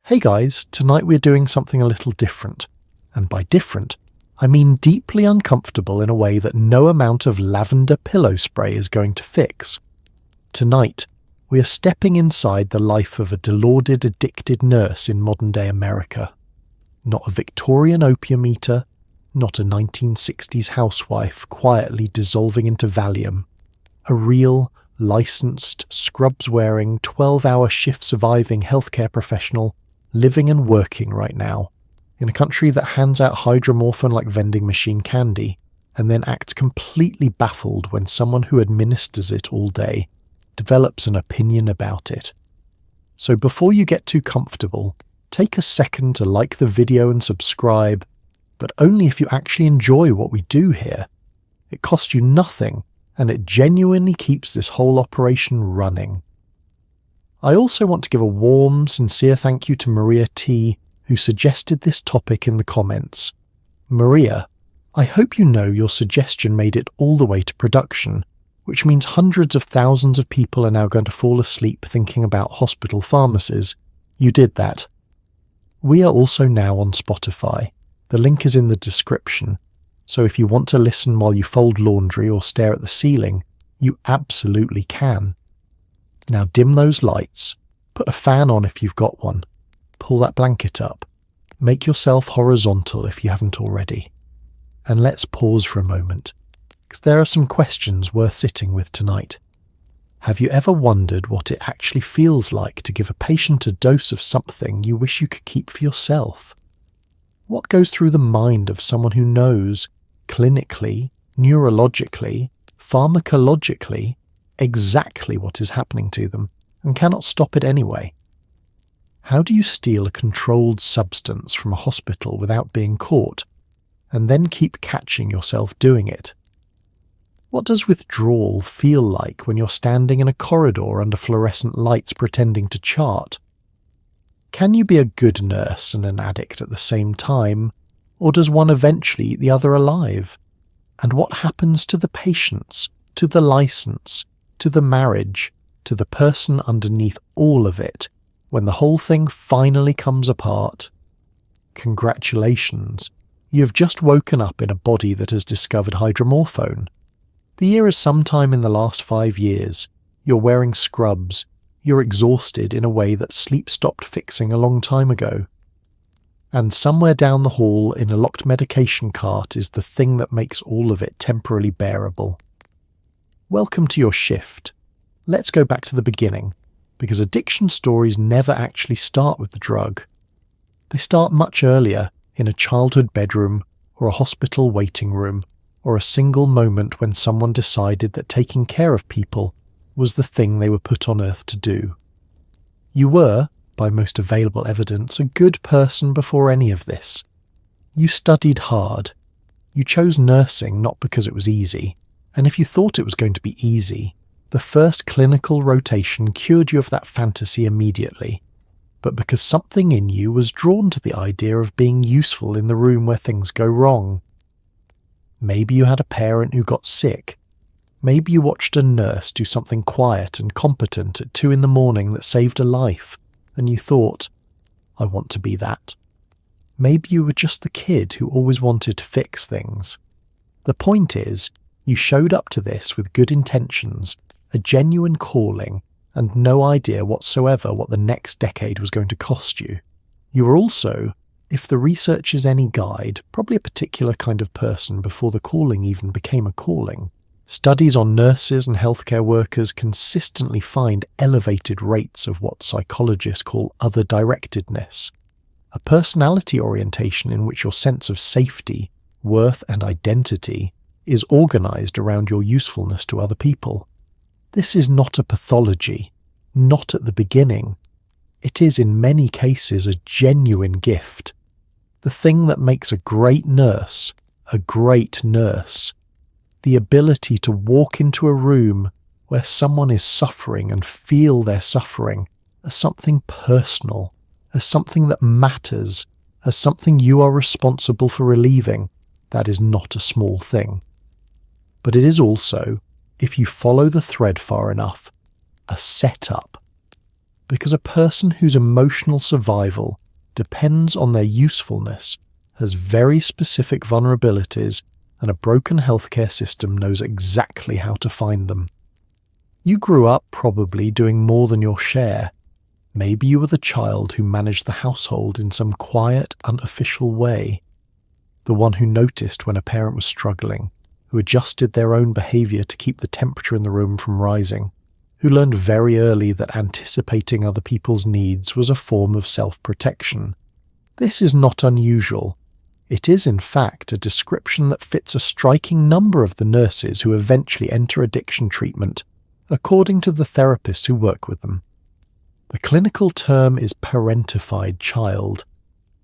Hey guys, tonight we're doing something a little different. And by different, I mean deeply uncomfortable in a way that no amount of lavender pillow spray is going to fix. Tonight, we are stepping inside the life of a Dilaudid-Addicted nurse in modern-day America. Not a Victorian opium eater, not a 1960s housewife quietly dissolving into Valium. A real, licensed, scrubs-wearing, 12-hour shift-surviving healthcare professional living and working right now, in a country that hands out hydromorphone like vending machine candy, and then acts completely baffled when someone who administers it all day develops an opinion about it. So before you get too comfortable, take a second to like the video and subscribe, but only if you actually enjoy what we do here. It costs you nothing, and it genuinely keeps this whole operation running. I also want to give a warm, sincere thank you to Maria T, who suggested this topic in the comments. Maria, I hope you know your suggestion made it all the way to production, which means hundreds of thousands of people are now going to fall asleep thinking about hospital pharmacies. You did that. We are also now on Spotify. The link is in the description, so if you want to listen while you fold laundry or stare at the ceiling, you absolutely can. Now dim those lights, put a fan on if you've got one, pull that blanket up, make yourself horizontal if you haven't already. And let's pause for a moment, because there are some questions worth sitting with tonight. Have you ever wondered what it actually feels like to give a patient a dose of something you wish you could keep for yourself? What goes through the mind of someone who knows, clinically, neurologically, pharmacologically, exactly what is happening to them and cannot stop it anyway? How do you steal a controlled substance from a hospital without being caught, and then keep catching yourself doing it? What does withdrawal feel like when you're standing in a corridor under fluorescent lights pretending to chart? Can you be a good nurse and an addict at the same time, or does one eventually eat the other alive? And what happens to the patients, to the license, to the marriage, to the person underneath all of it, when the whole thing finally comes apart? Congratulations, you have just woken up in a body that has discovered hydromorphone. The year is sometime in the last 5 years. You're wearing scrubs. You're exhausted in a way that sleep stopped fixing a long time ago. And somewhere down the hall in a locked medication cart is the thing that makes all of it temporarily bearable. Welcome to your shift. Let's go back to the beginning, because addiction stories never actually start with the drug. They start much earlier, in a childhood bedroom, or a hospital waiting room, or a single moment when someone decided that taking care of people was the thing they were put on earth to do. You were, by most available evidence, a good person before any of this. You studied hard. You chose nursing not because it was easy, and if you thought it was going to be easy, the first clinical rotation cured you of that fantasy immediately, but because something in you was drawn to the idea of being useful in the room where things go wrong. Maybe you had a parent who got sick. Maybe you watched a nurse do something quiet and competent at 2 a.m. that saved a life, and you thought, I want to be that. Maybe you were just the kid who always wanted to fix things. The point is, you showed up to this with good intentions, a genuine calling, and no idea whatsoever what the next decade was going to cost you. You were also, if the research is any guide, probably a particular kind of person before the calling even became a calling. Studies on nurses and healthcare workers consistently find elevated rates of what psychologists call other-directedness, a personality orientation in which your sense of safety, worth and identity is organized around your usefulness to other people. This is not a pathology, not at the beginning. It is in many cases a genuine gift. The thing that makes a great nurse a great nurse. The ability to walk into a room where someone is suffering and feel their suffering as something personal, as something that matters, as something you are responsible for relieving, that is not a small thing. But it is also, if you follow the thread far enough, a setup. because a person whose emotional survival depends on their usefulness has very specific vulnerabilities, and a broken healthcare system knows exactly how to find them. You grew up probably doing more than your share. Maybe you were the child who managed the household in some quiet, unofficial way. The one who noticed when a parent was struggling, who adjusted their own behaviour to keep the temperature in the room from rising, who learned very early that anticipating other people's needs was a form of self-protection. This is not unusual. It is, in fact, a description that fits a striking number of the nurses who eventually enter addiction treatment, according to the therapists who work with them. The clinical term is parentified child.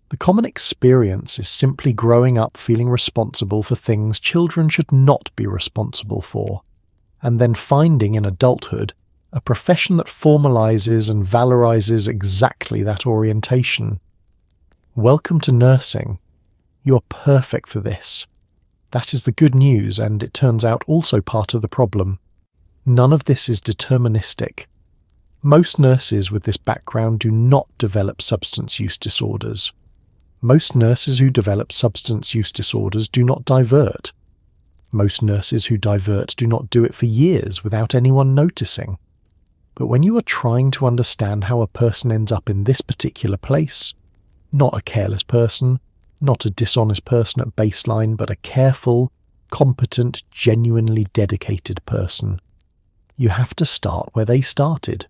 The common experience is simply growing up feeling responsible for things children should not be responsible for, and then finding in adulthood a profession that formalizes and valorizes exactly that orientation. Welcome to nursing. You're perfect for this. That is the good news, and it turns out also part of the problem. None of this is deterministic. Most nurses with this background do not develop substance use disorders. Most nurses who develop substance use disorders do not divert. Most nurses who divert do not do it for years without anyone noticing. But when you are trying to understand how a person ends up in this particular place, not a careless person, not a dishonest person at baseline, but a careful, competent, genuinely dedicated person, you have to start where they started.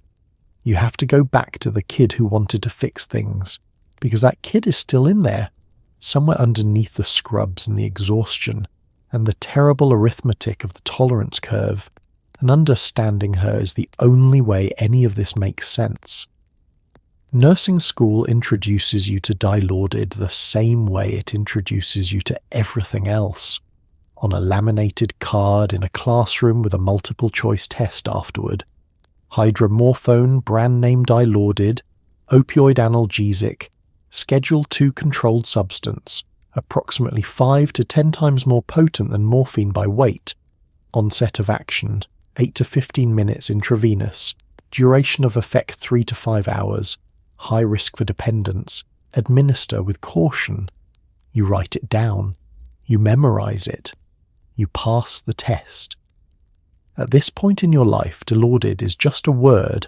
You have to go back to the kid who wanted to fix things, because that kid is still in there, somewhere underneath the scrubs and the exhaustion and the terrible arithmetic of the tolerance curve, and understanding her is the only way any of this makes sense. Nursing school introduces you to Dilaudid the same way it introduces you to everything else, on a laminated card in a classroom with a multiple-choice test afterward. Hydromorphone, brand name Dilaudid, opioid analgesic, Schedule II controlled substance, approximately 5 to 10 times more potent than morphine by weight. Onset of action, 8 to 15 minutes intravenous. Duration of effect 3 to 5 hours. High risk for dependence. Administer with caution. You write it down. You memorize it. You pass the test. At this point in your life, Dilaudid is just a word,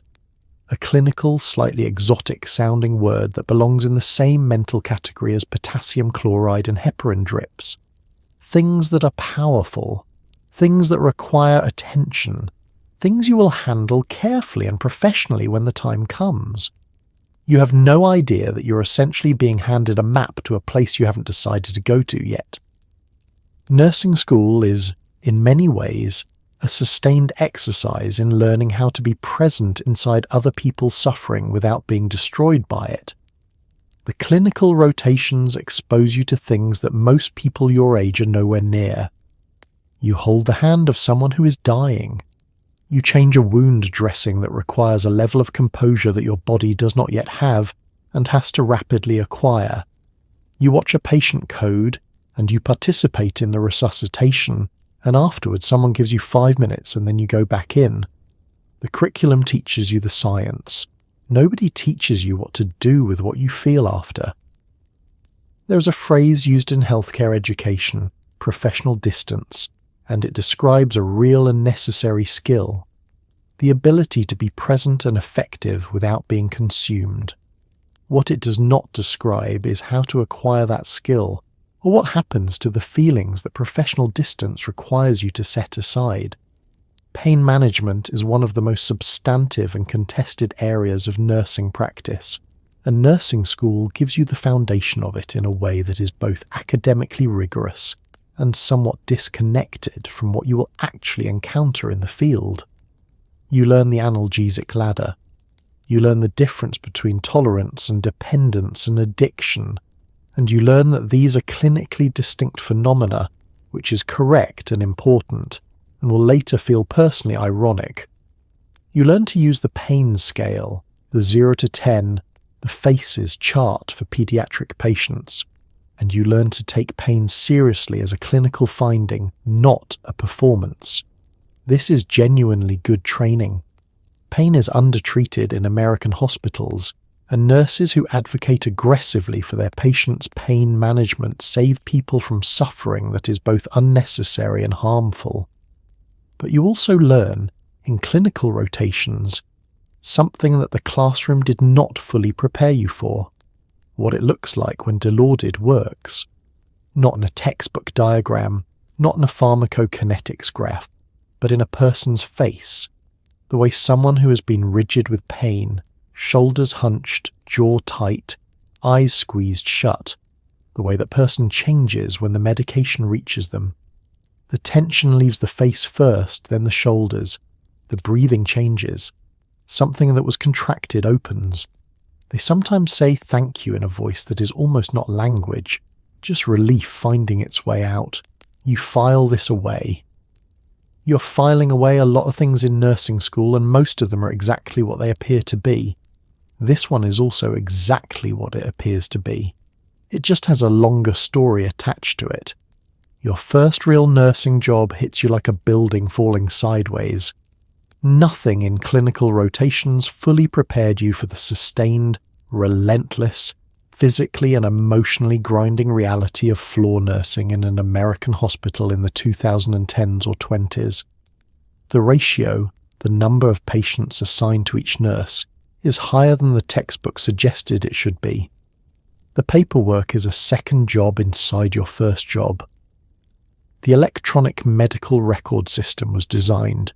a clinical, slightly exotic-sounding word that belongs in the same mental category as potassium chloride and heparin drips. Things that are powerful, things that require attention, things you will handle carefully and professionally when the time comes. You have no idea that you're essentially being handed a map to a place you haven't decided to go to yet. Nursing school is, in many ways, a sustained exercise in learning how to be present inside other people's suffering without being destroyed by it. The clinical rotations expose you to things that most people your age are nowhere near. You hold the hand of someone who is dying. You change a wound dressing that requires a level of composure that your body does not yet have and has to rapidly acquire. You watch a patient code, and you participate in the resuscitation, and afterwards someone gives you 5 minutes and then you go back in. The curriculum teaches you the science. Nobody teaches you what to do with what you feel after. There is a phrase used in healthcare education, professional distance, and it describes a real and necessary skill. The ability to be present and effective without being consumed. What it does not describe is how to acquire that skill, or what happens to the feelings that professional distance requires you to set aside. Pain management is one of the most substantive and contested areas of nursing practice, and nursing school gives you the foundation of it in a way that is both academically rigorous and somewhat disconnected from what you will actually encounter in the field. You learn the analgesic ladder. You learn the difference between tolerance and dependence and addiction, and you learn that these are clinically distinct phenomena, which is correct and important, and will later feel personally ironic. You learn to use the pain scale, the 0 to 10, the FACES chart for pediatric patients, and you learn to take pain seriously as a clinical finding, not a performance. This is genuinely good training. Pain is undertreated in American hospitals, and nurses who advocate aggressively for their patients' pain management save people from suffering that is both unnecessary and harmful. But you also learn, in clinical rotations, something that the classroom did not fully prepare you for, what it looks like when Dilaudid works. Not in a textbook diagram, not in a pharmacokinetics graph, but in a person's face, the way someone who has been rigid with pain, shoulders hunched, jaw tight, eyes squeezed shut, the way that person changes when the medication reaches them. The tension leaves the face first, then the shoulders. The breathing changes. Something that was contracted opens. They sometimes say thank you in a voice that is almost not language, just relief finding its way out. You file this away. You're filing away a lot of things in nursing school, and most of them are exactly what they appear to be. This one is also exactly what it appears to be. It just has a longer story attached to it. Your first real nursing job hits you like a building falling sideways. Nothing in clinical rotations fully prepared you for the sustained, relentless, physically and emotionally grinding reality of floor nursing in an American hospital in the 2010s or 20s. The ratio, the number of patients assigned to each nurse, is higher than the textbook suggested it should be. The paperwork is a second job inside your first job. The electronic medical record system was designed.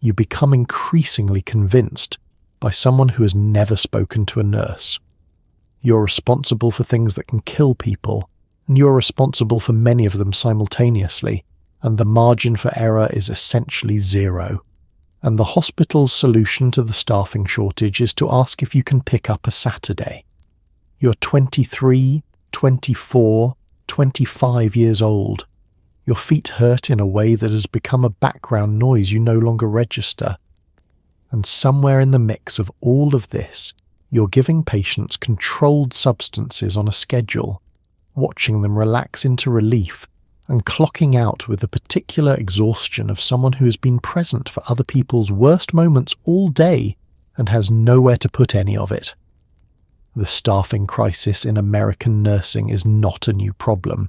You become increasingly convinced by someone who has never spoken to a nurse. You're responsible for things that can kill people, and you're responsible for many of them simultaneously, and the margin for error is essentially zero. And the hospital's solution to the staffing shortage is to ask if you can pick up a Saturday. You're 23, 24, 25 years old. Your feet hurt in a way that has become a background noise you no longer register. And somewhere in the mix of all of this, you're giving patients controlled substances on a schedule, watching them relax into relief, and clocking out with the particular exhaustion of someone who has been present for other people's worst moments all day and has nowhere to put any of it. The staffing crisis in American nursing is not a new problem,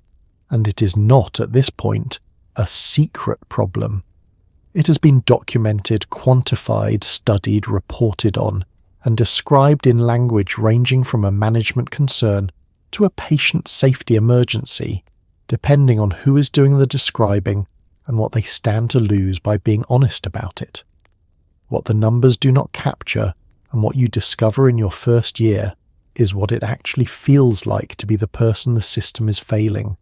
and it is not, at this point, a secret problem. It has been documented, quantified, studied, reported on, and described in language ranging from a management concern to a patient safety emergency, depending on who is doing the describing and what they stand to lose by being honest about it. What the numbers do not capture, and what you discover in your first year, is what it actually feels like to be the person the system is failing.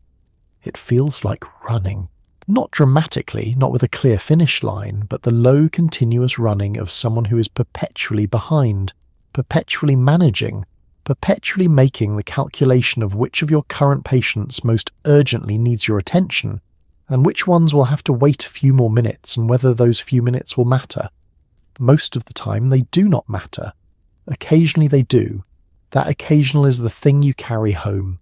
It feels like running. Not dramatically, not with a clear finish line, but the low continuous running of someone who is perpetually behind, perpetually managing, perpetually making the calculation of which of your current patients most urgently needs your attention, and which ones will have to wait a few more minutes and whether those few minutes will matter. Most of the time they do not matter. Occasionally they do. That occasional is the thing you carry home.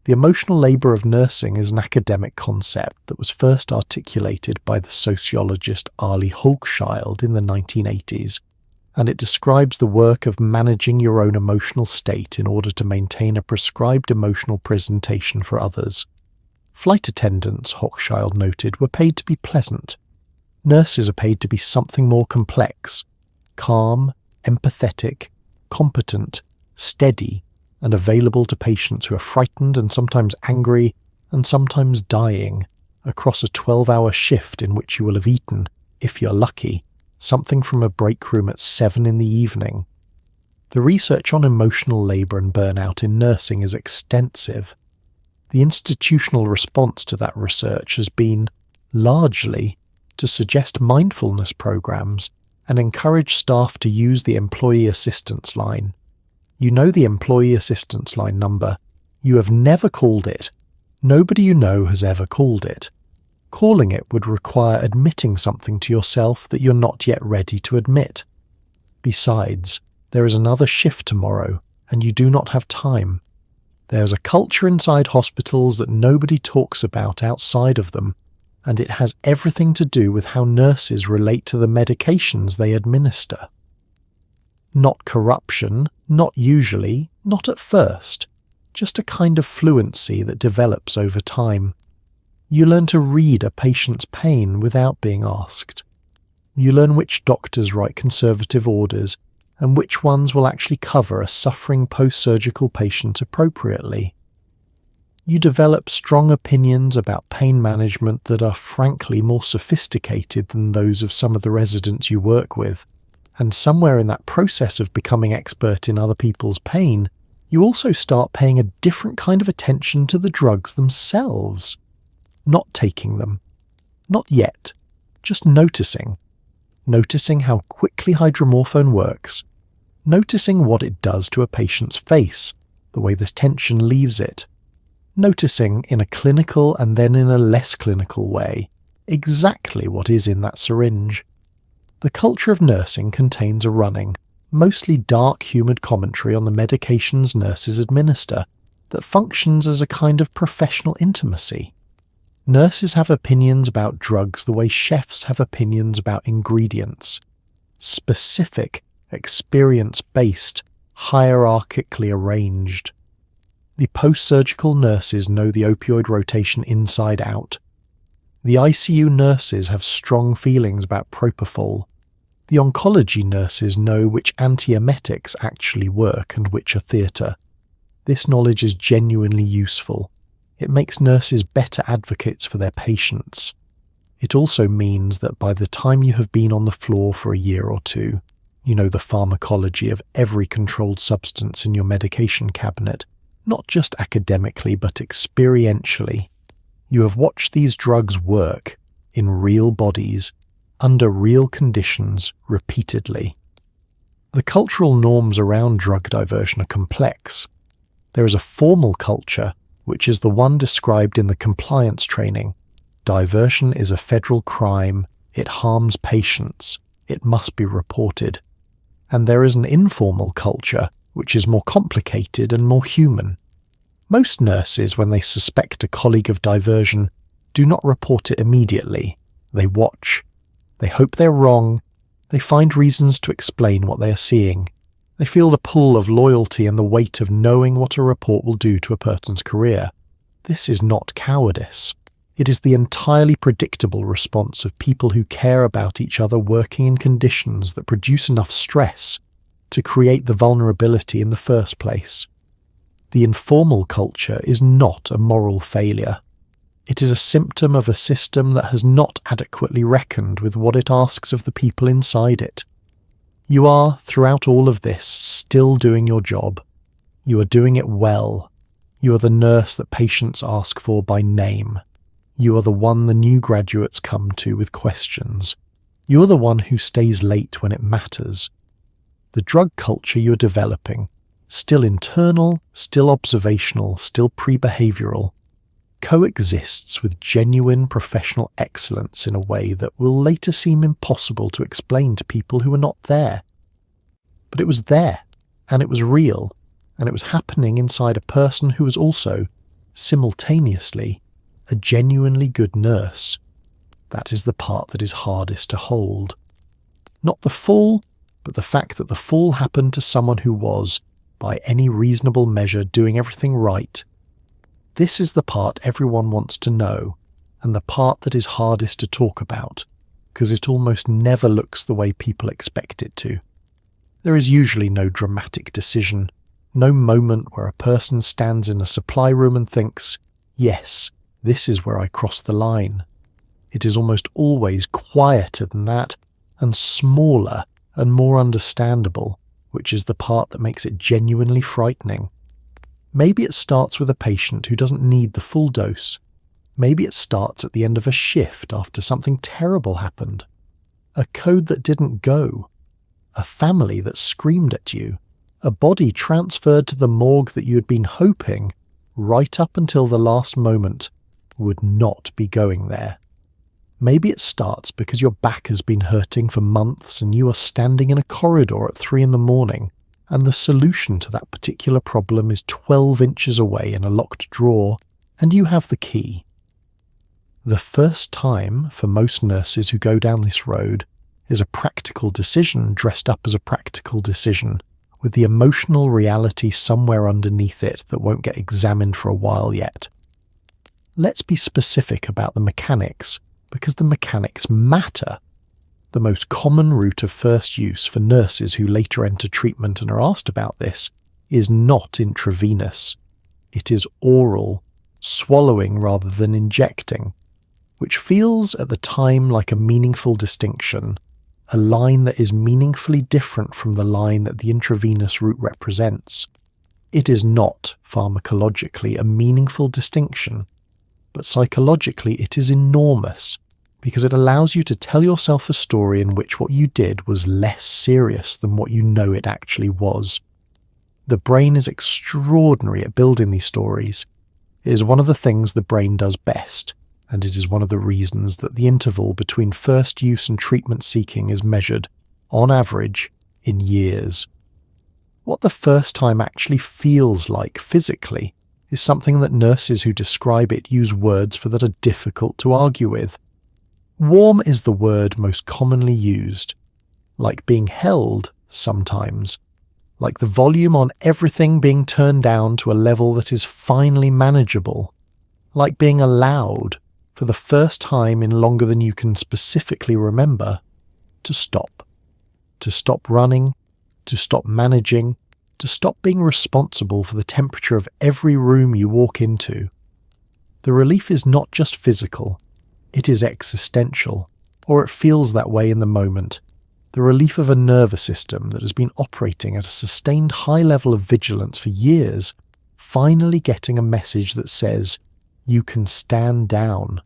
The emotional labour of nursing is an academic concept that was first articulated by the sociologist Arlie Hochschild in the 1980s, and it describes the work of managing your own emotional state in order to maintain a prescribed emotional presentation for others. Flight attendants, Hochschild noted, were paid to be pleasant. Nurses are paid to be something more complex, calm, empathetic, competent, steady, and available to patients who are frightened and sometimes angry and sometimes dying across a 12-hour shift in which you will have eaten, if you're lucky, something from a break room at 7 in the evening. The research on emotional labour and burnout in nursing is extensive. The institutional response to that research has been, largely, to suggest mindfulness programs and encourage staff to use the employee assistance line. You know the employee assistance line number. You have never called it. Nobody you know has ever called it. Calling it would require admitting something to yourself that you're not yet ready to admit. Besides, there is another shift tomorrow, and you do not have time. There's a culture inside hospitals that nobody talks about outside of them, and it has everything to do with how nurses relate to the medications they administer. Not corruption, not usually, not at first, just a kind of fluency that develops over time. You learn to read a patient's pain without being asked. You learn which doctors write conservative orders and which ones will actually cover a suffering post-surgical patient appropriately. You develop strong opinions about pain management that are frankly more sophisticated than those of some of the residents you work with. And somewhere in that process of becoming expert in other people's pain, you also start paying a different kind of attention to the drugs themselves. Not taking them. Not yet. Just noticing. Noticing how quickly hydromorphone works. Noticing what it does to a patient's face, the way the tension leaves it. Noticing in a clinical and then in a less clinical way exactly what is in that syringe. The culture of nursing contains a running, mostly dark humoured commentary on the medications nurses administer that functions as a kind of professional intimacy. Nurses have opinions about drugs the way chefs have opinions about ingredients. Specific, experience-based, hierarchically arranged. The post-surgical nurses know the opioid rotation inside out. The ICU nurses have strong feelings about propofol. The oncology nurses know which antiemetics actually work and which are theatre. This knowledge is genuinely useful. It makes nurses better advocates for their patients. It also means that by the time you have been on the floor for a year or two, you know the pharmacology of every controlled substance in your medication cabinet, not just academically but experientially. You have watched these drugs work in real bodies, under real conditions, repeatedly. The cultural norms around drug diversion are complex. There is a formal culture, which is the one described in the compliance training. Diversion is a federal crime, it harms patients, it must be reported. And there is an informal culture, which is more complicated and more human. Most nurses, when they suspect a colleague of diversion, do not report it immediately. They watch. They hope they're wrong. They find reasons to explain what they are seeing. They feel the pull of loyalty and the weight of knowing what a report will do to a person's career. This is not cowardice. It is the entirely predictable response of people who care about each other working in conditions that produce enough stress to create the vulnerability in the first place. The informal culture is not a moral failure. It is a symptom of a system that has not adequately reckoned with what it asks of the people inside it. You are, throughout all of this, still doing your job. You are doing it well. You are the nurse that patients ask for by name. You are the one the new graduates come to with questions. You are the one who stays late when it matters. The drug culture you are developing, still internal, still observational, still pre-behavioural, coexists with genuine professional excellence in a way that will later seem impossible to explain to people who are not there. But it was there, and it was real, and it was happening inside a person who was also, simultaneously, a genuinely good nurse. That is the part that is hardest to hold. Not the fall, but the fact that the fall happened to someone who was, by any reasonable measure, doing everything right. This is the part everyone wants to know, and the part that is hardest to talk about, because it almost never looks the way people expect it to. There is usually no dramatic decision, no moment where a person stands in a supply room and thinks, yes, this is where I crossed the line. It is almost always quieter than that, and smaller and more understandable, which is the part that makes it genuinely frightening. Maybe it starts with a patient who doesn't need the full dose. Maybe it starts at the end of a shift after something terrible happened. A code that didn't go. A family that screamed at you. A body transferred to the morgue that you had been hoping, right up until the last moment, would not be going there. Maybe it starts because your back has been hurting for months and you are standing in a corridor at 3 a.m, and the solution to that particular problem is 12 inches away in a locked drawer, and you have the key. The first time, for most nurses who go down this road, is a practical decision dressed up as a practical decision, with the emotional reality somewhere underneath it that won't get examined for a while yet. Let's be specific about the mechanics, because the mechanics matter. The most common route of first use for nurses who later enter treatment and are asked about this is not intravenous. It is oral, swallowing rather than injecting, which feels at the time like a meaningful distinction, a line that is meaningfully different from the line that the intravenous route represents. It is not, pharmacologically, a meaningful distinction, but psychologically it is enormous, because it allows you to tell yourself a story in which what you did was less serious than what you know it actually was. The brain is extraordinary at building these stories. It is one of the things the brain does best, and it is one of the reasons that the interval between first use and treatment seeking is measured, on average, in years. What the first time actually feels like physically is something that nurses who describe it use words for that are difficult to argue with. Warm is the word most commonly used, like being held sometimes, like the volume on everything being turned down to a level that is finally manageable, like being allowed, for the first time in longer than you can specifically remember, to stop. To stop running, to stop managing, to stop being responsible for the temperature of every room you walk into. The relief is not just physical, it is existential, or it feels that way in the moment. The relief of a nervous system that has been operating at a sustained high level of vigilance for years, finally getting a message that says, you can stand down.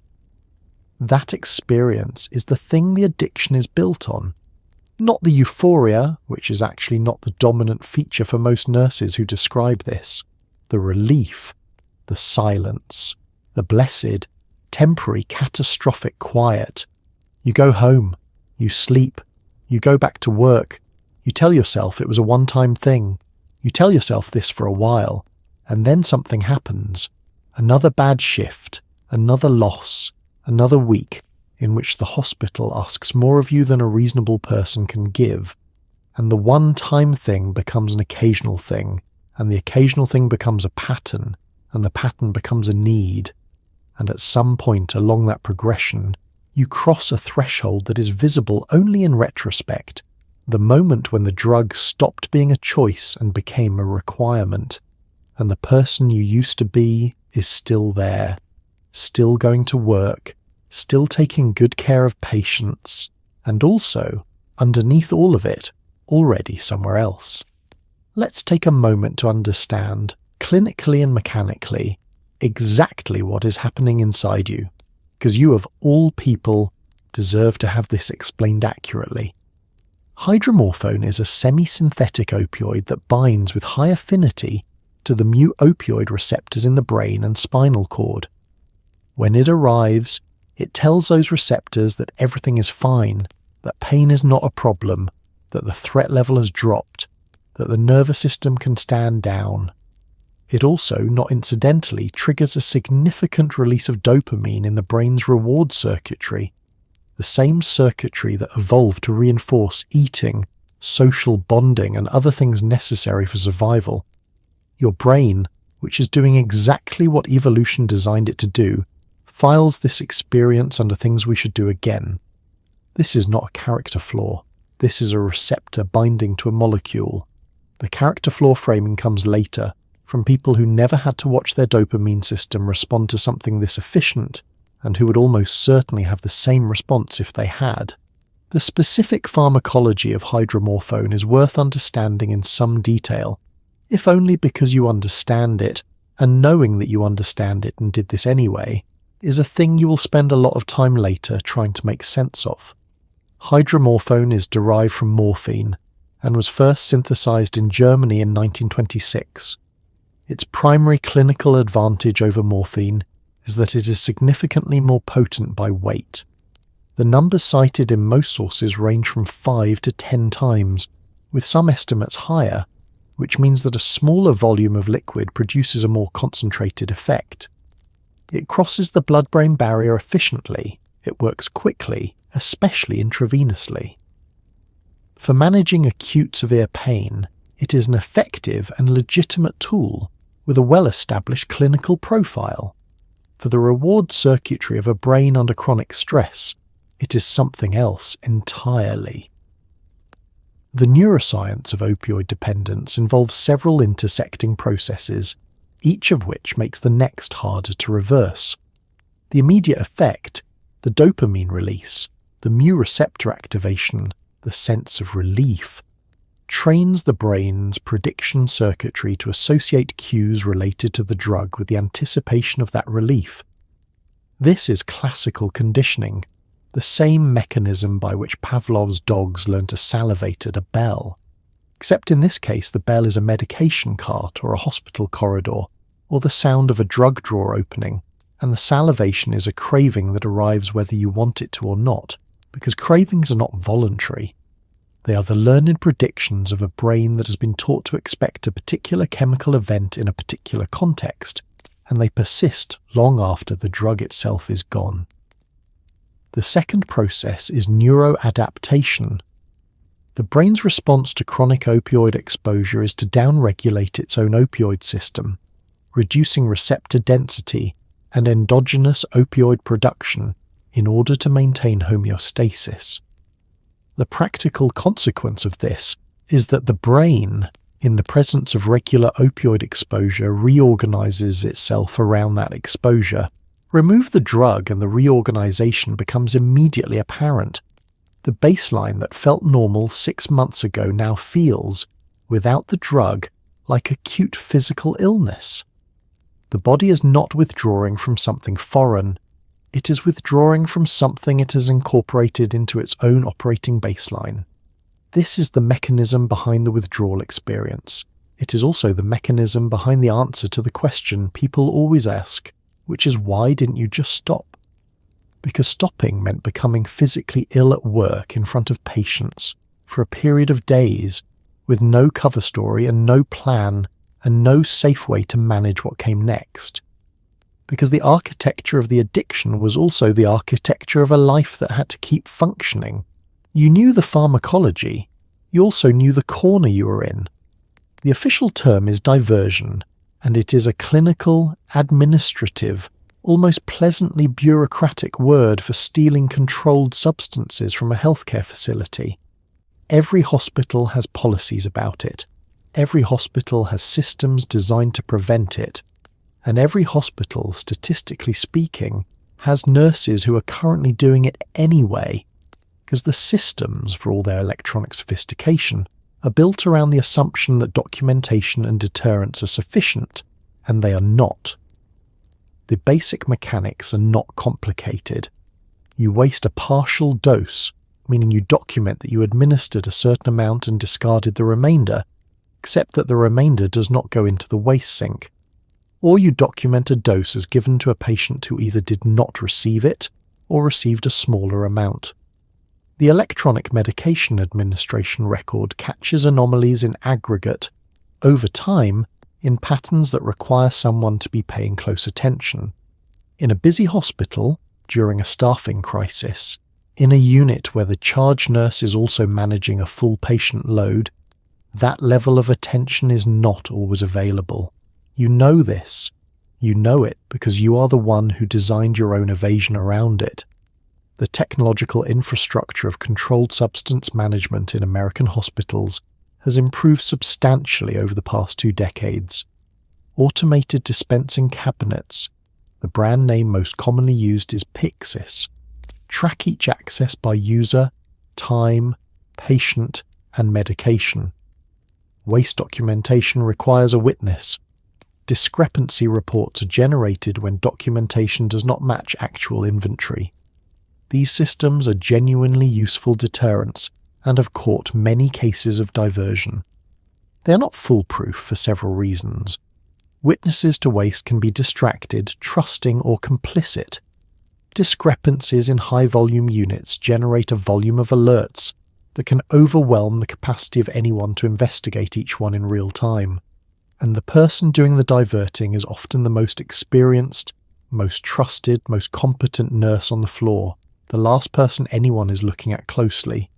That experience is the thing the addiction is built on. Not the euphoria, which is actually not the dominant feature for most nurses who describe this. The relief, the silence, the blessed, temporary, catastrophic quiet. You go home, you sleep, you go back to work, you tell yourself it was a one-time thing, you tell yourself this for a while, and then something happens. Another bad shift, another loss, another week in which the hospital asks more of you than a reasonable person can give, and the one-time thing becomes an occasional thing, and the occasional thing becomes a pattern, and the pattern becomes a need. And at some point along that progression, you cross a threshold that is visible only in retrospect, the moment when the drug stopped being a choice and became a requirement, and the person you used to be is still there, still going to work, still taking good care of patients, and also, underneath all of it, already somewhere else. Let's take a moment to understand, clinically and mechanically, exactly what is happening inside you, because you of all people deserve to have this explained accurately. Hydromorphone is a semi-synthetic opioid that binds with high affinity to the mu-opioid receptors in the brain and spinal cord. When it arrives, it tells those receptors that everything is fine, that pain is not a problem, that the threat level has dropped, that the nervous system can stand down. It also, not incidentally, triggers a significant release of dopamine in the brain's reward circuitry, the same circuitry that evolved to reinforce eating, social bonding, and other things necessary for survival. Your brain, which is doing exactly what evolution designed it to do, files this experience under things we should do again. This is not a character flaw. This is a receptor binding to a molecule. The character flaw framing comes later, from people who never had to watch their dopamine system respond to something this efficient, and who would almost certainly have the same response if they had. The specific pharmacology of hydromorphone is worth understanding in some detail, if only because you understand it, and knowing that you understand it and did this anyway, is a thing you will spend a lot of time later trying to make sense of. Hydromorphone is derived from morphine, and was first synthesized in Germany in 1926. Its primary clinical advantage over morphine is that it is significantly more potent by weight. The numbers cited in most sources range from 5 to 10 times, with some estimates higher, which means that a smaller volume of liquid produces a more concentrated effect. It crosses the blood-brain barrier efficiently, it works quickly, especially intravenously. For managing acute severe pain, it is an effective and legitimate tool with a well-established clinical profile. For the reward circuitry of a brain under chronic stress, it is something else entirely. The neuroscience of opioid dependence involves several intersecting processes, each of which makes the next harder to reverse. The immediate effect, the dopamine release, the mu receptor activation, the sense of relief, trains the brain's prediction circuitry to associate cues related to the drug with the anticipation of that relief. This is classical conditioning, the same mechanism by which Pavlov's dogs learn to salivate at a bell. Except in this case the bell is a medication cart or a hospital corridor, or the sound of a drug drawer opening, and the salivation is a craving that arrives whether you want it to or not, because cravings are not voluntary. They are the learned predictions of a brain that has been taught to expect a particular chemical event in a particular context, and they persist long after the drug itself is gone. The second process is neuroadaptation. The brain's response to chronic opioid exposure is to downregulate its own opioid system, reducing receptor density and endogenous opioid production in order to maintain homeostasis. The practical consequence of this is that the brain, in the presence of regular opioid exposure, reorganizes itself around that exposure. Remove the drug and the reorganization becomes immediately apparent. The baseline that felt normal 6 months ago now feels, without the drug, like acute physical illness. The body is not withdrawing from something foreign. It is withdrawing from something it has incorporated into its own operating baseline. This is the mechanism behind the withdrawal experience. It is also the mechanism behind the answer to the question people always ask, which is, why didn't you just stop? Because stopping meant becoming physically ill at work in front of patients for a period of days, with no cover story and no plan and no safe way to manage what came next. Because the architecture of the addiction was also the architecture of a life that had to keep functioning. You knew the pharmacology, you also knew the corner you were in. The official term is diversion, and it is a clinical, administrative, almost pleasantly bureaucratic word for stealing controlled substances from a healthcare facility. Every hospital has policies about it. Every hospital has systems designed to prevent it. And every hospital, statistically speaking, has nurses who are currently doing it anyway, because the systems, for all their electronic sophistication, are built around the assumption that documentation and deterrence are sufficient, and they are not. The basic mechanics are not complicated. You waste a partial dose, meaning you document that you administered a certain amount and discarded the remainder, except that the remainder does not go into the waste sink. Or you document a dose as given to a patient who either did not receive it or received a smaller amount. The electronic medication administration record catches anomalies in aggregate, over time, in patterns that require someone to be paying close attention. In a busy hospital, during a staffing crisis, in a unit where the charge nurse is also managing a full patient load, that level of attention is not always available. You know this. You know it because you are the one who designed your own evasion around it. The technological infrastructure of controlled substance management in American hospitals has improved substantially over the past 2 decades. Automated dispensing cabinets, the brand name most commonly used is Pyxis, track each access by user, time, patient, and medication. Waste documentation requires a witness. Discrepancy reports are generated when documentation does not match actual inventory. These systems are genuinely useful deterrents and have caught many cases of diversion. They are not foolproof for several reasons. Witnesses to waste can be distracted, trusting, or complicit. Discrepancies in high-volume units generate a volume of alerts that can overwhelm the capacity of anyone to investigate each one in real time. And the person doing the diverting is often the most experienced, most trusted, most competent nurse on the floor, the last person anyone is looking at closely.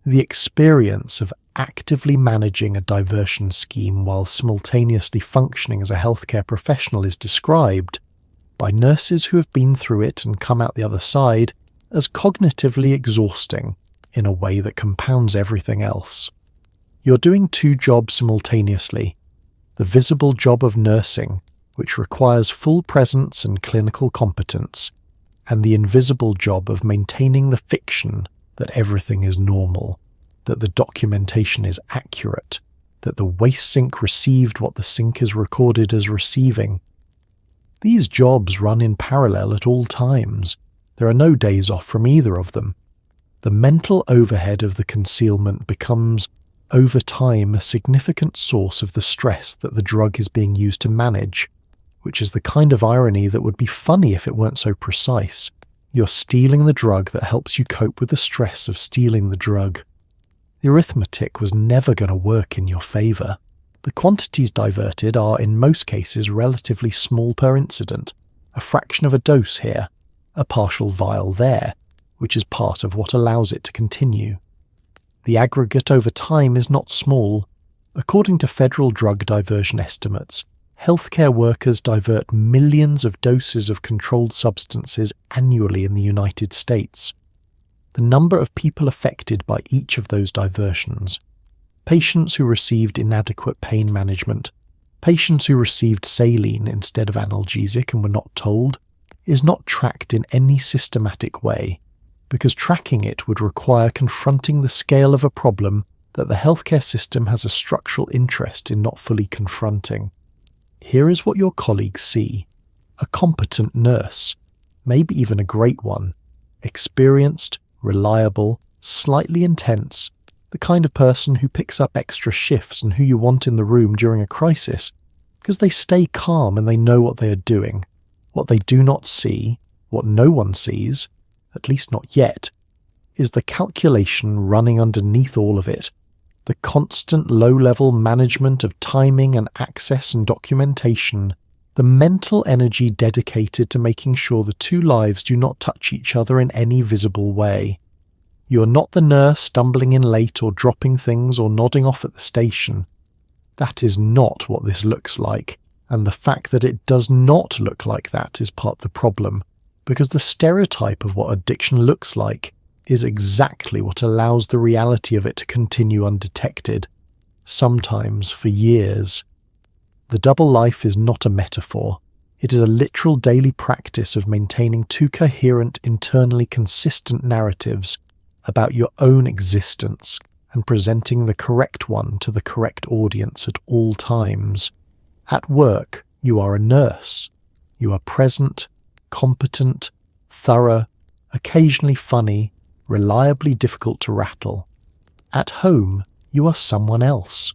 The experience of actively managing a diversion scheme while simultaneously functioning as a healthcare professional is described, by nurses who have been through it and come out the other side, as cognitively exhausting in a way that compounds everything else. You're doing two jobs simultaneously: the visible job of nursing, which requires full presence and clinical competence, and the invisible job of maintaining the fiction that everything is normal, that the documentation is accurate, that the waste sink received what the sink is recorded as receiving. These jobs run in parallel at all times. There are no days off from either of them. The mental overhead of the concealment becomes, over time, a significant source of the stress that the drug is being used to manage, which is the kind of irony that would be funny if it weren't so precise. You're stealing the drug that helps you cope with the stress of stealing the drug. The arithmetic was never going to work in your favour. The quantities diverted are in most cases relatively small per incident, a fraction of a dose here, a partial vial there, which is part of what allows it to continue. The aggregate over time is not small. According to federal drug diversion estimates, healthcare workers divert millions of doses of controlled substances annually in the United States. The number of people affected by each of those diversions, patients who received inadequate pain management, patients who received saline instead of analgesic and were not told, is not tracked in any systematic way, because tracking it would require confronting the scale of a problem that the healthcare system has a structural interest in not fully confronting. Here is what your colleagues see: a competent nurse, maybe even a great one, experienced, reliable, slightly intense, the kind of person who picks up extra shifts and who you want in the room during a crisis, because they stay calm and they know what they are doing. What they do not see, what no one sees, at least not yet, is the calculation running underneath all of it, the constant low-level management of timing and access and documentation, the mental energy dedicated to making sure the two lives do not touch each other in any visible way. You are not the nurse stumbling in late or dropping things or nodding off at the station. That is not what this looks like, and the fact that it does not look like that is part of the problem, because the stereotype of what addiction looks like is exactly what allows the reality of it to continue undetected, sometimes for years. The double life is not a metaphor. It is a literal daily practice of maintaining two coherent, internally consistent narratives about your own existence and presenting the correct one to the correct audience at all times. At work, you are a nurse. You are present, competent, thorough, occasionally funny, reliably difficult to rattle. At home, you are someone else.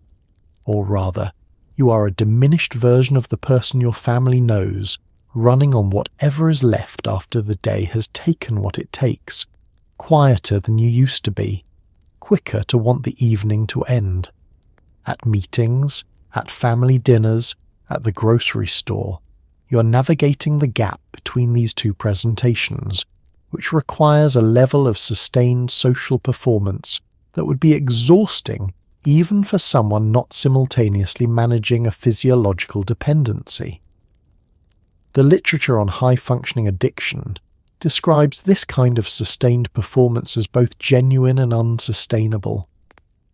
Or rather, you are a diminished version of the person your family knows, running on whatever is left after the day has taken what it takes, quieter than you used to be, quicker to want the evening to end. At meetings, at family dinners, at the grocery store, you are navigating the gap between these two presentations, which requires a level of sustained social performance that would be exhausting even for someone not simultaneously managing a physiological dependency. The literature on high-functioning addiction describes this kind of sustained performance as both genuine and unsustainable.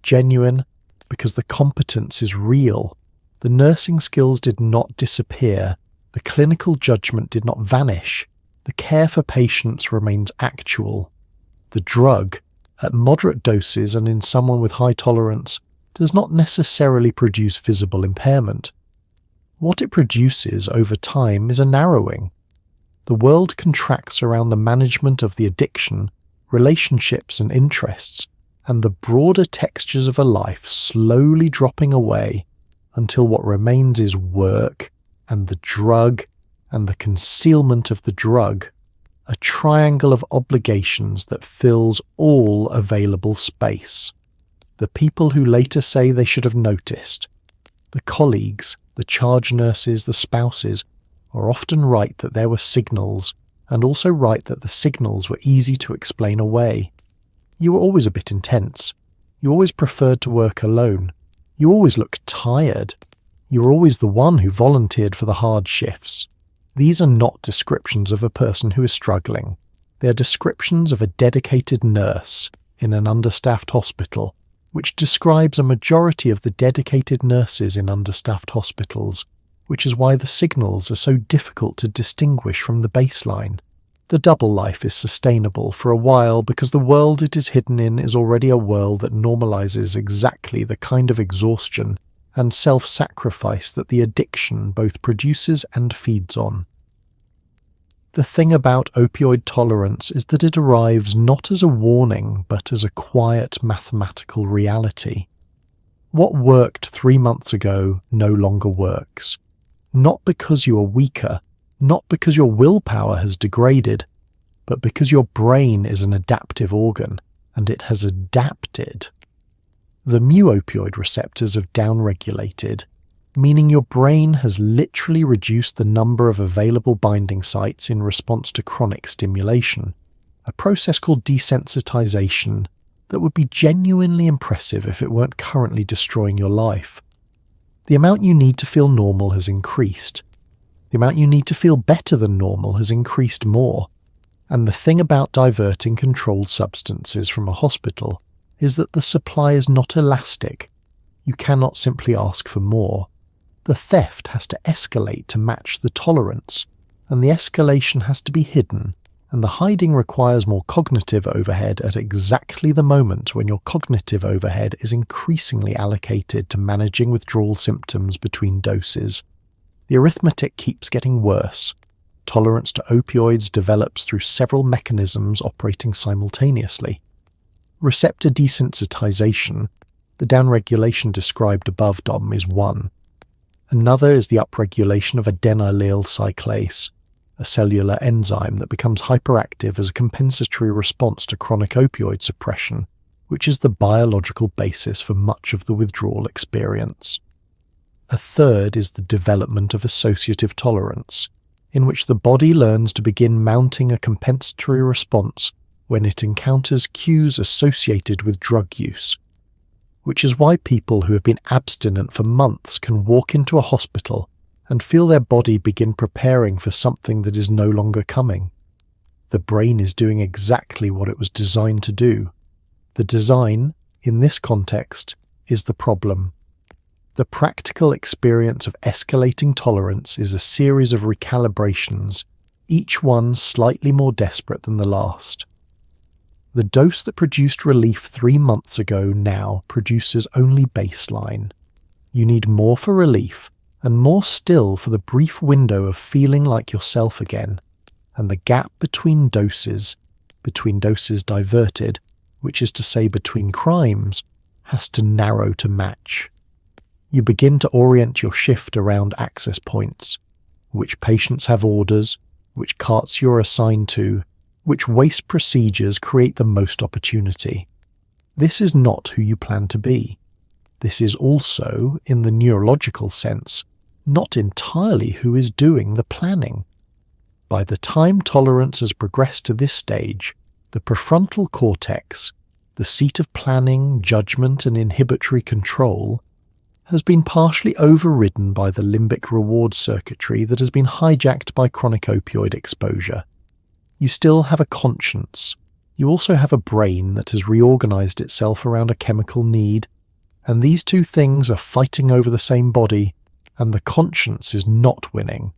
Genuine because the competence is real, the nursing skills did not disappear, the clinical judgment did not vanish, the care for patients remains actual. The drug, at moderate doses and in someone with high tolerance, does not necessarily produce visible impairment. What it produces over time is a narrowing. The world contracts around the management of the addiction, relationships and interests, and the broader textures of a life slowly dropping away until what remains is work and the drug and the concealment of the drug, a triangle of obligations that fills all available space. The people who later say they should have noticed, the colleagues, the charge nurses, the spouses, are often right that there were signals, and also right that the signals were easy to explain away. You were always a bit intense. You always preferred to work alone. You always looked tired. You were always the one who volunteered for the hard shifts. These are not descriptions of a person who is struggling. They are descriptions of a dedicated nurse in an understaffed hospital, which describes a majority of the dedicated nurses in understaffed hospitals, which is why the signals are so difficult to distinguish from the baseline. The double life is sustainable for a while because the world it is hidden in is already a world that normalizes exactly the kind of exhaustion and self-sacrifice that the addiction both produces and feeds on. The thing about opioid tolerance is that it arrives not as a warning but as a quiet mathematical reality. What worked 3 months ago no longer works. Not because you are weaker, not because your willpower has degraded, but because your brain is an adaptive organ, and it has adapted. The mu-opioid receptors have downregulated, meaning your brain has literally reduced the number of available binding sites in response to chronic stimulation, a process called desensitization that would be genuinely impressive if it weren't currently destroying your life. The amount you need to feel normal has increased. The amount you need to feel better than normal has increased more. And the thing about diverting controlled substances from a hospital is that the supply is not elastic. You cannot simply ask for more. The theft has to escalate to match the tolerance, and the escalation has to be hidden, and the hiding requires more cognitive overhead at exactly the moment when your cognitive overhead is increasingly allocated to managing withdrawal symptoms between doses. The arithmetic keeps getting worse. Tolerance to opioids develops through several mechanisms operating simultaneously. Receptor desensitization, the downregulation described above, Dom, is one. Another is the upregulation of adenylyl cyclase, a cellular enzyme that becomes hyperactive as a compensatory response to chronic opioid suppression, which is the biological basis for much of the withdrawal experience. A third is the development of associative tolerance, in which the body learns to begin mounting a compensatory response when it encounters cues associated with drug use, which is why people who have been abstinent for months can walk into a hospital and feel their body begin preparing for something that is no longer coming. The brain is doing exactly what it was designed to do. The design, in this context, is the problem. The practical experience of escalating tolerance is a series of recalibrations, each one slightly more desperate than the last. The dose that produced relief 3 months ago now produces only baseline. You need more for relief, and more still for the brief window of feeling like yourself again, and the gap between doses diverted, which is to say between crimes, has to narrow to match. You begin to orient your shift around access points, which patients have orders, which carts you're assigned to, which waste procedures create the most opportunity. This is not who you plan to be. This is also, in the neurological sense, not entirely who is doing the planning. By the time tolerance has progressed to this stage, the prefrontal cortex, the seat of planning, judgment, and inhibitory control, has been partially overridden by the limbic reward circuitry that has been hijacked by chronic opioid exposure. You still have a conscience. You also have a brain that has reorganized itself around a chemical need, and these two things are fighting over the same body, and the conscience is not winning.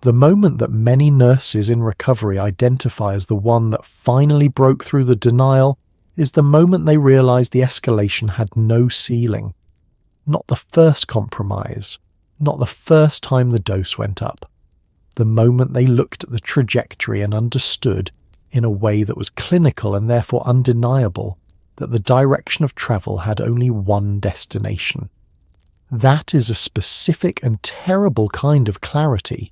The moment that many nurses in recovery identify as the one that finally broke through the denial is the moment they realize the escalation had no ceiling. Not the first compromise, not the first time the dose went up. The moment they looked at the trajectory and understood, in a way that was clinical and therefore undeniable, that the direction of travel had only one destination. That is a specific and terrible kind of clarity.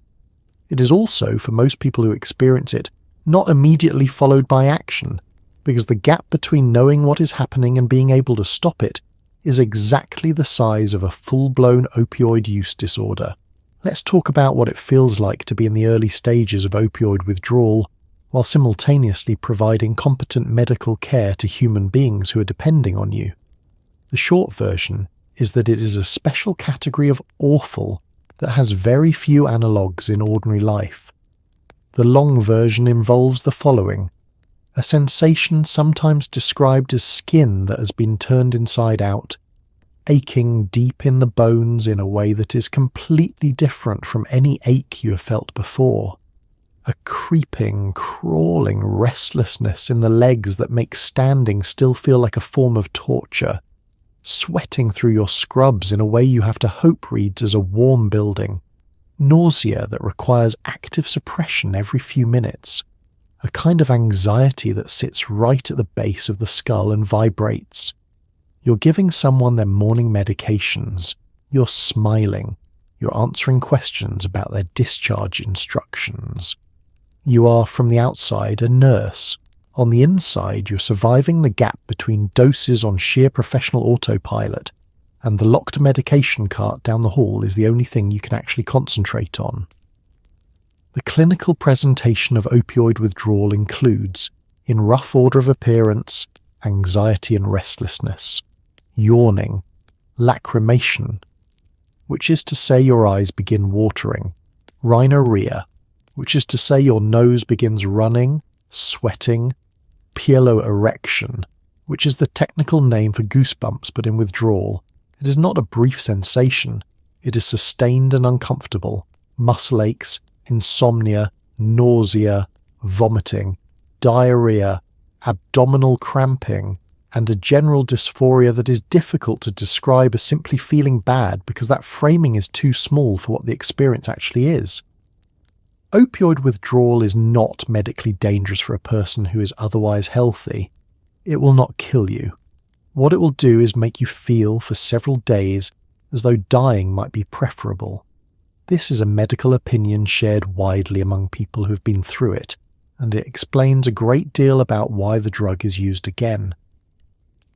It is also, for most people who experience it, not immediately followed by action, because the gap between knowing what is happening and being able to stop it is exactly the size of a full-blown opioid use disorder. Let's talk about what it feels like to be in the early stages of opioid withdrawal, while simultaneously providing competent medical care to human beings who are depending on you. The short version is that it is a special category of awful that has very few analogues in ordinary life. The long version involves the following: a sensation sometimes described as skin that has been turned inside out, aching deep in the bones in a way that is completely different from any ache you have felt before, a creeping, crawling restlessness in the legs that makes standing still feel like a form of torture, sweating through your scrubs in a way you have to hope reads as a warm building, nausea that requires active suppression every few minutes, a kind of anxiety that sits right at the base of the skull and vibrates. You're giving someone their morning medications, you're smiling, you're answering questions about their discharge instructions. You are, from the outside, a nurse. On the inside, you're surviving the gap between doses on sheer professional autopilot, and the locked medication cart down the hall is the only thing you can actually concentrate on. The clinical presentation of opioid withdrawal includes, in rough order of appearance, anxiety and restlessness, yawning, lacrimation, which is to say your eyes begin watering, rhinorrhea, which is to say your nose begins running, sweating, pielloerection, which is the technical name for goosebumps but in withdrawal. It is not a brief sensation, it is sustained and uncomfortable, muscle aches, insomnia, nausea, vomiting, diarrhea, abdominal cramping, and a general dysphoria that is difficult to describe as simply feeling bad because that framing is too small for what the experience actually is. Opioid withdrawal is not medically dangerous for a person who is otherwise healthy. It will not kill you. What it will do is make you feel for several days as though dying might be preferable. This is a medical opinion shared widely among people who have been through it, and it explains a great deal about why the drug is used again.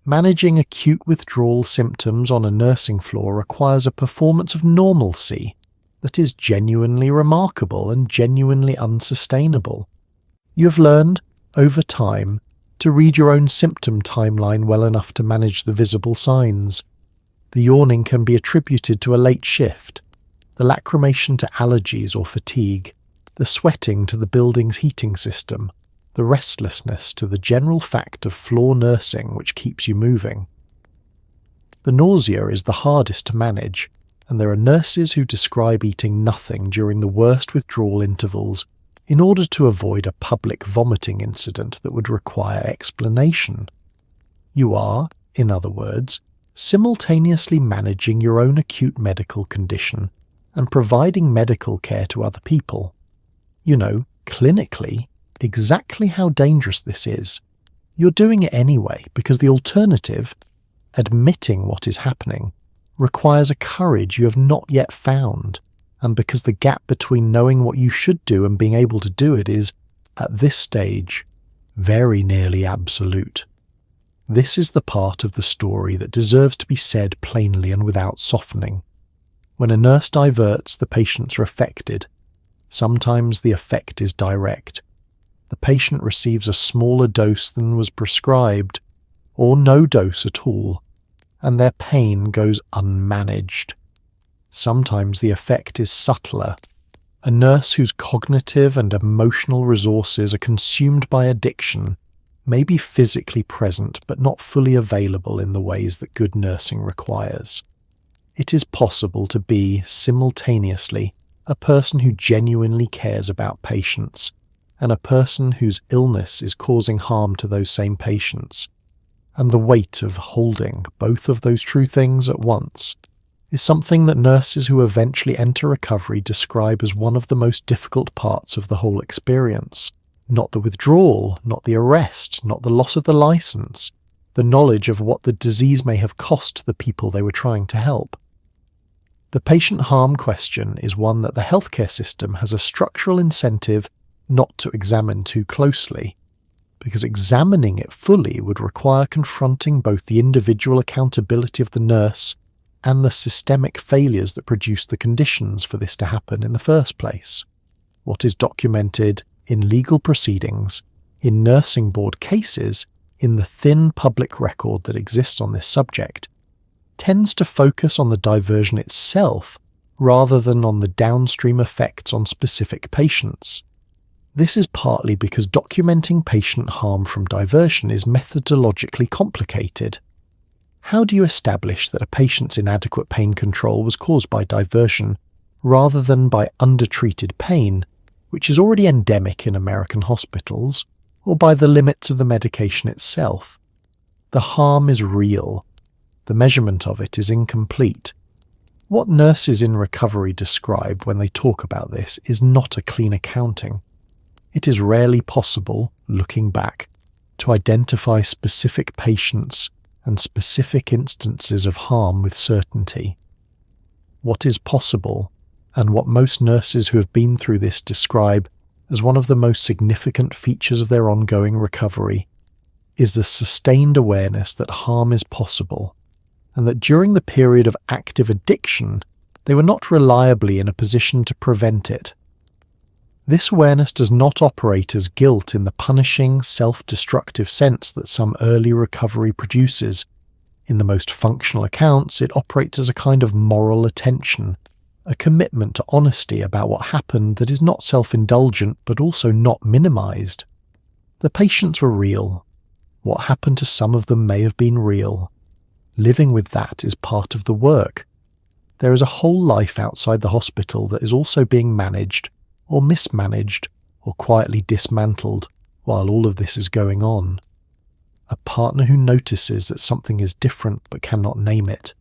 Managing acute withdrawal symptoms on a nursing floor requires a performance of normalcy that is genuinely remarkable and genuinely unsustainable. You have learned, over time, to read your own symptom timeline well enough to manage the visible signs. The yawning can be attributed to a late shift, the lacrimation to allergies or fatigue, the sweating to the building's heating system, the restlessness to the general fact of floor nursing which keeps you moving. The nausea is the hardest to manage, and there are nurses who describe eating nothing during the worst withdrawal intervals in order to avoid a public vomiting incident that would require explanation. You are, in other words, simultaneously managing your own acute medical condition and providing medical care to other people. You know, clinically, exactly how dangerous this is. You're doing it anyway because the alternative, admitting what is happening, requires a courage you have not yet found, and because the gap between knowing what you should do and being able to do it is, at this stage, very nearly absolute. This is the part of the story that deserves to be said plainly and without softening. When a nurse diverts, the patients are affected. Sometimes the effect is direct. The patient receives a smaller dose than was prescribed, or no dose at all, and their pain goes unmanaged. Sometimes the effect is subtler. A nurse whose cognitive and emotional resources are consumed by addiction may be physically present but not fully available in the ways that good nursing requires. It is possible to be, simultaneously, a person who genuinely cares about patients and a person whose illness is causing harm to those same patients. And the weight of holding both of those true things at once is something that nurses who eventually enter recovery describe as one of the most difficult parts of the whole experience. Not the withdrawal, not the arrest, not the loss of the license, the knowledge of what the disease may have cost the people they were trying to help. The patient harm question is one that the healthcare system has a structural incentive not to examine too closely, because examining it fully would require confronting both the individual accountability of the nurse and the systemic failures that produced the conditions for this to happen in the first place. What is documented in legal proceedings, in nursing board cases, in the thin public record that exists on this subject, tends to focus on the diversion itself rather than on the downstream effects on specific patients. This is partly because documenting patient harm from diversion is methodologically complicated. How do you establish that a patient's inadequate pain control was caused by diversion rather than by undertreated pain, which is already endemic in American hospitals, or by the limits of the medication itself? The harm is real. The measurement of it is incomplete. What nurses in recovery describe when they talk about this is not a clean accounting. It is rarely possible, looking back, to identify specific patients and specific instances of harm with certainty. What is possible, and what most nurses who have been through this describe as one of the most significant features of their ongoing recovery, is the sustained awareness that harm is possible, and that during the period of active addiction, they were not reliably in a position to prevent it. This awareness does not operate as guilt in the punishing, self-destructive sense that some early recovery produces. In the most functional accounts, it operates as a kind of moral attention, a commitment to honesty about what happened that is not self-indulgent but also not minimized. The patients were real. What happened to some of them may have been real. Living with that is part of the work. There is a whole life outside the hospital that is also being managed, or mismanaged, or quietly dismantled while all of this is going on. A partner who notices that something is different but cannot name it.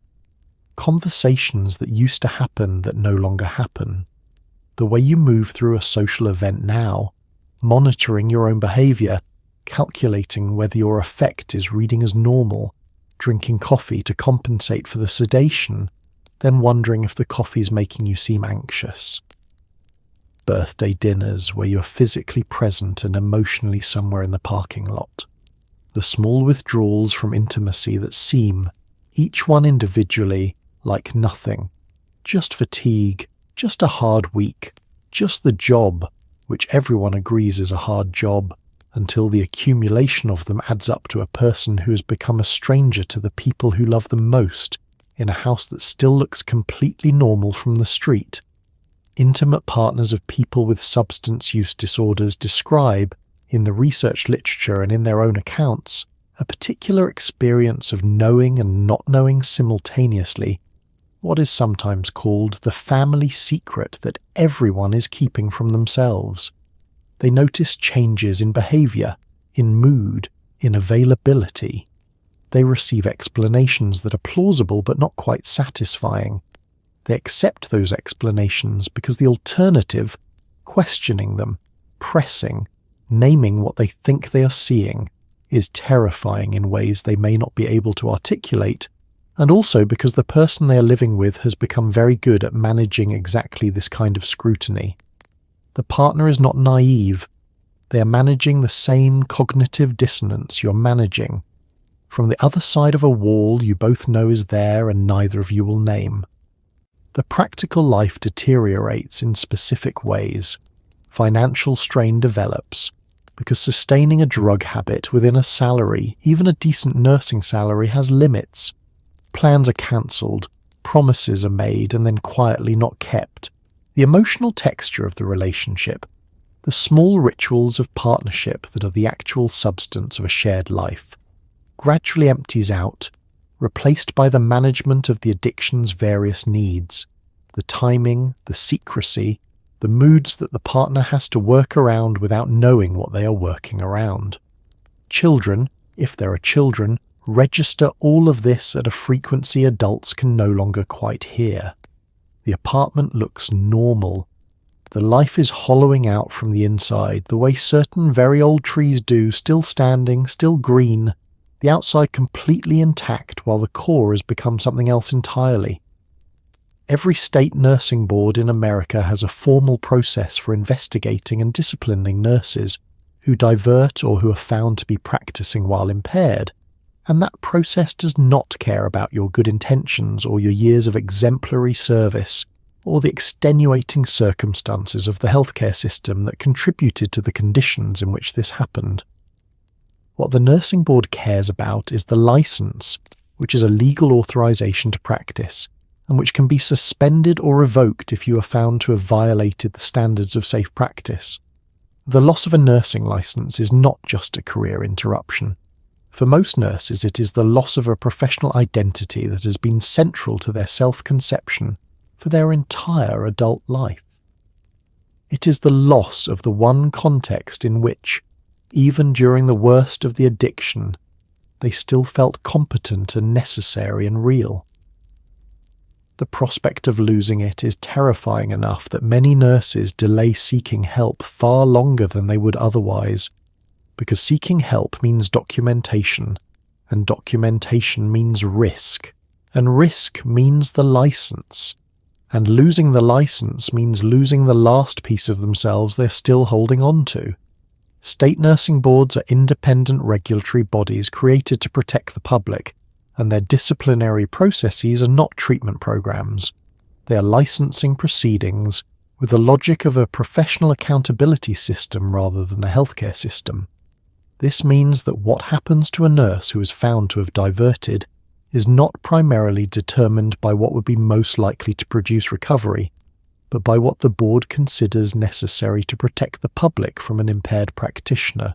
Conversations that used to happen that no longer happen. The way you move through a social event now, monitoring your own behavior, calculating whether your affect is reading as normal, drinking coffee to compensate for the sedation, then wondering if the coffee is making you seem anxious. Birthday dinners where you're physically present and emotionally somewhere in the parking lot. The small withdrawals from intimacy that seem, each one individually, like nothing. Just fatigue, just a hard week, just the job, which everyone agrees is a hard job, until the accumulation of them adds up to a person who has become a stranger to the people who love them most, in a house that still looks completely normal from the street. Intimate partners of people with substance use disorders describe, in the research literature and in their own accounts, a particular experience of knowing and not knowing simultaneously what is sometimes called the family secret that everyone is keeping from themselves. They notice changes in behavior, in mood, in availability. They receive explanations that are plausible but not quite satisfying. They accept those explanations because the alternative, questioning them, pressing, naming what they think they are seeing, is terrifying in ways they may not be able to articulate, and also because the person they are living with has become very good at managing exactly this kind of scrutiny. The partner is not naive. They are managing the same cognitive dissonance you're managing. From the other side of a wall you both know is there and neither of you will name. The practical life deteriorates in specific ways. Financial strain develops, because sustaining a drug habit within a salary, even a decent nursing salary, has limits. Plans are cancelled, promises are made and then quietly not kept. The emotional texture of the relationship, the small rituals of partnership that are the actual substance of a shared life, gradually empties out, replaced by the management of the addiction's various needs, the timing, the secrecy, the moods that the partner has to work around without knowing what they are working around. Children, if there are children, register all of this at a frequency adults can no longer quite hear. The apartment looks normal. The life is hollowing out from the inside, the way certain very old trees do, still standing, still green, the outside completely intact while the core has become something else entirely. Every state nursing board in America has a formal process for investigating and disciplining nurses who divert or who are found to be practicing while impaired, and that process does not care about your good intentions or your years of exemplary service or the extenuating circumstances of the healthcare system that contributed to the conditions in which this happened. What the nursing board cares about is the license, which is a legal authorization to practice, and which can be suspended or revoked if you are found to have violated the standards of safe practice. The loss of a nursing license is not just a career interruption. For most nurses, it is the loss of a professional identity that has been central to their self-conception for their entire adult life. It is the loss of the one context in which, even during the worst of the addiction, they still felt competent and necessary and real. The prospect of losing it is terrifying enough that many nurses delay seeking help far longer than they would otherwise, because seeking help means documentation, and documentation means risk, and risk means the license, and losing the license means losing the last piece of themselves they're still holding on to. State nursing boards are independent regulatory bodies created to protect the public, and their disciplinary processes are not treatment programs. They are licensing proceedings with the logic of a professional accountability system rather than a healthcare system. This means that what happens to a nurse who is found to have diverted is not primarily determined by what would be most likely to produce recovery, but by what the board considers necessary to protect the public from an impaired practitioner.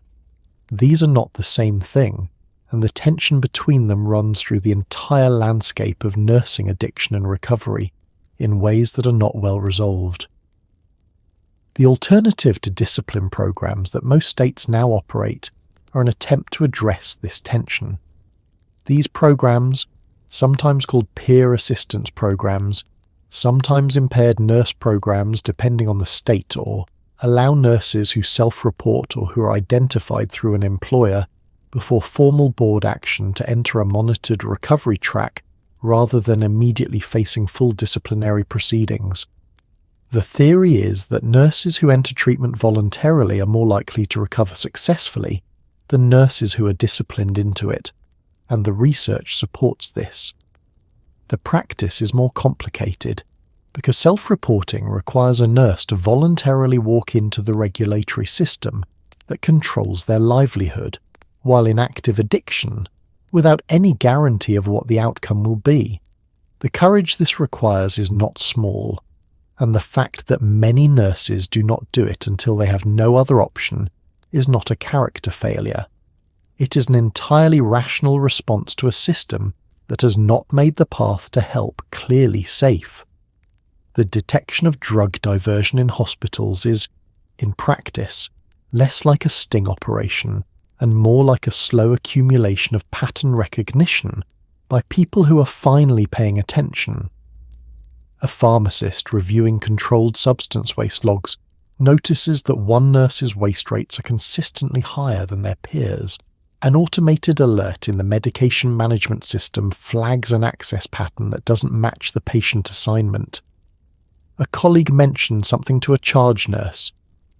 These are not the same thing, and the tension between them runs through the entire landscape of nursing addiction and recovery in ways that are not well resolved. The alternative to discipline programs that most states now operate are an attempt to address this tension. These programs, sometimes called peer assistance programs, sometimes impaired nurse programs depending on the state, or allow nurses who self-report or who are identified through an employer before formal board action to enter a monitored recovery track rather than immediately facing full disciplinary proceedings. The theory is that nurses who enter treatment voluntarily are more likely to recover successfully than nurses who are disciplined into it, and the research supports this. The practice is more complicated because self-reporting requires a nurse to voluntarily walk into the regulatory system that controls their livelihood, while in active addiction, without any guarantee of what the outcome will be. The courage this requires is not small, and the fact that many nurses do not do it until they have no other option is not a character failure. It is an entirely rational response to a system that has not made the path to help clearly safe. The detection of drug diversion in hospitals is, in practice, less like a sting operation and more like a slow accumulation of pattern recognition by people who are finally paying attention. A pharmacist reviewing controlled substance waste logs notices that one nurse's waste rates are consistently higher than their peers. An automated alert in the medication management system flags an access pattern that doesn't match the patient assignment. A colleague mentioned something to a charge nurse,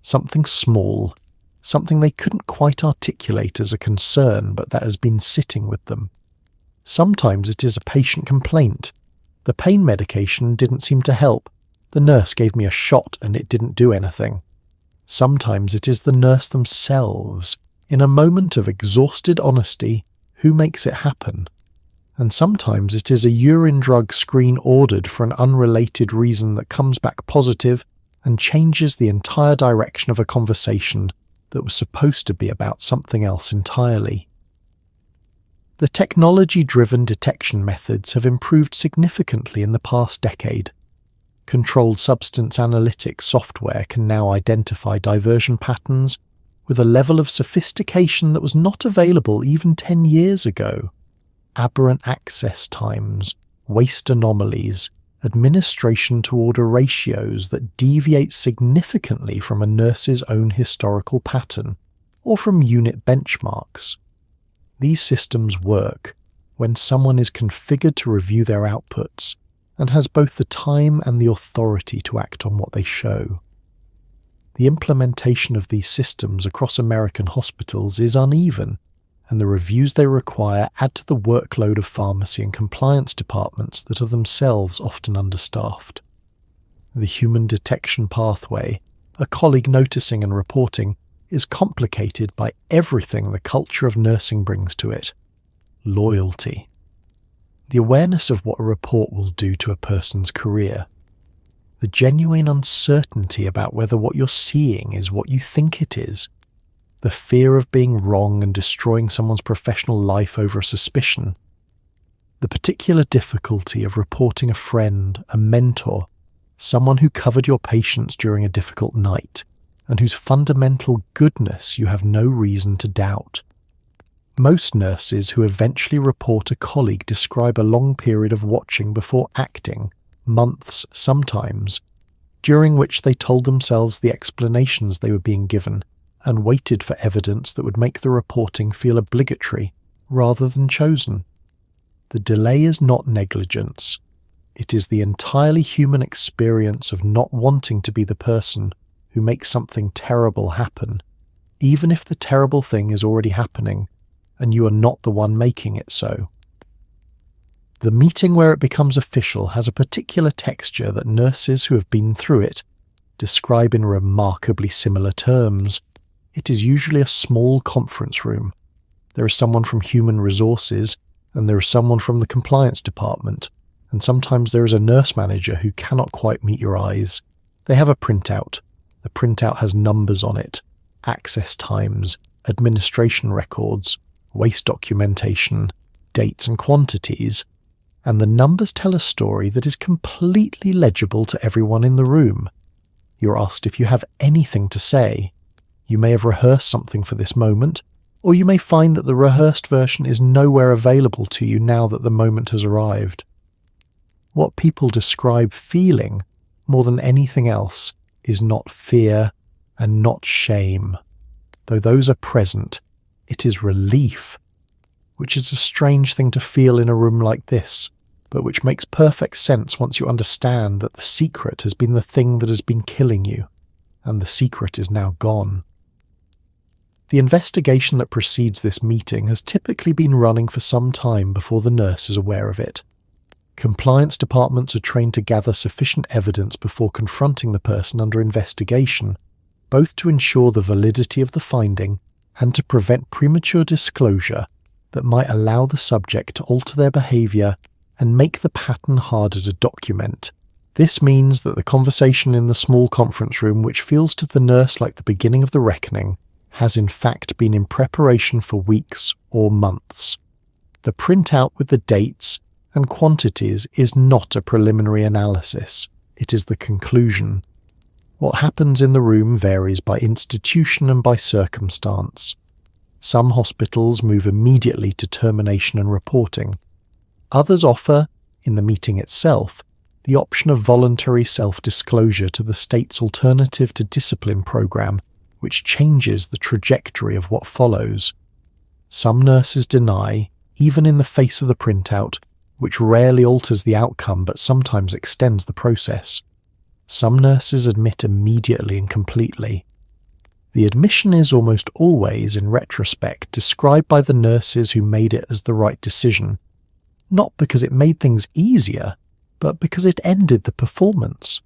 something small, something they couldn't quite articulate as a concern but that has been sitting with them. Sometimes it is a patient complaint. The pain medication didn't seem to help. The nurse gave me a shot and it didn't do anything. Sometimes it is the nurse themselves, in a moment of exhausted honesty, who makes it happen. And sometimes it is a urine drug screen ordered for an unrelated reason that comes back positive and changes the entire direction of a conversation that was supposed to be about something else entirely. The technology-driven detection methods have improved significantly in the past decade. Controlled substance analytics software can now identify diversion patterns with a level of sophistication that was not available even 10 years ago. Aberrant access times, waste anomalies, administration to order ratios that deviate significantly from a nurse's own historical pattern, or from unit benchmarks. These systems work when someone is configured to review their outputs and has both the time and the authority to act on what they show. The implementation of these systems across American hospitals is uneven, and the reviews they require add to the workload of pharmacy and compliance departments that are themselves often understaffed. The human detection pathway, a colleague noticing and reporting, is complicated by everything the culture of nursing brings to it. Loyalty. the awareness of what a report will do to a person's career, the genuine uncertainty about whether what you're seeing is what you think it is, the fear of being wrong and destroying someone's professional life over a suspicion, the particular difficulty of reporting a friend, a mentor, someone who covered your patients during a difficult night, and whose fundamental goodness you have no reason to doubt. Most nurses who eventually report a colleague describe a long period of watching before acting, months sometimes, during which they told themselves the explanations they were being given and waited for evidence that would make the reporting feel obligatory rather than chosen. The delay is not negligence. It is the entirely human experience of not wanting to be the person who makes something terrible happen, even if the terrible thing is already happening and you are not the one making it so. The meeting where it becomes official has a particular texture that nurses who have been through it describe in remarkably similar terms. It is usually a small conference room. There is someone from human resources, and there is someone from the compliance department, and sometimes there is a nurse manager who cannot quite meet your eyes. They have a printout. The printout has numbers on it, access times, administration records, waste documentation, dates and quantities, and the numbers tell a story that is completely legible to everyone in the room. You're asked if you have anything to say. You may have rehearsed something for this moment, or you may find that the rehearsed version is nowhere available to you now that the moment has arrived. What people describe feeling, more than anything else, is not fear and not shame. Though those are present, it is relief, which is a strange thing to feel in a room like this, but which makes perfect sense once you understand that the secret has been the thing that has been killing you, and the secret is now gone. The investigation that precedes this meeting has typically been running for some time before the nurse is aware of it. Compliance departments are trained to gather sufficient evidence before confronting the person under investigation, both to ensure the validity of the finding and to prevent premature disclosure that might allow the subject to alter their behaviour and make the pattern harder to document. This means that the conversation in the small conference room, which feels to the nurse like the beginning of the reckoning, has in fact been in preparation for weeks or months. The printout with the dates and quantities is not a preliminary analysis, it is the conclusion. What happens in the room varies by institution and by circumstance. Some hospitals move immediately to termination and reporting. Others offer, in the meeting itself, the option of voluntary self-disclosure to the state's Alternative to Discipline program, which changes the trajectory of what follows. Some nurses deny, even in the face of the printout, which rarely alters the outcome but sometimes extends the process. Some nurses admit immediately and completely. The admission is almost always, in retrospect, described by the nurses who made it as the right decision, not because it made things easier, but because it ended the performance.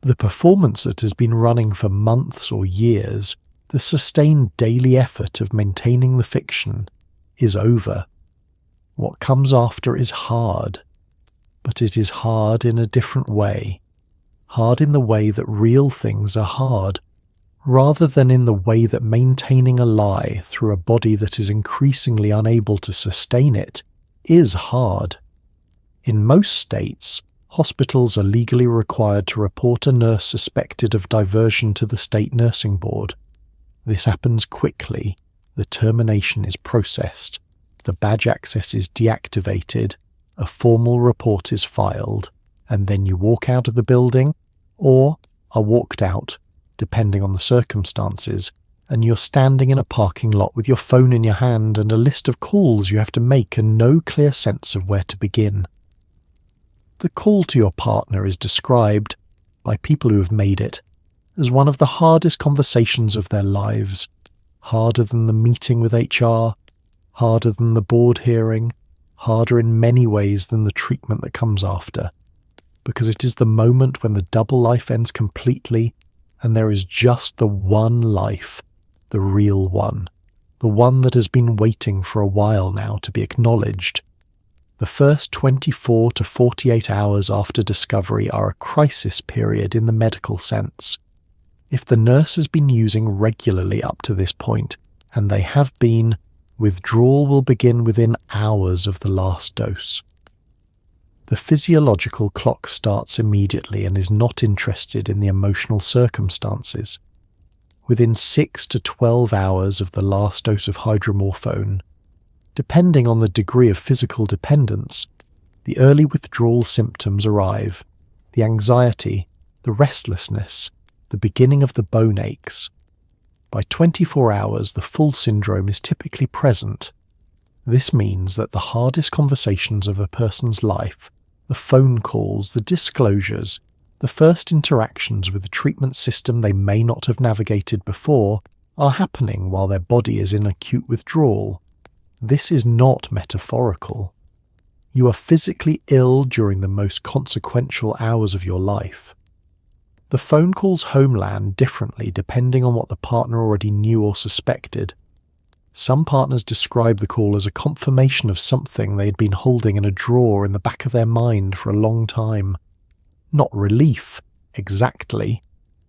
The performance that has been running for months or years, the sustained daily effort of maintaining the fiction, is over. What comes after is hard, but it is hard in a different way. Hard in the way that real things are hard, rather than in the way that maintaining a lie through a body that is increasingly unable to sustain it is hard. In most states, hospitals are legally required to report a nurse suspected of diversion to the state nursing board. This happens quickly. The termination is processed. The badge access is deactivated. A formal report is filed. And then you walk out of the building, or are walked out, depending on the circumstances, and you're standing in a parking lot with your phone in your hand and a list of calls you have to make and no clear sense of where to begin. The call to your partner is described, by people who have made it, as one of the hardest conversations of their lives, harder than the meeting with HR, harder than the board hearing, harder in many ways than the treatment that comes after, because it is the moment when the double life ends completely and there is just the one life, the real one, the one that has been waiting for a while now to be acknowledged. The first 24 to 48 hours after discovery are a crisis period in the medical sense. If the nurse has been using regularly up to this point, and they have been, withdrawal will begin within hours of the last dose. The physiological clock starts immediately and is not interested in the emotional circumstances. Within 6 to 12 hours of the last dose of hydromorphone, depending on the degree of physical dependence, the early withdrawal symptoms arrive: the anxiety, the restlessness, the beginning of the bone aches. By 24 hours, the full syndrome is typically present. This means that the hardest conversations of a person's life, the phone calls, the disclosures, the first interactions with the treatment system they may not have navigated before, are happening while their body is in acute withdrawal. This is not metaphorical. You are physically ill during the most consequential hours of your life. The phone calls homeland differently depending on what the partner already knew or suspected. Some partners describe the call as a confirmation of something they had been holding in a drawer in the back of their mind for a long time. Not relief, exactly,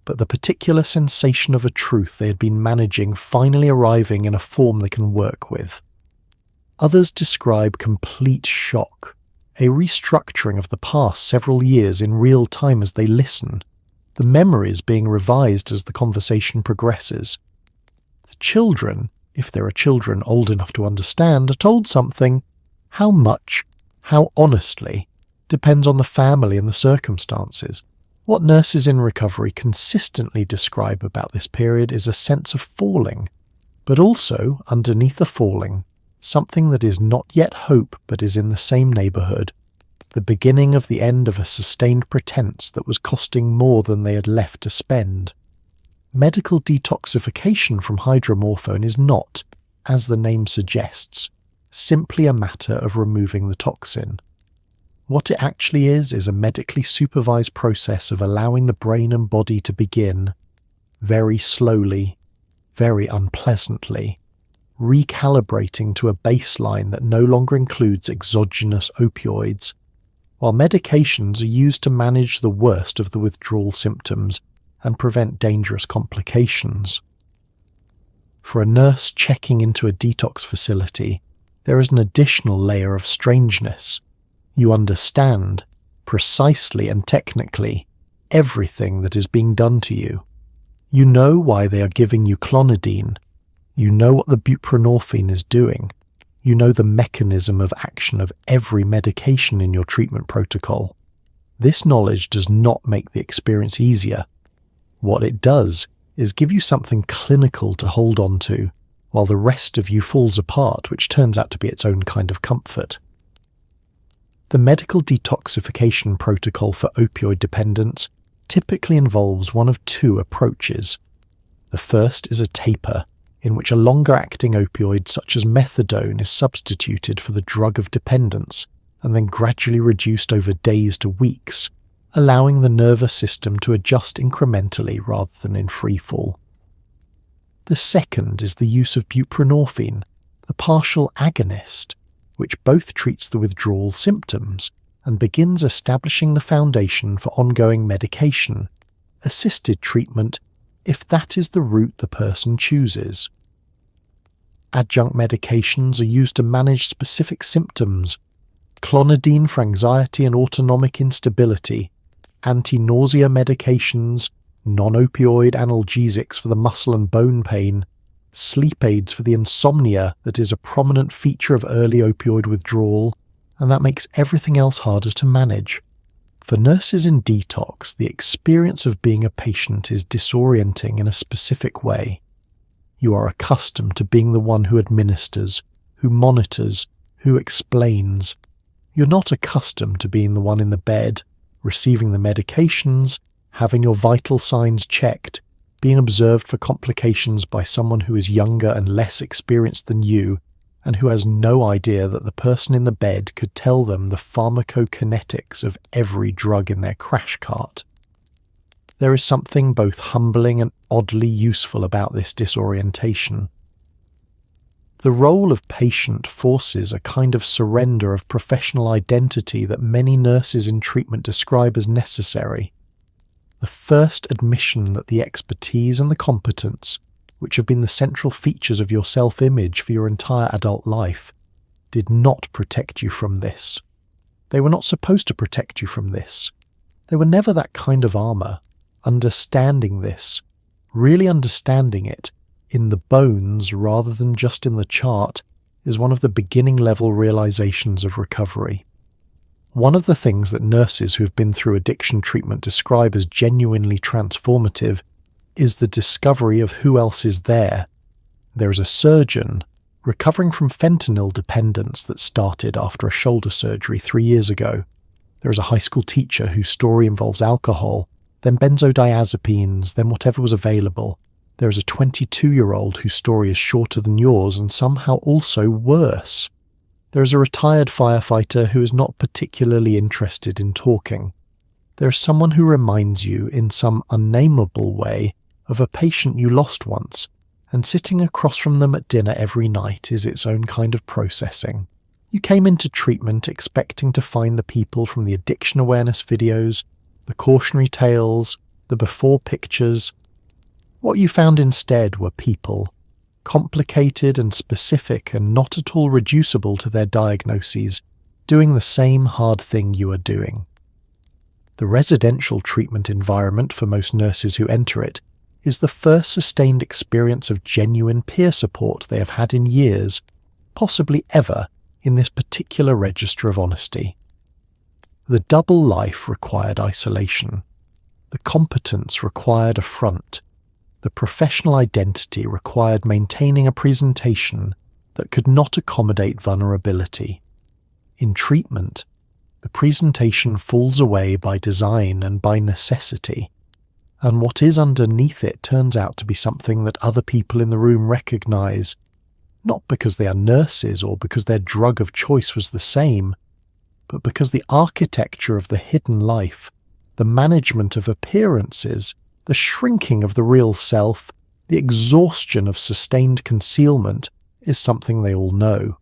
but the particular sensation of a truth they had been managing finally arriving in a form they can work with. Others describe complete shock, a restructuring of the past several years in real time as they listen, the memories being revised as the conversation progresses. The children, if there are children old enough to understand, are told something. How much, how honestly, depends on the family and the circumstances. What nurses in recovery consistently describe about this period is a sense of falling, but also, underneath the falling, something that is not yet hope but is in the same neighbourhood, the beginning of the end of a sustained pretense that was costing more than they had left to spend. Medical detoxification from hydromorphone is not, as the name suggests, simply a matter of removing the toxin. What it actually is a medically supervised process of allowing the brain and body to begin, very slowly, very unpleasantly, recalibrating to a baseline that no longer includes exogenous opioids. While medications are used to manage the worst of the withdrawal symptoms and prevent dangerous complications. For a nurse checking into a detox facility, there is an additional layer of strangeness. You understand, precisely and technically, everything that is being done to you. You know why they are giving you clonidine. You know what the buprenorphine is doing. You know the mechanism of action of every medication in your treatment protocol. This knowledge does not make the experience easier. What it does is give you something clinical to hold on to, while the rest of you falls apart, which turns out to be its own kind of comfort. The medical detoxification protocol for opioid dependence typically involves one of two approaches. The first is a taper, in which a longer-acting opioid such as methadone is substituted for the drug of dependence and then gradually reduced over days to weeks, allowing the nervous system to adjust incrementally rather than in freefall. The second is the use of buprenorphine, the partial agonist, which both treats the withdrawal symptoms and begins establishing the foundation for ongoing medication, assisted treatment, if that is the route the person chooses. Adjunct medications are used to manage specific symptoms: clonidine for anxiety and autonomic instability, anti-nausea medications, non-opioid analgesics for the muscle and bone pain, sleep aids for the insomnia that is a prominent feature of early opioid withdrawal, and that makes everything else harder to manage. For nurses in detox, the experience of being a patient is disorienting in a specific way. You are accustomed to being the one who administers, who monitors, who explains. You're not accustomed to being the one in the bed, receiving the medications, having your vital signs checked, being observed for complications by someone who is younger and less experienced than you, and who has no idea that the person in the bed could tell them the pharmacokinetics of every drug in their crash cart. There is something both humbling and oddly useful about this disorientation. The role of patient forces a kind of surrender of professional identity that many nurses in treatment describe as necessary. The first admission that the expertise and the competence, which have been the central features of your self-image for your entire adult life, did not protect you from this. They were not supposed to protect you from this. They were never that kind of armor. Understanding this, really understanding it, in the bones rather than just in the chart, is one of the beginning-level realizations of recovery. One of the things that nurses who have been through addiction treatment describe as genuinely transformative is the discovery of who else is there. There is a surgeon recovering from fentanyl dependence that started after a shoulder surgery 3 years ago. There is a high school teacher whose story involves alcohol, then benzodiazepines, then whatever was available. There is a 22-year-old whose story is shorter than yours and somehow also worse. There is a retired firefighter who is not particularly interested in talking. There is someone who reminds you in some unnameable way of a patient you lost once, and sitting across from them at dinner every night is its own kind of processing. You came into treatment expecting to find the people from the addiction awareness videos, the cautionary tales, the before pictures. What you found instead were people, complicated and specific and not at all reducible to their diagnoses, doing the same hard thing you are doing. The residential treatment environment for most nurses who enter it is the first sustained experience of genuine peer support they have had in years, possibly ever, in this particular register of honesty. The double life required isolation. The competence required a front. The professional identity required maintaining a presentation that could not accommodate vulnerability. In treatment, the presentation falls away by design and by necessity, and what is underneath it turns out to be something that other people in the room recognize, not because they are nurses or because their drug of choice was the same, but because the architecture of the hidden life, the management of appearances, the shrinking of the real self, the exhaustion of sustained concealment is something they all know.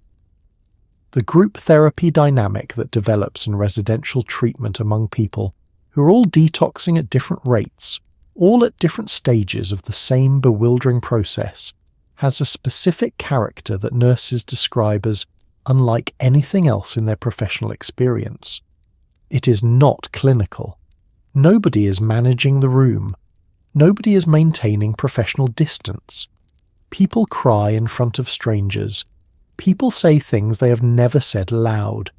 The group therapy dynamic that develops in residential treatment among people who are all detoxing at different rates, all at different stages of the same bewildering process, has a specific character that nurses describe as unlike anything else in their professional experience. It is not clinical. Nobody is managing the room. Nobody is maintaining professional distance. People cry in front of strangers. People say things they have never said aloud.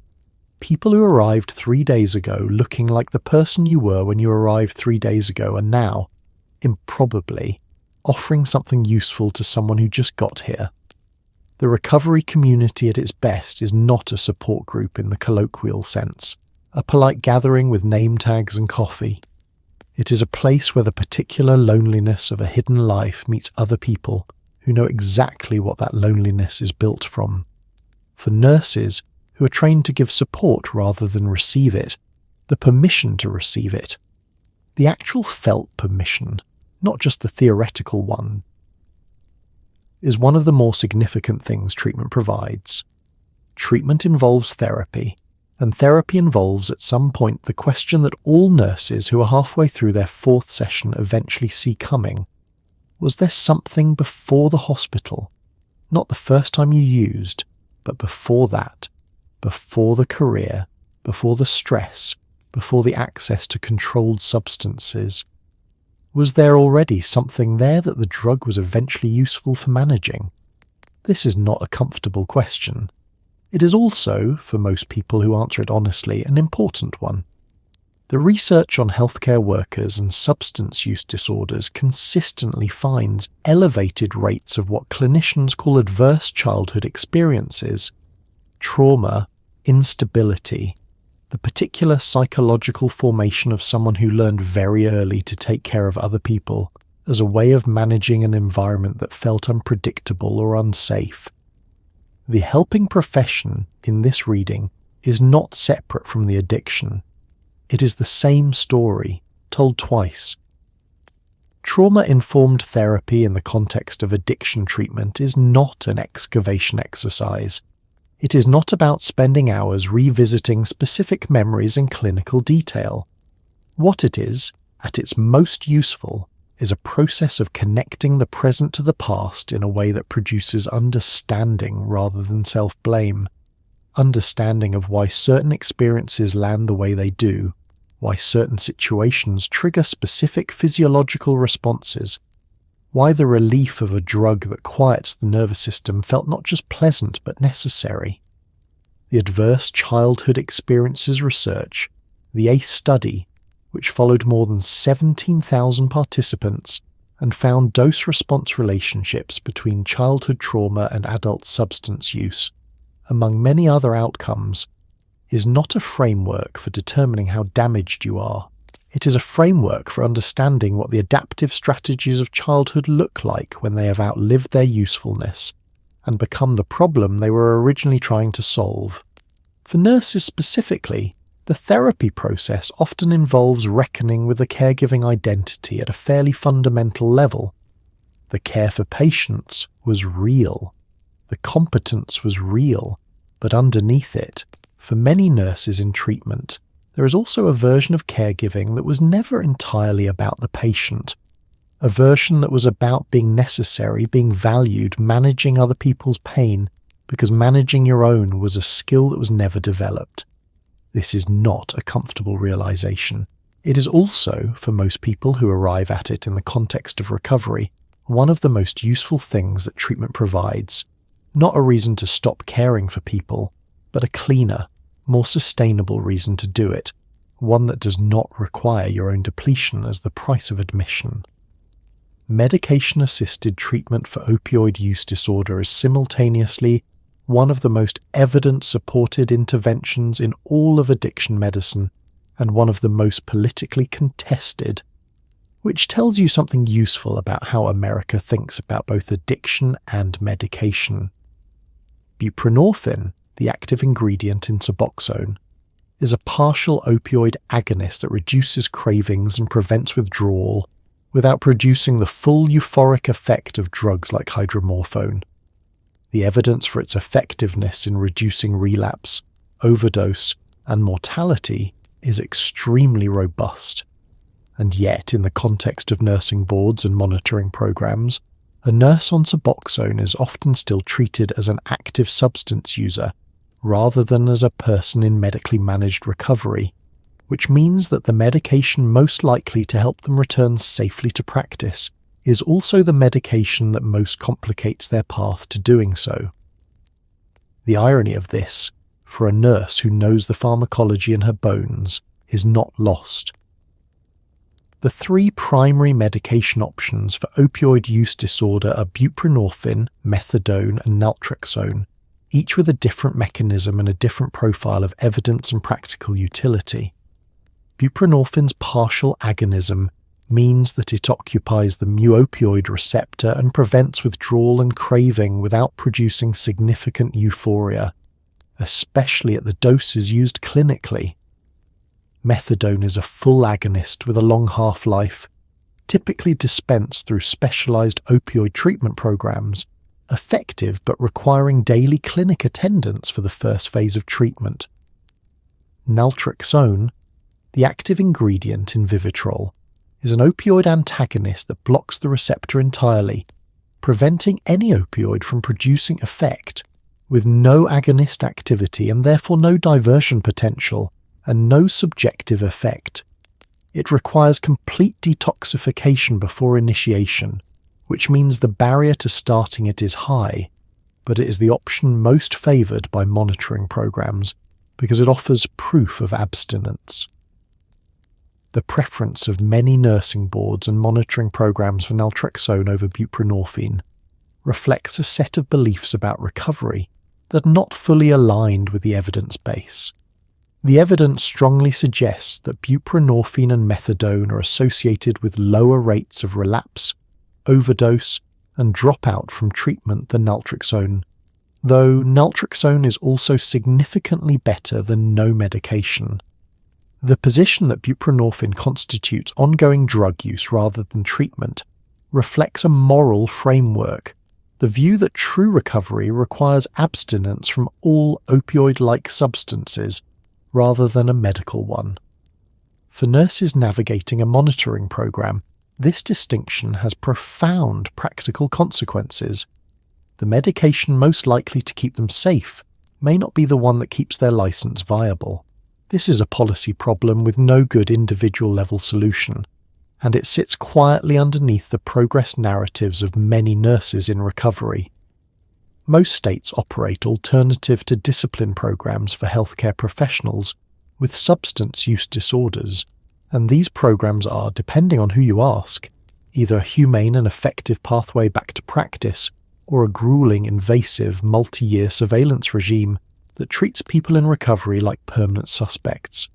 People who arrived 3 days ago looking like the person you were when you arrived 3 days ago are now, improbably, offering something useful to someone who just got here. The recovery community at its best is not a support group in the colloquial sense, a polite gathering with name tags and coffee. It is a place where the particular loneliness of a hidden life meets other people who know exactly what that loneliness is built from. For nurses who are trained to give support rather than receive it, the permission to receive it, the actual felt permission, not just the theoretical one, is one of the more significant things treatment provides. Treatment involves therapy, and therapy involves at some point the question that all nurses who are halfway through their 4th session eventually see coming. Was there something before the hospital, not the first time you used, but before that, before the career, before the stress, before the access to controlled substances? Was there already something there that the drug was eventually useful for managing? This is not a comfortable question. It is also, for most people who answer it honestly, an important one. The research on healthcare workers and substance use disorders consistently finds elevated rates of what clinicians call adverse childhood experiences, trauma, instability, the particular psychological formation of someone who learned very early to take care of other people as a way of managing an environment that felt unpredictable or unsafe. The helping profession in this reading is not separate from the addiction. It is the same story, told twice. Trauma-informed therapy in the context of addiction treatment is not an excavation exercise. It is not about spending hours revisiting specific memories in clinical detail. What it is, at its most useful, is a process of connecting the present to the past in a way that produces understanding rather than self-blame. Understanding of why certain experiences land the way they do, why certain situations trigger specific physiological responses, why the relief of a drug that quiets the nervous system felt not just pleasant but necessary. The Adverse Childhood Experiences Research, the ACE study, which followed more than 17,000 participants and found dose-response relationships between childhood trauma and adult substance use, among many other outcomes, is not a framework for determining how damaged you are. It is a framework for understanding what the adaptive strategies of childhood look like when they have outlived their usefulness and become the problem they were originally trying to solve. For nurses specifically, the therapy process often involves reckoning with the caregiving identity at a fairly fundamental level. The care for patients was real. The competence was real, but underneath it, for many nurses in treatment, there is also a version of caregiving that was never entirely about the patient. A version that was about being necessary, being valued, managing other people's pain, because managing your own was a skill that was never developed. This is not a comfortable realization. It is also, for most people who arrive at it in the context of recovery, one of the most useful things that treatment provides. Not a reason to stop caring for people, but a cleaner, more sustainable reason to do it, one that does not require your own depletion as the price of admission. Medication-assisted treatment for opioid use disorder is simultaneously one of the most evidence-supported interventions in all of addiction medicine, and one of the most politically contested, which tells you something useful about how America thinks about both addiction and medication. Buprenorphine, the active ingredient in Suboxone, is a partial opioid agonist that reduces cravings and prevents withdrawal without producing the full euphoric effect of drugs like hydromorphone. The evidence for its effectiveness in reducing relapse, overdose, and mortality is extremely robust. And yet, in the context of nursing boards and monitoring programs, a nurse on Suboxone is often still treated as an active substance user rather than as a person in medically managed recovery, which means that the medication most likely to help them return safely to practice is also the medication that most complicates their path to doing so. The irony of this, for a nurse who knows the pharmacology in her bones, is not lost. The three primary medication options for opioid use disorder are buprenorphine, methadone, and naltrexone, each with a different mechanism and a different profile of evidence and practical utility. Buprenorphine's partial agonism means that it occupies the mu-opioid receptor and prevents withdrawal and craving without producing significant euphoria, especially at the doses used clinically. Methadone is a full agonist with a long half-life, typically dispensed through specialized opioid treatment programs, effective but requiring daily clinic attendance for the first phase of treatment. Naltrexone, the active ingredient in Vivitrol, is an opioid antagonist that blocks the receptor entirely, preventing any opioid from producing effect, with no agonist activity and therefore no diversion potential and no subjective effect. It requires complete detoxification before initiation, which means the barrier to starting it is high, but it is the option most favoured by monitoring programs because it offers proof of abstinence. The preference of many nursing boards and monitoring programs for naltrexone over buprenorphine reflects a set of beliefs about recovery that are not fully aligned with the evidence base. The evidence strongly suggests that buprenorphine and methadone are associated with lower rates of relapse, overdose, and dropout from treatment than naltrexone, though naltrexone is also significantly better than no medication. The position that buprenorphine constitutes ongoing drug use rather than treatment reflects a moral framework, the view that true recovery requires abstinence from all opioid-like substances rather than a medical one. For nurses navigating a monitoring program, this distinction has profound practical consequences. The medication most likely to keep them safe may not be the one that keeps their license viable. This is a policy problem with no good individual-level solution, and it sits quietly underneath the progress narratives of many nurses in recovery. Most states operate alternative to discipline programs for healthcare professionals with substance use disorders, and these programs are, depending on who you ask, either a humane and effective pathway back to practice or a grueling, invasive, multi-year surveillance regime that treats people in recovery like permanent suspects.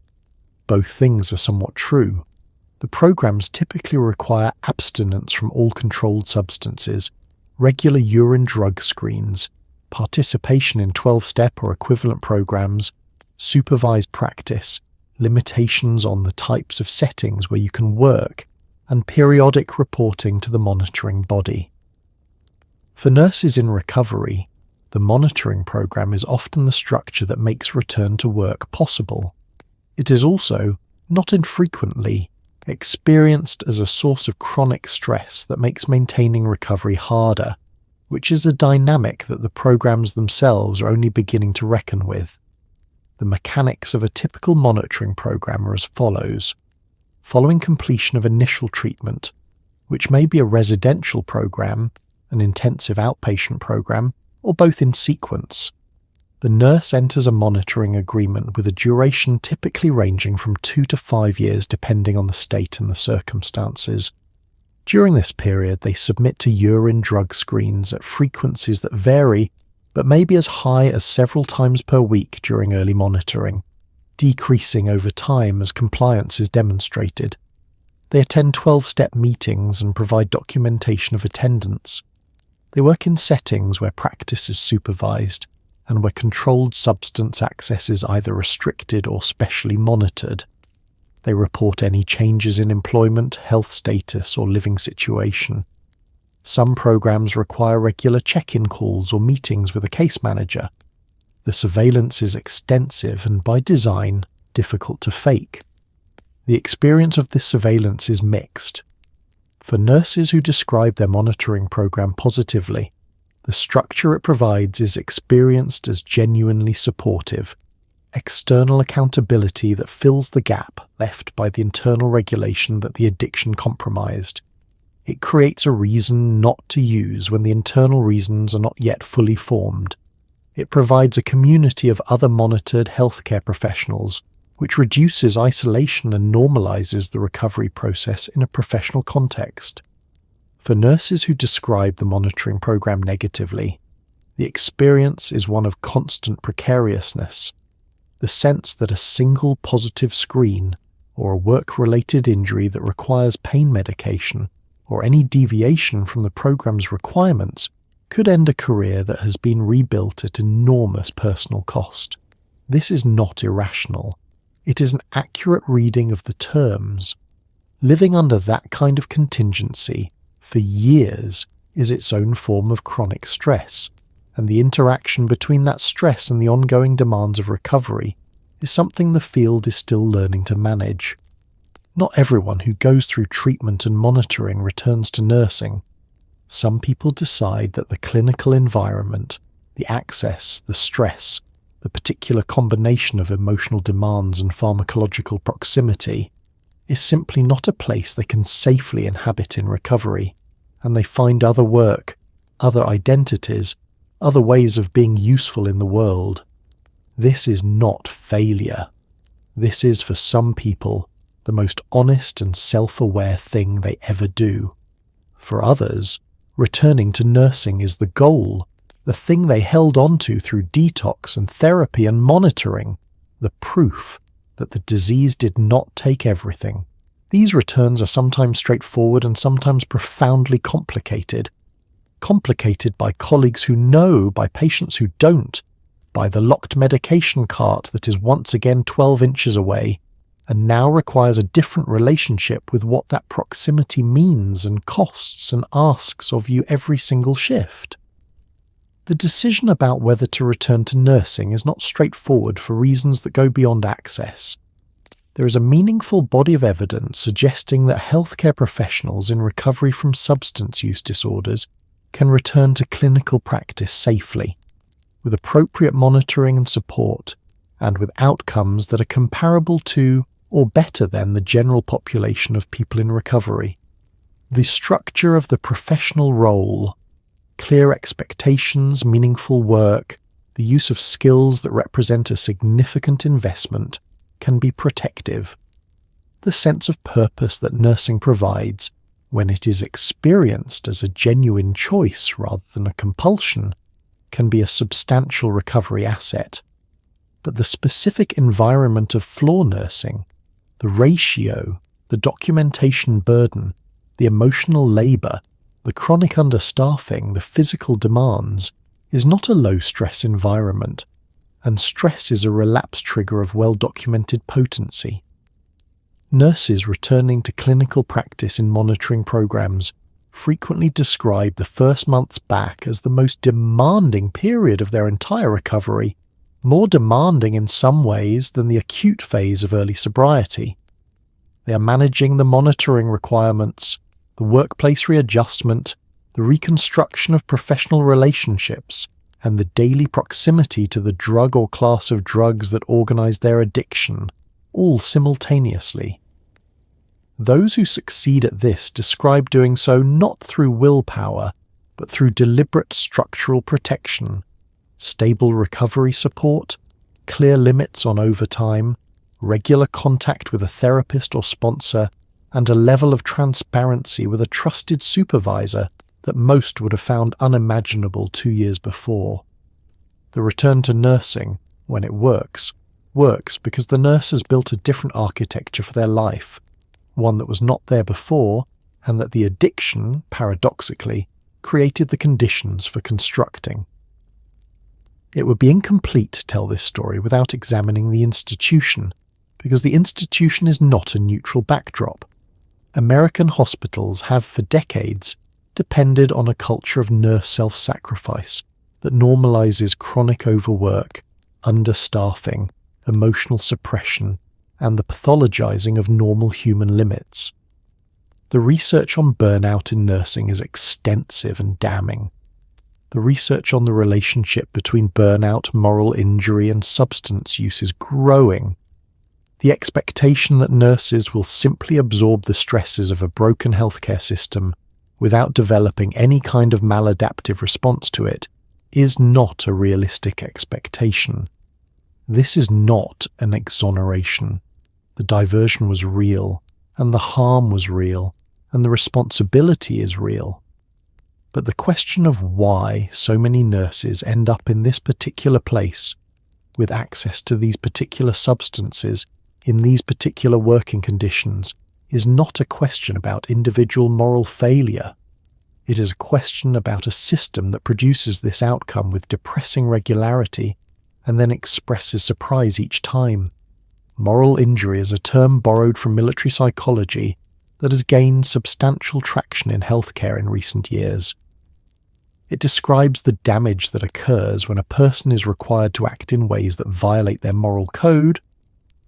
Both things are somewhat true. The programs typically require abstinence from all controlled substances, regular urine drug screens, participation in 12-step or equivalent programs, supervised practice, limitations on the types of settings where you can work, and periodic reporting to the monitoring body. For nurses in recovery, the monitoring program is often the structure that makes return to work possible. It is also, not infrequently, experienced as a source of chronic stress that makes maintaining recovery harder, which is a dynamic that the programs themselves are only beginning to reckon with. The mechanics of a typical monitoring program are as follows. Following completion of initial treatment, which may be a residential program, an intensive outpatient program, or both in sequence, the nurse enters a monitoring agreement with a duration typically ranging from 2 to 5 years depending on the state and the circumstances. During this period, they submit to urine drug screens at frequencies that vary, but may be as high as several times per week during early monitoring, decreasing over time as compliance is demonstrated. They attend 12-step meetings and provide documentation of attendance. They work in settings where practice is supervised and where controlled substance access is either restricted or specially monitored. They report any changes in employment, health status, or living situation. Some programs require regular check-in calls or meetings with a case manager. The surveillance is extensive and, by design, difficult to fake. The experience of this surveillance is mixed. For nurses who describe their monitoring program positively, the structure it provides is experienced as genuinely supportive, external accountability that fills the gap left by the internal regulation that the addiction compromised. It creates a reason not to use when the internal reasons are not yet fully formed. It provides a community of other monitored healthcare professionals, which reduces isolation and normalizes the recovery process in a professional context. For nurses who describe the monitoring program negatively, the experience is one of constant precariousness. The sense that a single positive screen, or a work-related injury that requires pain medication, or any deviation from the program's requirements could end a career that has been rebuilt at enormous personal cost. This is not irrational. It is an accurate reading of the terms. Living under that kind of contingency for years is its own form of chronic stress, and the interaction between that stress and the ongoing demands of recovery is something the field is still learning to manage. Not everyone who goes through treatment and monitoring returns to nursing. Some people decide that the clinical environment, the access, the stress, the particular combination of emotional demands and pharmacological proximity is simply not a place they can safely inhabit in recovery, and they find other work, other identities, other ways of being useful in the world. This is not failure. This is, for some people, the most honest and self-aware thing they ever do. For others, returning to nursing is the goal, the thing they held on to through detox and therapy and monitoring, the proof that the disease did not take everything. These returns are sometimes straightforward and sometimes profoundly complicated. Complicated by colleagues who know, by patients who don't, by the locked medication cart that is once again 12 inches away, and now requires a different relationship with what that proximity means and costs and asks of you every single shift. The decision about whether to return to nursing is not straightforward for reasons that go beyond access. There is a meaningful body of evidence suggesting that healthcare professionals in recovery from substance use disorders can return to clinical practice safely, with appropriate monitoring and support, and with outcomes that are comparable to or better than the general population of people in recovery. The structure of the professional role, clear expectations, meaningful work, the use of skills that represent a significant investment, can be protective. The sense of purpose that nursing provides, when it is experienced as a genuine choice rather than a compulsion, can be a substantial recovery asset. But the specific environment of floor nursing, the ratio, the documentation burden, the emotional labour, the chronic understaffing, the physical demands, is not a low-stress environment, and stress is a relapse trigger of well-documented potency. Nurses returning to clinical practice in monitoring programs frequently describe the first months back as the most demanding period of their entire recovery, more demanding in some ways than the acute phase of early sobriety. They are managing the monitoring requirements, the workplace readjustment, the reconstruction of professional relationships, and the daily proximity to the drug or class of drugs that organize their addiction, all simultaneously. Those who succeed at this describe doing so not through willpower, but through deliberate structural protection, stable recovery support, clear limits on overtime, regular contact with a therapist or sponsor, and a level of transparency with a trusted supervisor that most would have found unimaginable 2 years before. The return to nursing, when it works because the nurse has built a different architecture for their life, one that was not there before, and that the addiction, paradoxically, created the conditions for constructing. It would be incomplete to tell this story without examining the institution, because the institution is not a neutral backdrop. American hospitals have for decades depended on a culture of nurse self-sacrifice that normalizes chronic overwork, understaffing, emotional suppression, and the pathologizing of normal human limits. The research on burnout in nursing is extensive and damning. The research on the relationship between burnout, moral injury, and substance use is growing. The expectation that nurses will simply absorb the stresses of a broken healthcare system without developing any kind of maladaptive response to it is not a realistic expectation. This is not an exoneration. The diversion was real, and the harm was real, and the responsibility is real. But the question of why so many nurses end up in this particular place, with access to these particular substances, in these particular working conditions, is not a question about individual moral failure. It is a question about a system that produces this outcome with depressing regularity and then expresses surprise each time. Moral injury is a term borrowed from military psychology that has gained substantial traction in healthcare in recent years. It describes the damage that occurs when a person is required to act in ways that violate their moral code,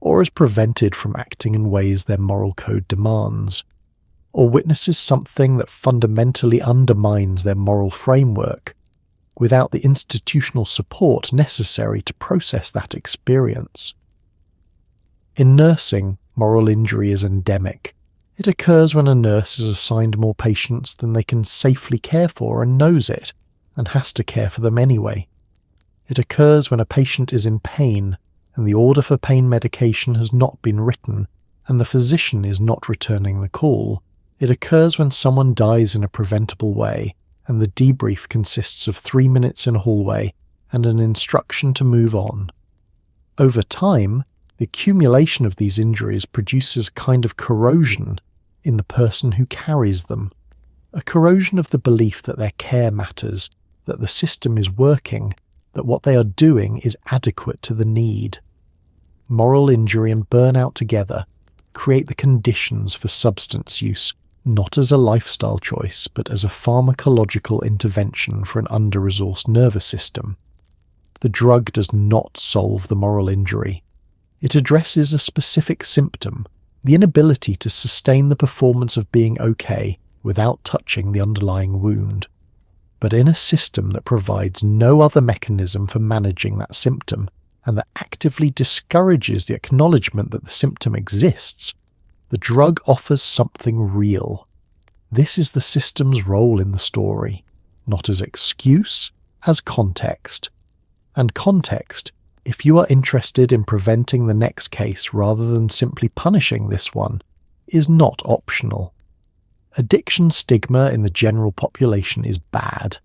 or is prevented from acting in ways their moral code demands, or witnesses something that fundamentally undermines their moral framework, without the institutional support necessary to process that experience. In nursing, moral injury is endemic. It occurs when a nurse is assigned more patients than they can safely care for and knows it, and has to care for them anyway. It occurs when a patient is in pain, and the order for pain medication has not been written, and the physician is not returning the call. It occurs when someone dies in a preventable way, and the debrief consists of 3 minutes in a hallway and an instruction to move on. Over time, the accumulation of these injuries produces a kind of corrosion in the person who carries them, a corrosion of the belief that their care matters, that the system is working, that what they are doing is adequate to the need. moral injury and burnout together create the conditions for substance use, not as a lifestyle choice, but as a pharmacological intervention for an under-resourced nervous system. The drug does not solve the moral injury. It addresses a specific symptom, the inability to sustain the performance of being okay without touching the underlying wound. But in a system that provides no other mechanism for managing that symptom, and that actively discourages the acknowledgement that the symptom exists, the drug offers something real. This is the system's role in the story, not as excuse, as context. And context, if you are interested in preventing the next case rather than simply punishing this one, is not optional. Addiction stigma in the general population is bad.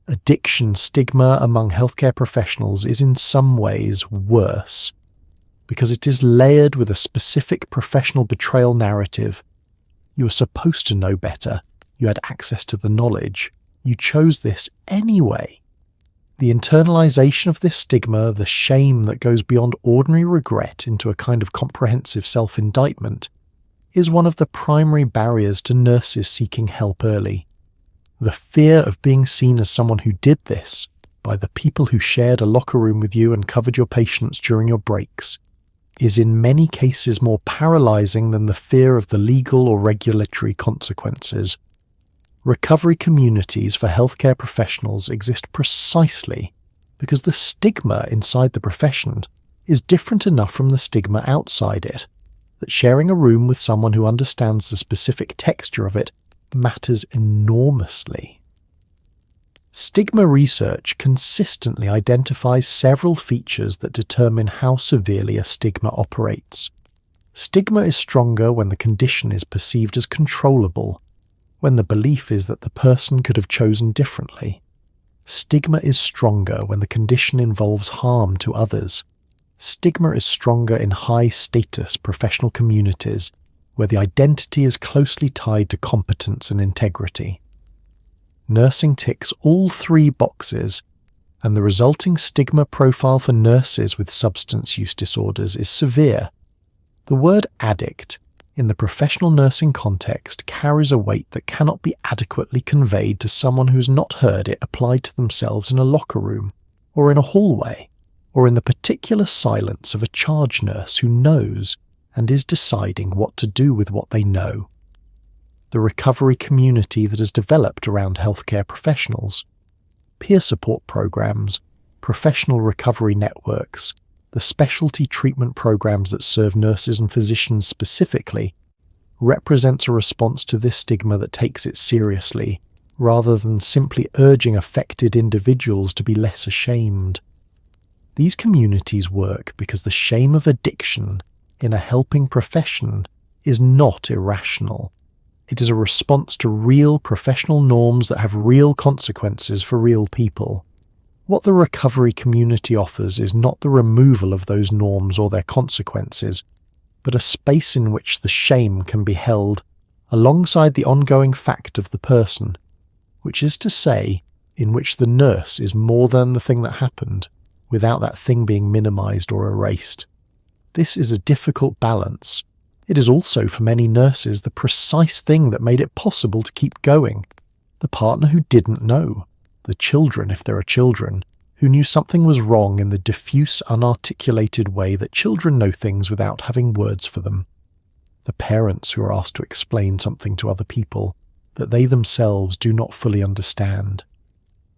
Addiction stigma among healthcare professionals is in some ways worse, because it is layered with a specific professional betrayal narrative. You were supposed to know better. You had access to the knowledge. You chose this anyway. The internalization of this stigma, the shame that goes beyond ordinary regret into a kind of comprehensive self-indictment, is one of the primary barriers to nurses seeking help early. The fear of being seen as someone who did this by the people who shared a locker room with you and covered your patients during your breaks is in many cases more paralyzing than the fear of the legal or regulatory consequences. Recovery communities for healthcare professionals exist precisely because the stigma inside the profession is different enough from the stigma outside it, that sharing a room with someone who understands the specific texture of it matters enormously. Stigma research consistently identifies several features that determine how severely a stigma operates. Stigma is stronger when the condition is perceived as controllable, when the belief is that the person could have chosen differently. Stigma is stronger when the condition involves harm to others. Stigma is stronger in high-status professional communities where the identity is closely tied to competence and integrity. Nursing ticks all three boxes, and the resulting stigma profile for nurses with substance use disorders is severe. The word addict, in the professional nursing context, carries a weight that cannot be adequately conveyed to someone who's not heard it applied to themselves in a locker room, or in a hallway, or in the particular silence of a charge nurse who knows and is deciding what to do with what they know. The recovery community that has developed around healthcare professionals, peer support programs, professional recovery networks, the specialty treatment programs that serve nurses and physicians specifically, represents a response to this stigma that takes it seriously, rather than simply urging affected individuals to be less ashamed. These communities work because the shame of addiction in a helping profession is not irrational. It is a response to real professional norms that have real consequences for real people. What the recovery community offers is not the removal of those norms or their consequences, but a space in which the shame can be held alongside the ongoing fact of the person, which is to say, in which the nurse is more than the thing that happened, without that thing being minimized or erased. This is a difficult balance. It is also, for many nurses, the precise thing that made it possible to keep going. The partner who didn't know. The children, if there are children, who knew something was wrong in the diffuse, unarticulated way that children know things without having words for them. The parents who are asked to explain something to other people that they themselves do not fully understand.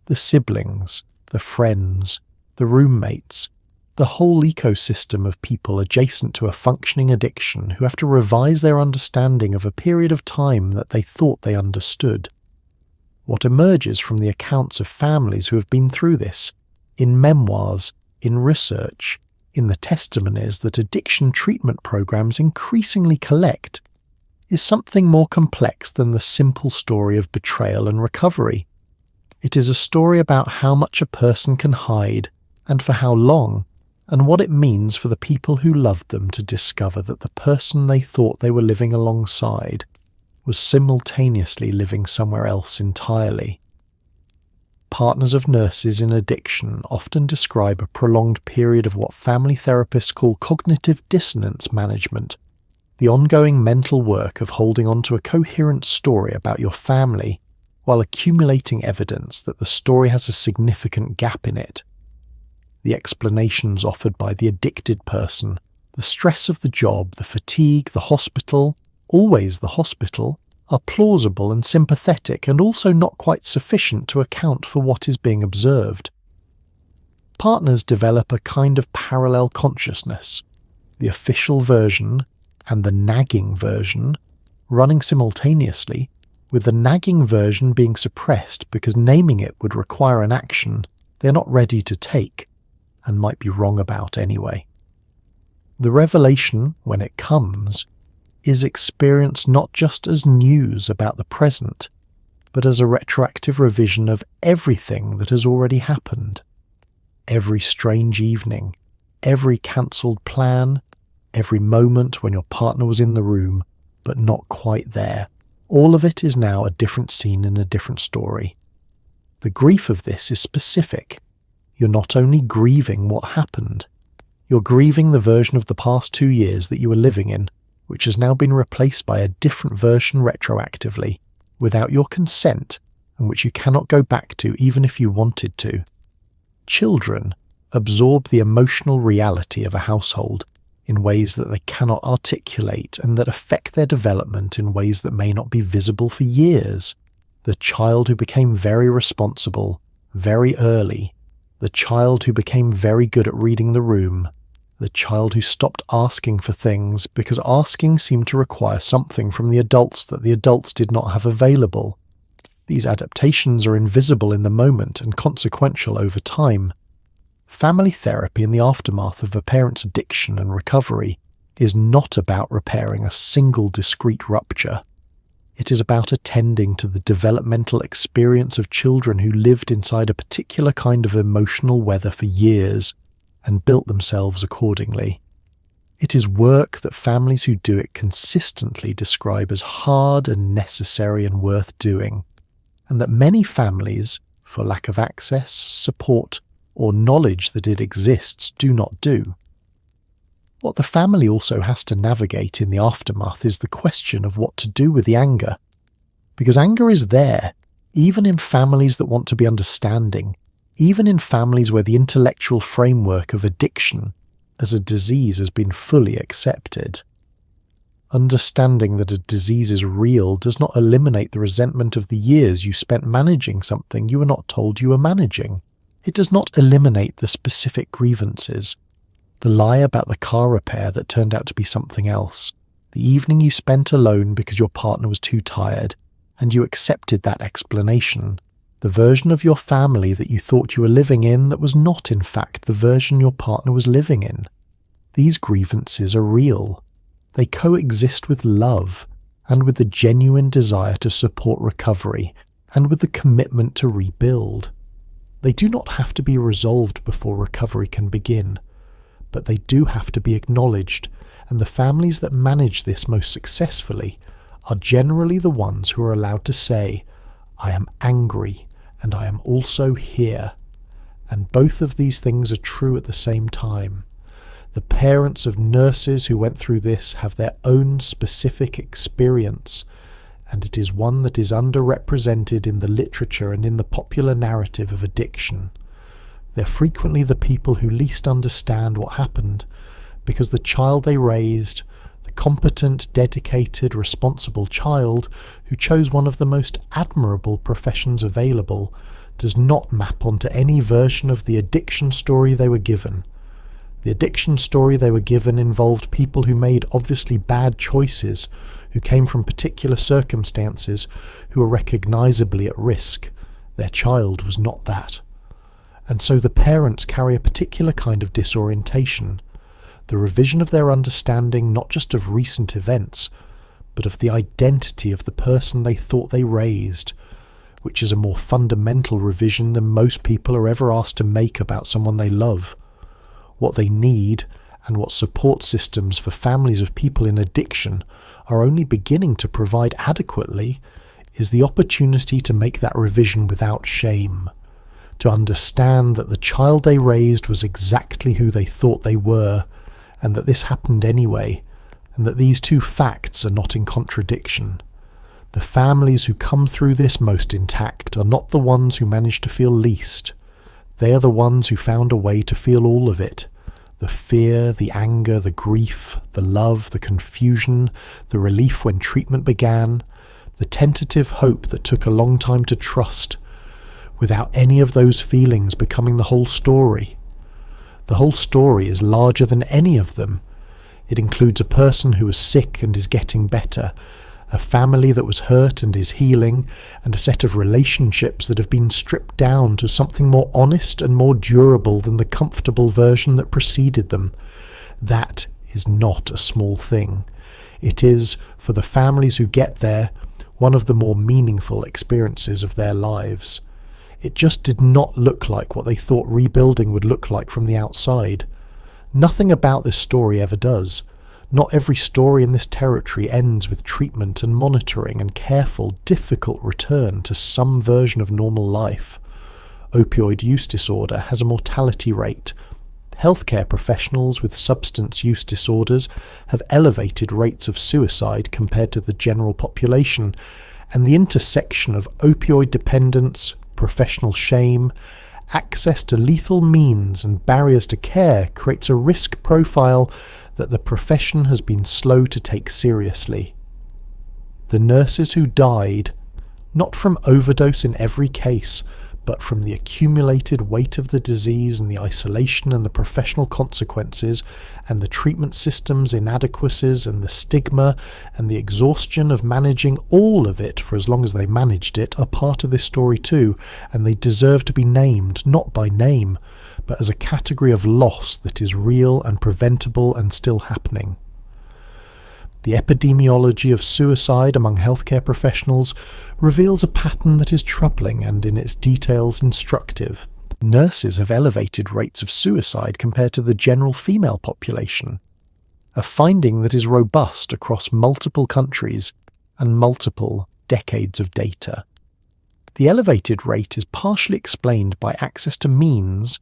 The siblings, the friends, the roommates, the whole ecosystem of people adjacent to a functioning addiction who have to revise their understanding of a period of time that they thought they understood. What emerges from the accounts of families who have been through this, in memoirs, in research, in the testimonies that addiction treatment programs increasingly collect, is something more complex than the simple story of betrayal and recovery. It is a story about how much a person can hide, and for how long, and what it means for the people who loved them to discover that the person they thought they were living alongside was simultaneously living somewhere else entirely. Partners of nurses in addiction often describe a prolonged period of what family therapists call cognitive dissonance management, the ongoing mental work of holding on to a coherent story about your family while accumulating evidence that the story has a significant gap in it. The explanations offered by the addicted person, the stress of the job, the fatigue, the hospital, always the hospital, are plausible and sympathetic and also not quite sufficient to account for what is being observed. Partners develop a kind of parallel consciousness, the official version and the nagging version, running simultaneously, with the nagging version being suppressed because naming it would require an action they are not ready to take and might be wrong about anyway. The revelation, when it comes, is experienced not just as news about the present, but as a retroactive revision of everything that has already happened. Every strange evening, every cancelled plan, every moment when your partner was in the room, but not quite there. All of it is now a different scene in a different story. The grief of this is specific. You're not only grieving what happened, you're grieving the version of the past 2 years that you were living in, which has now been replaced by a different version retroactively, without your consent, and which you cannot go back to even if you wanted to. Children absorb the emotional reality of a household in ways that they cannot articulate and that affect their development in ways that may not be visible for years. The child who became very responsible, very early, the child who became very good at reading the room, the child who stopped asking for things because asking seemed to require something from the adults that the adults did not have available. These adaptations are invisible in the moment and consequential over time. Family therapy in the aftermath of a parent's addiction and recovery is not about repairing a single discrete rupture. It is about attending to the developmental experience of children who lived inside a particular kind of emotional weather for years and built themselves accordingly. It is work that families who do it consistently describe as hard and necessary and worth doing, and that many families, for lack of access, support, or knowledge that it exists, do not do. What the family also has to navigate in the aftermath is the question of what to do with the anger. Because anger is there, even in families that want to be understanding, even in families where the intellectual framework of addiction as a disease has been fully accepted. Understanding that a disease is real does not eliminate the resentment of the years you spent managing something you were not told you were managing. It does not eliminate the specific grievances. The lie about the car repair that turned out to be something else. The evening you spent alone because your partner was too tired, and you accepted that explanation. The version of your family that you thought you were living in that was not in fact the version your partner was living in. These grievances are real. They coexist with love, and with the genuine desire to support recovery, and with the commitment to rebuild. They do not have to be resolved before recovery can begin, but they do have to be acknowledged, and the families that manage this most successfully are generally the ones who are allowed to say, "I am angry, and I am also here." And both of these things are true at the same time. The parents of nurses who went through this have their own specific experience, and it is one that is underrepresented in the literature and in the popular narrative of addiction. They're frequently the people who least understand what happened, because the child they raised, the competent, dedicated, responsible child who chose one of the most admirable professions available, does not map onto any version of the addiction story they were given. The addiction story they were given involved people who made obviously bad choices, who came from particular circumstances, who were recognisably at risk. Their child was not that. And so the parents carry a particular kind of disorientation, the revision of their understanding not just of recent events, but of the identity of the person they thought they raised, which is a more fundamental revision than most people are ever asked to make about someone they love. What they need, and what support systems for families of people in addiction are only beginning to provide adequately, is the opportunity to make that revision without shame. to understand that the child they raised was exactly who they thought they were, and that this happened anyway, and that these two facts are not in contradiction. The families who come through this most intact are not the ones who manage to feel least. They are the ones who found a way to feel all of it. The fear, the anger, the grief, the love, the confusion, the relief when treatment began, the tentative hope that took a long time to trust, without any of those feelings becoming the whole story. The whole story is larger than any of them. It includes a person who is sick and is getting better, a family that was hurt and is healing, and a set of relationships that have been stripped down to something more honest and more durable than the comfortable version that preceded them. That is not a small thing. It is, for the families who get there, one of the more meaningful experiences of their lives. It just did not look like what they thought rebuilding would look like from the outside. Nothing about this story ever does. Not every story in this territory ends with treatment and monitoring and careful, difficult return to some version of normal life. Opioid use disorder has a mortality rate. Healthcare professionals with substance use disorders have elevated rates of suicide compared to the general population, and the intersection of opioid dependence, professional shame, access to lethal means and barriers to care creates a risk profile that the profession has been slow to take seriously. The nurses who died, not from overdose in every case, but from the accumulated weight of the disease and the isolation and the professional consequences and the treatment system's inadequacies and the stigma and the exhaustion of managing all of it for as long as they managed it are part of this story too, and they deserve to be named, not by name, but as a category of loss that is real and preventable and still happening. The epidemiology of suicide among healthcare professionals reveals a pattern that is troubling and in its details instructive. Nurses have elevated rates of suicide compared to the general female population, a finding that is robust across multiple countries and multiple decades of data. The elevated rate is partially explained by access to means,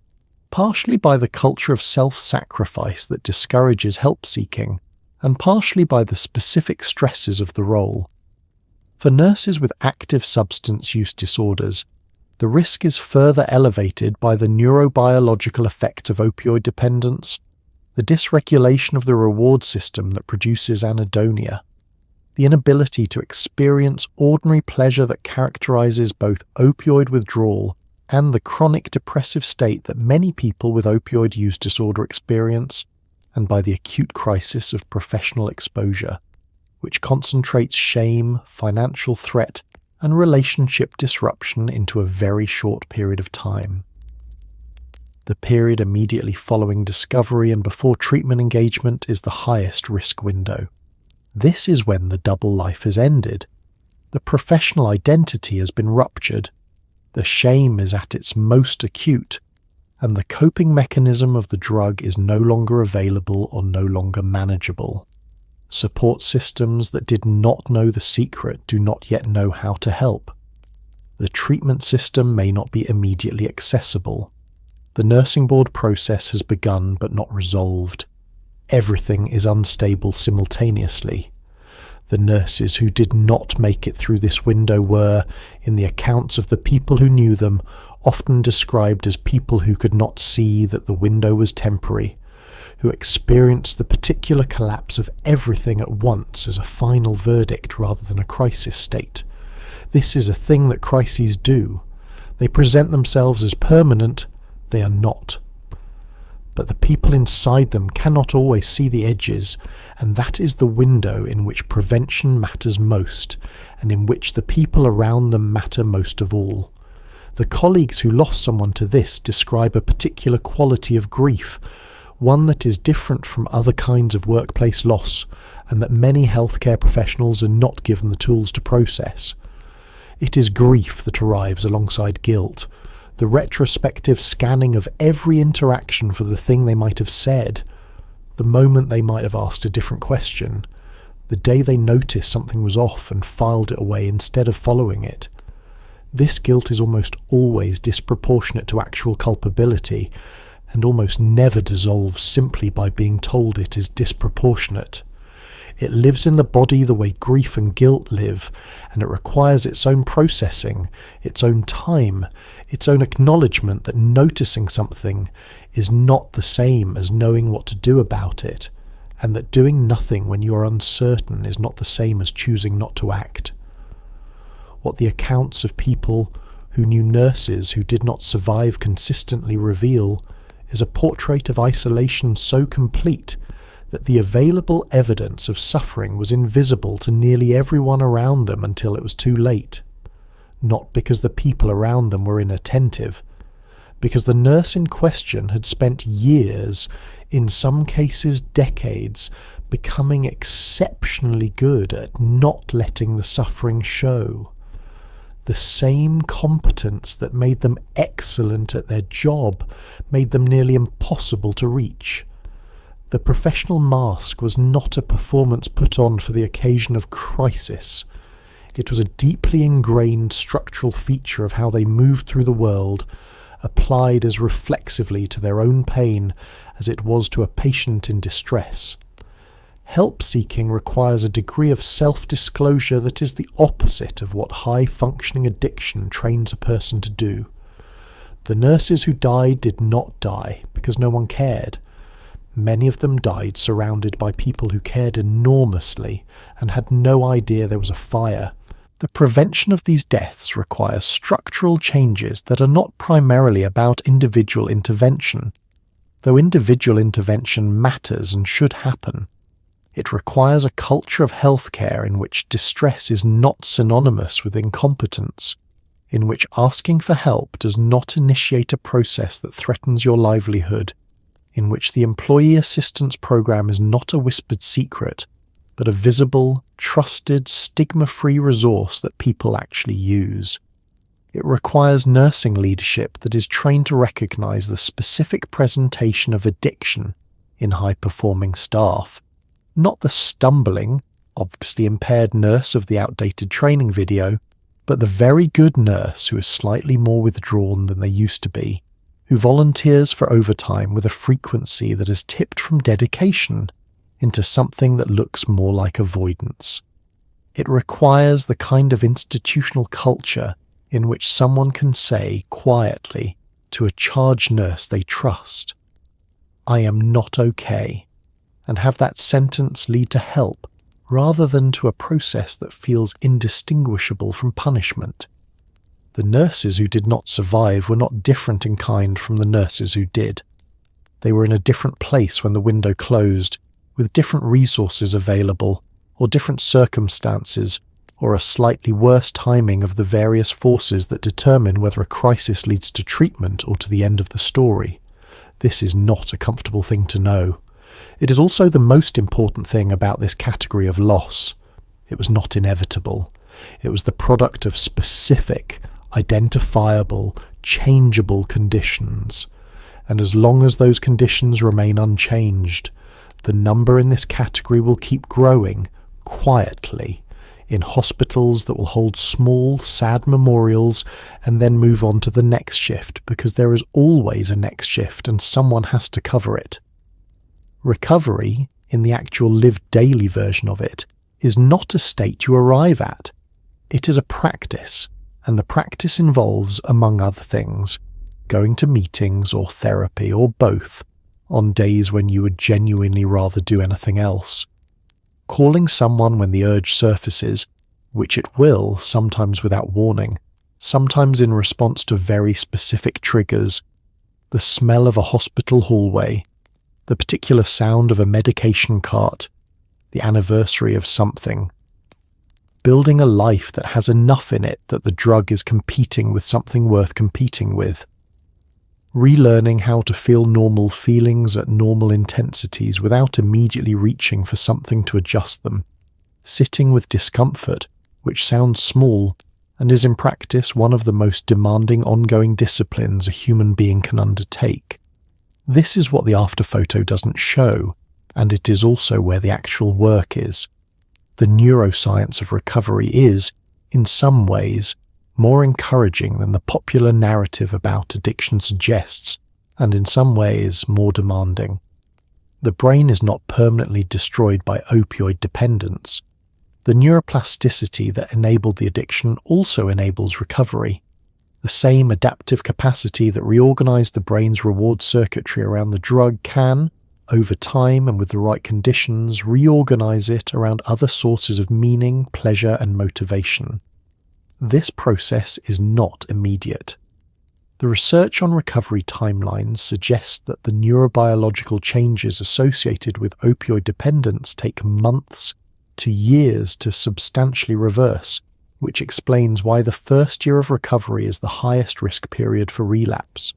partially by the culture of self-sacrifice that discourages help-seeking, and partially by the specific stresses of the role. For nurses with active substance use disorders, the risk is further elevated by the neurobiological effect of opioid dependence, the dysregulation of the reward system that produces anhedonia, the inability to experience ordinary pleasure that characterizes both opioid withdrawal and the chronic depressive state that many people with opioid use disorder experience, and by the acute crisis of professional exposure, which concentrates shame, financial threat, and relationship disruption into a very short period of time. The period immediately following discovery and before treatment engagement is the highest risk window. This is when the double life has ended. The professional identity has been ruptured. The shame is at its most acute, and the coping mechanism of the drug is no longer available or no longer manageable. Support systems that did not know the secret do not yet know how to help. The treatment system may not be immediately accessible. The nursing board process has begun but not resolved. Everything is unstable simultaneously. The nurses who did not make it through this window were, in the accounts of the people who knew them, often described as people who could not see that the window was temporary, who experienced the particular collapse of everything at once as a final verdict rather than a crisis state. This is a thing that crises do. They present themselves as permanent, they are not. But the people inside them cannot always see the edges, and that is the window in which prevention matters most, and in which the people around them matter most of all. The colleagues who lost someone to this describe a particular quality of grief, one that is different from other kinds of workplace loss, and that many healthcare professionals are not given the tools to process. It is grief that arrives alongside guilt, the retrospective scanning of every interaction for the thing they might have said, the moment they might have asked a different question, the day they noticed something was off and filed it away instead of following it. This guilt is almost always disproportionate to actual culpability, and almost never dissolves simply by being told it is disproportionate. It lives in the body the way grief and guilt live, and it requires its own processing, its own time, its own acknowledgement that noticing something is not the same as knowing what to do about it, and that doing nothing when you are uncertain is not the same as choosing not to act. What the accounts of people who knew nurses who did not survive consistently reveal is a portrait of isolation so complete that the available evidence of suffering was invisible to nearly everyone around them until it was too late. Not because the people around them were inattentive, because the nurse in question had spent years, in some cases decades, becoming exceptionally good at not letting the suffering show. The same competence that made them excellent at their job made them nearly impossible to reach. The professional mask was not a performance put on for the occasion of crisis. It was a deeply ingrained structural feature of how they moved through the world, applied as reflexively to their own pain as it was to a patient in distress. Help-seeking requires a degree of self-disclosure that is the opposite of what high-functioning addiction trains a person to do. The nurses who died did not die because no one cared. Many of them died surrounded by people who cared enormously and had no idea there was a fire. The prevention of these deaths requires structural changes that are not primarily about individual intervention. Though individual intervention matters and should happen, it requires a culture of healthcare in which distress is not synonymous with incompetence, in which asking for help does not initiate a process that threatens your livelihood, in which the employee assistance program is not a whispered secret, but a visible, trusted, stigma-free resource that people actually use. It requires nursing leadership that is trained to recognize the specific presentation of addiction in high-performing staff, not the stumbling, obviously impaired nurse of the outdated training video, but the very good nurse who is slightly more withdrawn than they used to be, who volunteers for overtime with a frequency that has tipped from dedication into something that looks more like avoidance. It requires the kind of institutional culture in which someone can say quietly to a charge nurse they trust, "I am not okay," and have that sentence lead to help rather than to a process that feels indistinguishable from punishment. The nurses who did not survive were not different in kind from the nurses who did. They were in a different place when the window closed, with different resources available, or different circumstances, or a slightly worse timing of the various forces that determine whether a crisis leads to treatment or to the end of the story. This is not a comfortable thing to know. It is also the most important thing about this category of loss. It was not inevitable. It was the product of specific, identifiable, changeable conditions. And as long as those conditions remain unchanged, the number in this category will keep growing, quietly, in hospitals that will hold small, sad memorials and then move on to the next shift, because there is always a next shift and someone has to cover it. Recovery, in the actual lived daily version of it, is not a state you arrive at. It is a practice, and the practice involves, among other things, going to meetings or therapy or both on days when you would genuinely rather do anything else. Calling someone when the urge surfaces, which it will, sometimes without warning, sometimes in response to very specific triggers, the smell of a hospital hallway, the particular sound of a medication cart, the anniversary of something. Building a life that has enough in it that the drug is competing with something worth competing with. Relearning how to feel normal feelings at normal intensities without immediately reaching for something to adjust them. Sitting with discomfort, which sounds small, and is in practice one of the most demanding ongoing disciplines a human being can undertake. This is what the after photo doesn't show, and it is also where the actual work is. The neuroscience of recovery is, in some ways, more encouraging than the popular narrative about addiction suggests, and in some ways more demanding. The brain is not permanently destroyed by opioid dependence. The neuroplasticity that enabled the addiction also enables recovery. The same adaptive capacity that reorganized the brain's reward circuitry around the drug can, over time and with the right conditions, reorganize it around other sources of meaning, pleasure, and motivation. This process is not immediate. The research on recovery timelines suggests that the neurobiological changes associated with opioid dependence take months to years to substantially reverse, which explains why the first year of recovery is the highest risk period for relapse.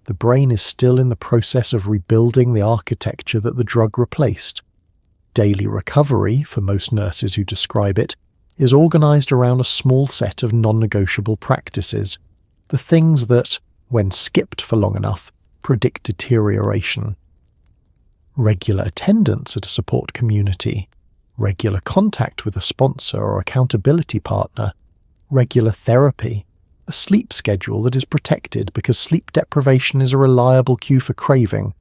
The brain is still in the process of rebuilding the architecture that the drug replaced. Daily recovery, for most nurses who describe it, is organized around a small set of non-negotiable practices, the things that, when skipped for long enough, predict deterioration. Regular attendance at a support community, regular contact with a sponsor or accountability partner, regular therapy, a sleep schedule that is protected because sleep deprivation is a reliable cue for craving,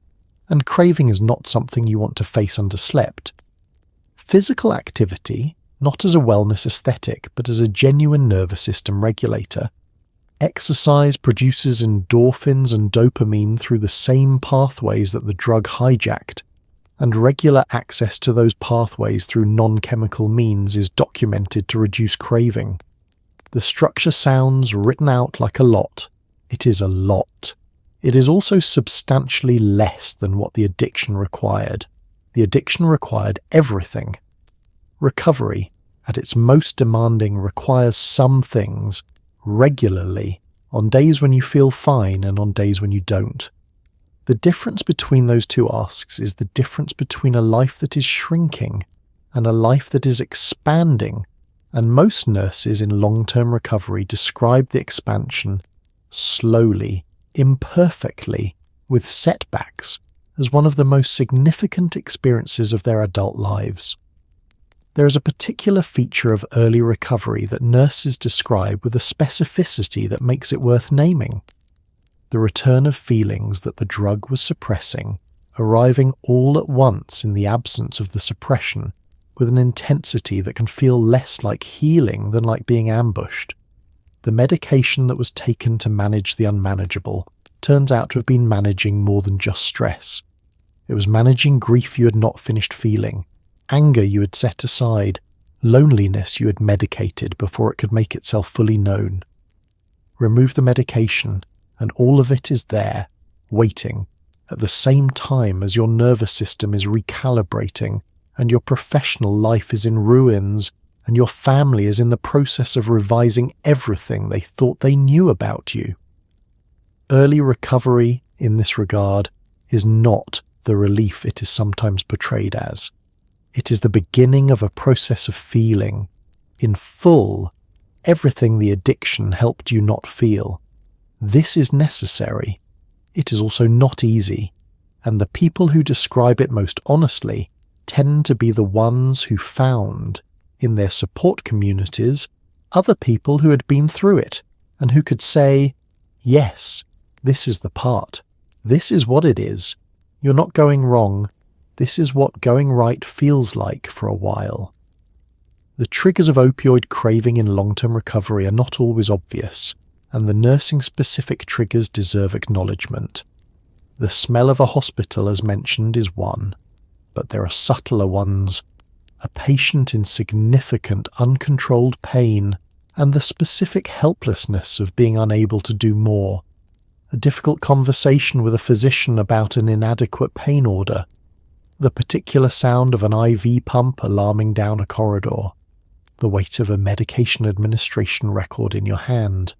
and craving is not something you want to face underslept. Physical activity, not as a wellness aesthetic but as a genuine nervous system regulator. Exercise produces endorphins and dopamine through the same pathways that the drug hijacked, and regular access to those pathways through non-chemical means is documented to reduce craving. The structure sounds written out like a lot. It is a lot. It is also substantially less than what the addiction required. The addiction required everything. Recovery, at its most demanding, requires some things, regularly, on days when you feel fine and on days when you don't. The difference between those two asks is the difference between a life that is shrinking and a life that is expanding, and most nurses in long-term recovery describe the expansion slowly, imperfectly, with setbacks, as one of the most significant experiences of their adult lives. There is a particular feature of early recovery that nurses describe with a specificity that makes it worth naming. The return of feelings that the drug was suppressing, arriving all at once in the absence of the suppression, with an intensity that can feel less like healing than like being ambushed. The medication that was taken to manage the unmanageable turns out to have been managing more than just stress. It was managing grief you had not finished feeling, anger you had set aside, loneliness you had medicated before it could make itself fully known. Remove the medication, and all of it is there, waiting, at the same time as your nervous system is recalibrating, and your professional life is in ruins, and your family is in the process of revising everything they thought they knew about you. Early recovery, in this regard, is not the relief it is sometimes portrayed as. It is the beginning of a process of feeling, in full, everything the addiction helped you not feel. This is necessary. It is also not easy, and the people who describe it most honestly tend to be the ones who found, in their support communities, other people who had been through it, and who could say, yes, this is the part. This is what it is. You're not going wrong. This is what going right feels like for a while. The triggers of opioid craving in long-term recovery are not always obvious, and the nursing-specific triggers deserve acknowledgement. The smell of a hospital, as mentioned, is one, but there are subtler ones: a patient in significant, uncontrolled pain, and the specific helplessness of being unable to do more. A difficult conversation with a physician about an inadequate pain order. The particular sound of an IV pump alarming down a corridor. The weight of a medication administration record in your hand.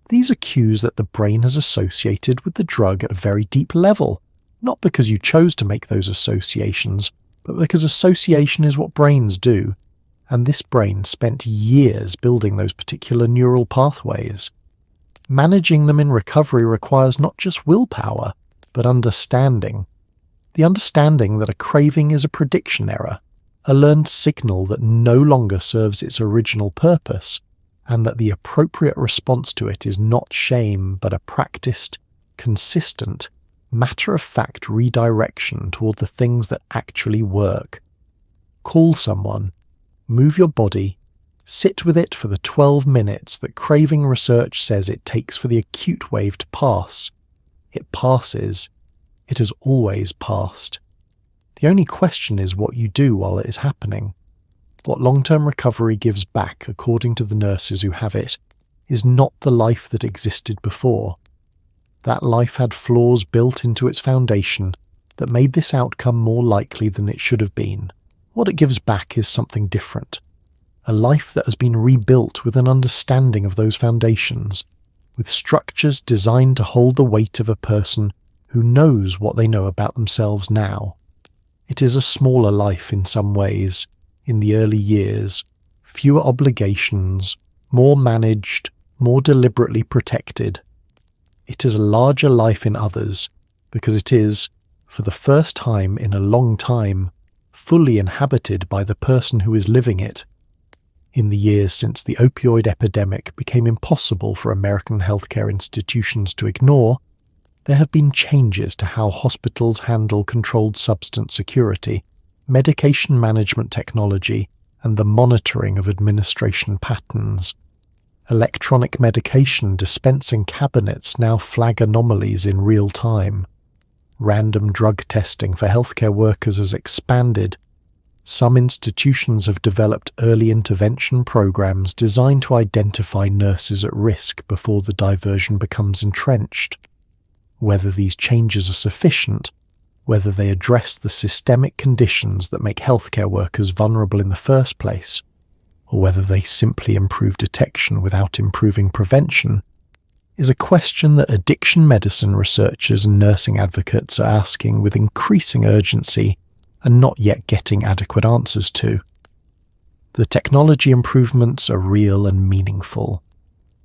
These are cues that the brain has associated with the drug at a very deep level, not because you chose to make those associations, but because association is what brains do, and this brain spent years building those particular neural pathways. Managing them in recovery requires not just willpower, but understanding. The understanding that a craving is a prediction error, a learned signal that no longer serves its original purpose, and that the appropriate response to it is not shame but a practiced, consistent, matter-of-fact redirection toward the things that actually work. Call someone, move your body, sit with it for the 12 minutes that craving research says it takes for the acute wave to pass. It passes. It has always passed. The only question is what you do while it is happening. What long-term recovery gives back, according to the nurses who have it, is not the life that existed before. That life had flaws built into its foundation that made this outcome more likely than it should have been. What it gives back is something different. A life that has been rebuilt with an understanding of those foundations, with structures designed to hold the weight of a person who knows what they know about themselves now. It is a smaller life in some ways, in the early years, fewer obligations, more managed, more deliberately protected. It is a larger life in others, because it is, for the first time in a long time, fully inhabited by the person who is living it. In the years since the opioid epidemic became impossible for American healthcare institutions to ignore, there have been changes to how hospitals handle controlled substance security, medication management technology, and the monitoring of administration patterns. Electronic medication dispensing cabinets now flag anomalies in real time. Random drug testing for healthcare workers has expanded. Some institutions have developed early intervention programs designed to identify nurses at risk before the diversion becomes entrenched. Whether these changes are sufficient, whether they address the systemic conditions that make healthcare workers vulnerable in the first place, or whether they simply improve detection without improving prevention, is a question that addiction medicine researchers and nursing advocates are asking with increasing urgency and not yet getting adequate answers to. The technology improvements are real and meaningful.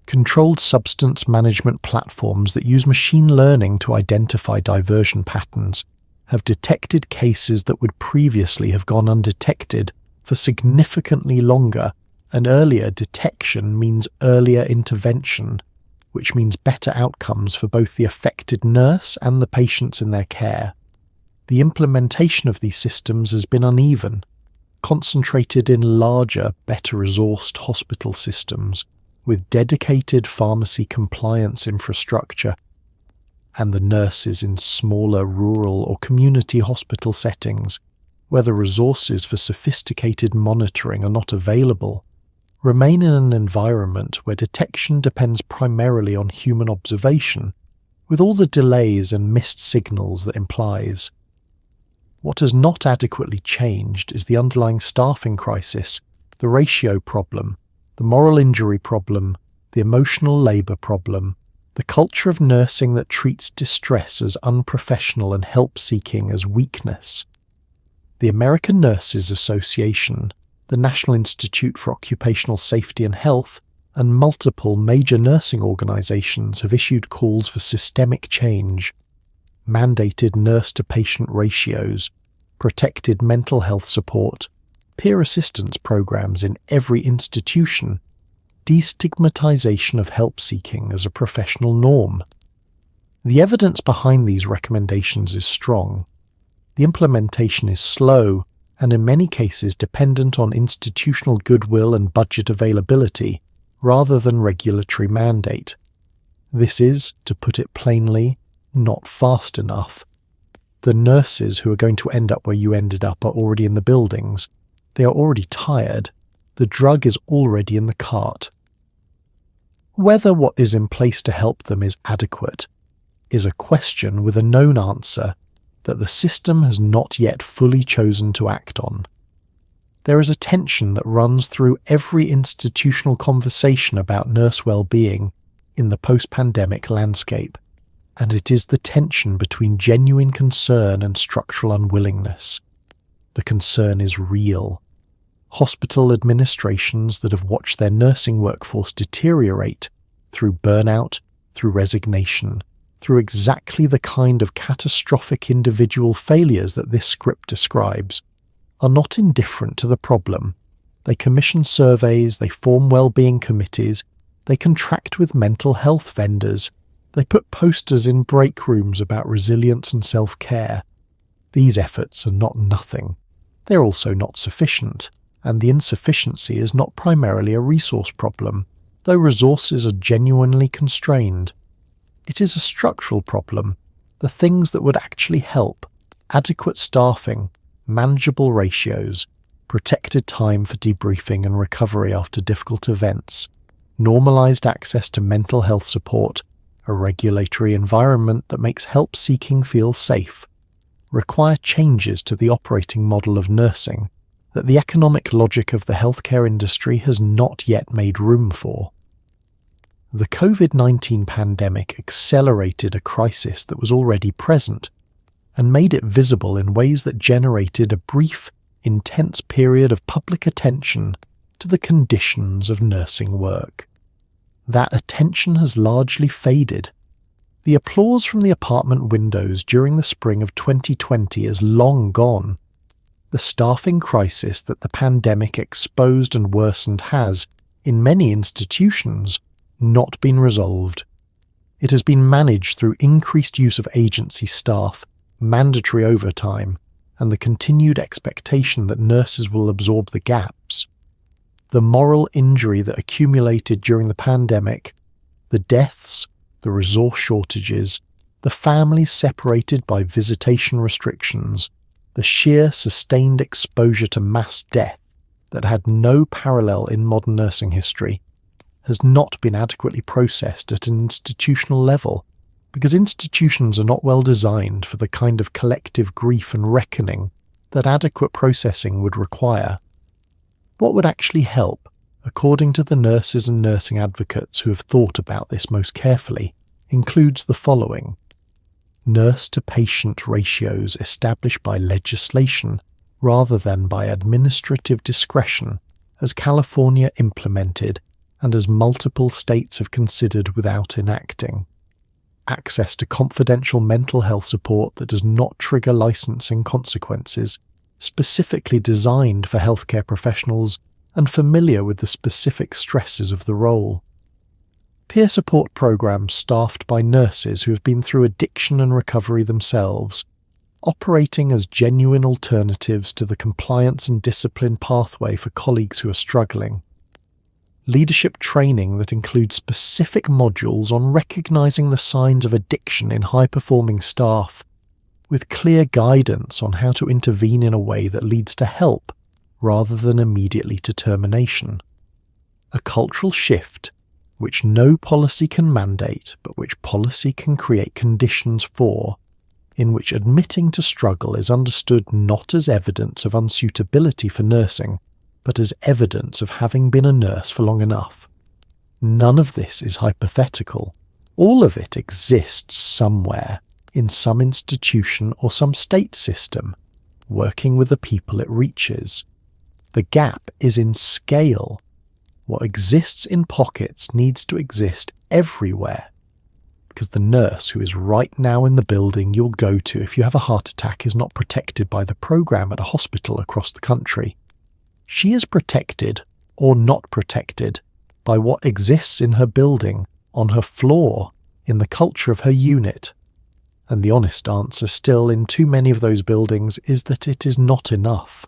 Controlled substance management platforms that use machine learning to identify diversion patterns have detected cases that would previously have gone undetected for significantly longer, and earlier detection means earlier intervention, which means better outcomes for both the affected nurse and the patients in their care. The implementation of these systems has been uneven, concentrated in larger, better-resourced hospital systems with dedicated pharmacy compliance infrastructure, and the nurses in smaller rural or community hospital settings, where the resources for sophisticated monitoring are not available, remain in an environment where detection depends primarily on human observation, with all the delays and missed signals that implies. What has not adequately changed is the underlying staffing crisis, the ratio problem, the moral injury problem, the emotional labour problem, the culture of nursing that treats distress as unprofessional and help-seeking as weakness. The American Nurses Association, the National Institute for Occupational Safety and Health, and multiple major nursing organisations have issued calls for systemic change, mandated nurse-to-patient ratios, protected mental health support, peer assistance programs in every institution, destigmatization of help-seeking as a professional norm. The evidence behind these recommendations is strong. The implementation is slow and in many cases dependent on institutional goodwill and budget availability rather than regulatory mandate. This is, to put it plainly, not fast enough. The nurses who are going to end up where you ended up are already in the buildings. They are already tired. The drug is already in the cart. Whether what is in place to help them is adequate is a question with a known answer that the system has not yet fully chosen to act on. There is a tension that runs through every institutional conversation about nurse well-being in the post-pandemic landscape, and it is the tension between genuine concern and structural unwillingness. The concern is real. Hospital administrations that have watched their nursing workforce deteriorate through burnout, through resignation, through exactly the kind of catastrophic individual failures that this script describes, are not indifferent to the problem. They commission surveys, they form well-being committees, they contract with mental health vendors, they put posters in break rooms about resilience and self-care. These efforts are not nothing. They're also not sufficient, and the insufficiency is not primarily a resource problem, though resources are genuinely constrained. It is a structural problem. The things that would actually help: adequate staffing, manageable ratios, protected time for debriefing and recovery after difficult events, normalized access to mental health support, a regulatory environment that makes help seeking feel safe, require changes to the operating model of nursing that the economic logic of the healthcare industry has not yet made room for. The COVID-19 pandemic accelerated a crisis that was already present and made it visible in ways that generated a brief, intense period of public attention to the conditions of nursing work. That attention has largely faded. The applause from the apartment windows during the spring of 2020 is long gone. The staffing crisis that the pandemic exposed and worsened has, in many institutions, not been resolved. It has been managed through increased use of agency staff, mandatory overtime, and the continued expectation that nurses will absorb the gaps. The moral injury that accumulated during the pandemic, the deaths, the resource shortages, the families separated by visitation restrictions, the sheer sustained exposure to mass death that had no parallel in modern nursing history, has not been adequately processed at an institutional level, because institutions are not well designed for the kind of collective grief and reckoning that adequate processing would require. What would actually help, according to the nurses and nursing advocates who have thought about this most carefully, includes the following: nurse-to-patient ratios established by legislation rather than by administrative discretion, as California implemented and as multiple states have considered without enacting. Access to confidential mental health support that does not trigger licensing consequences, specifically designed for healthcare professionals and familiar with the specific stresses of the role. Peer support programs staffed by nurses who have been through addiction and recovery themselves, operating as genuine alternatives to the compliance and discipline pathway for colleagues who are struggling. Leadership training that includes specific modules on recognizing the signs of addiction in high-performing staff, with clear guidance on how to intervene in a way that leads to help rather than immediately to termination. A cultural shift which no policy can mandate, but which policy can create conditions for, in which admitting to struggle is understood not as evidence of unsuitability for nursing, but as evidence of having been a nurse for long enough. None of this is hypothetical. All of it exists somewhere, in some institution or some state system, working with the people it reaches. The gap is in scale. What exists in pockets needs to exist everywhere, because the nurse who is right now in the building you'll go to if you have a heart attack is not protected by the program at a hospital across the country. She is protected, or not protected, by what exists in her building, on her floor, in the culture of her unit. And the honest answer still in too many of those buildings is that it is not enough.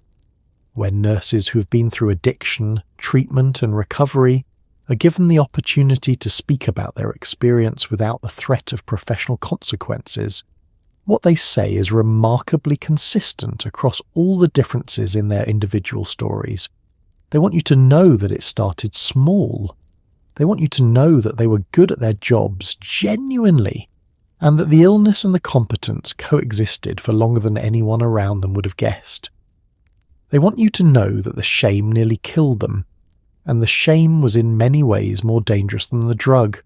When nurses who have been through addiction, treatment and recovery are given the opportunity to speak about their experience without the threat of professional consequences, what they say is remarkably consistent across all the differences in their individual stories. They want you to know that it started small. They want you to know that they were good at their jobs, genuinely, and that the illness and the competence coexisted for longer than anyone around them would have guessed. They want you to know that the shame nearly killed them, and the shame was in many ways more dangerous than the drug.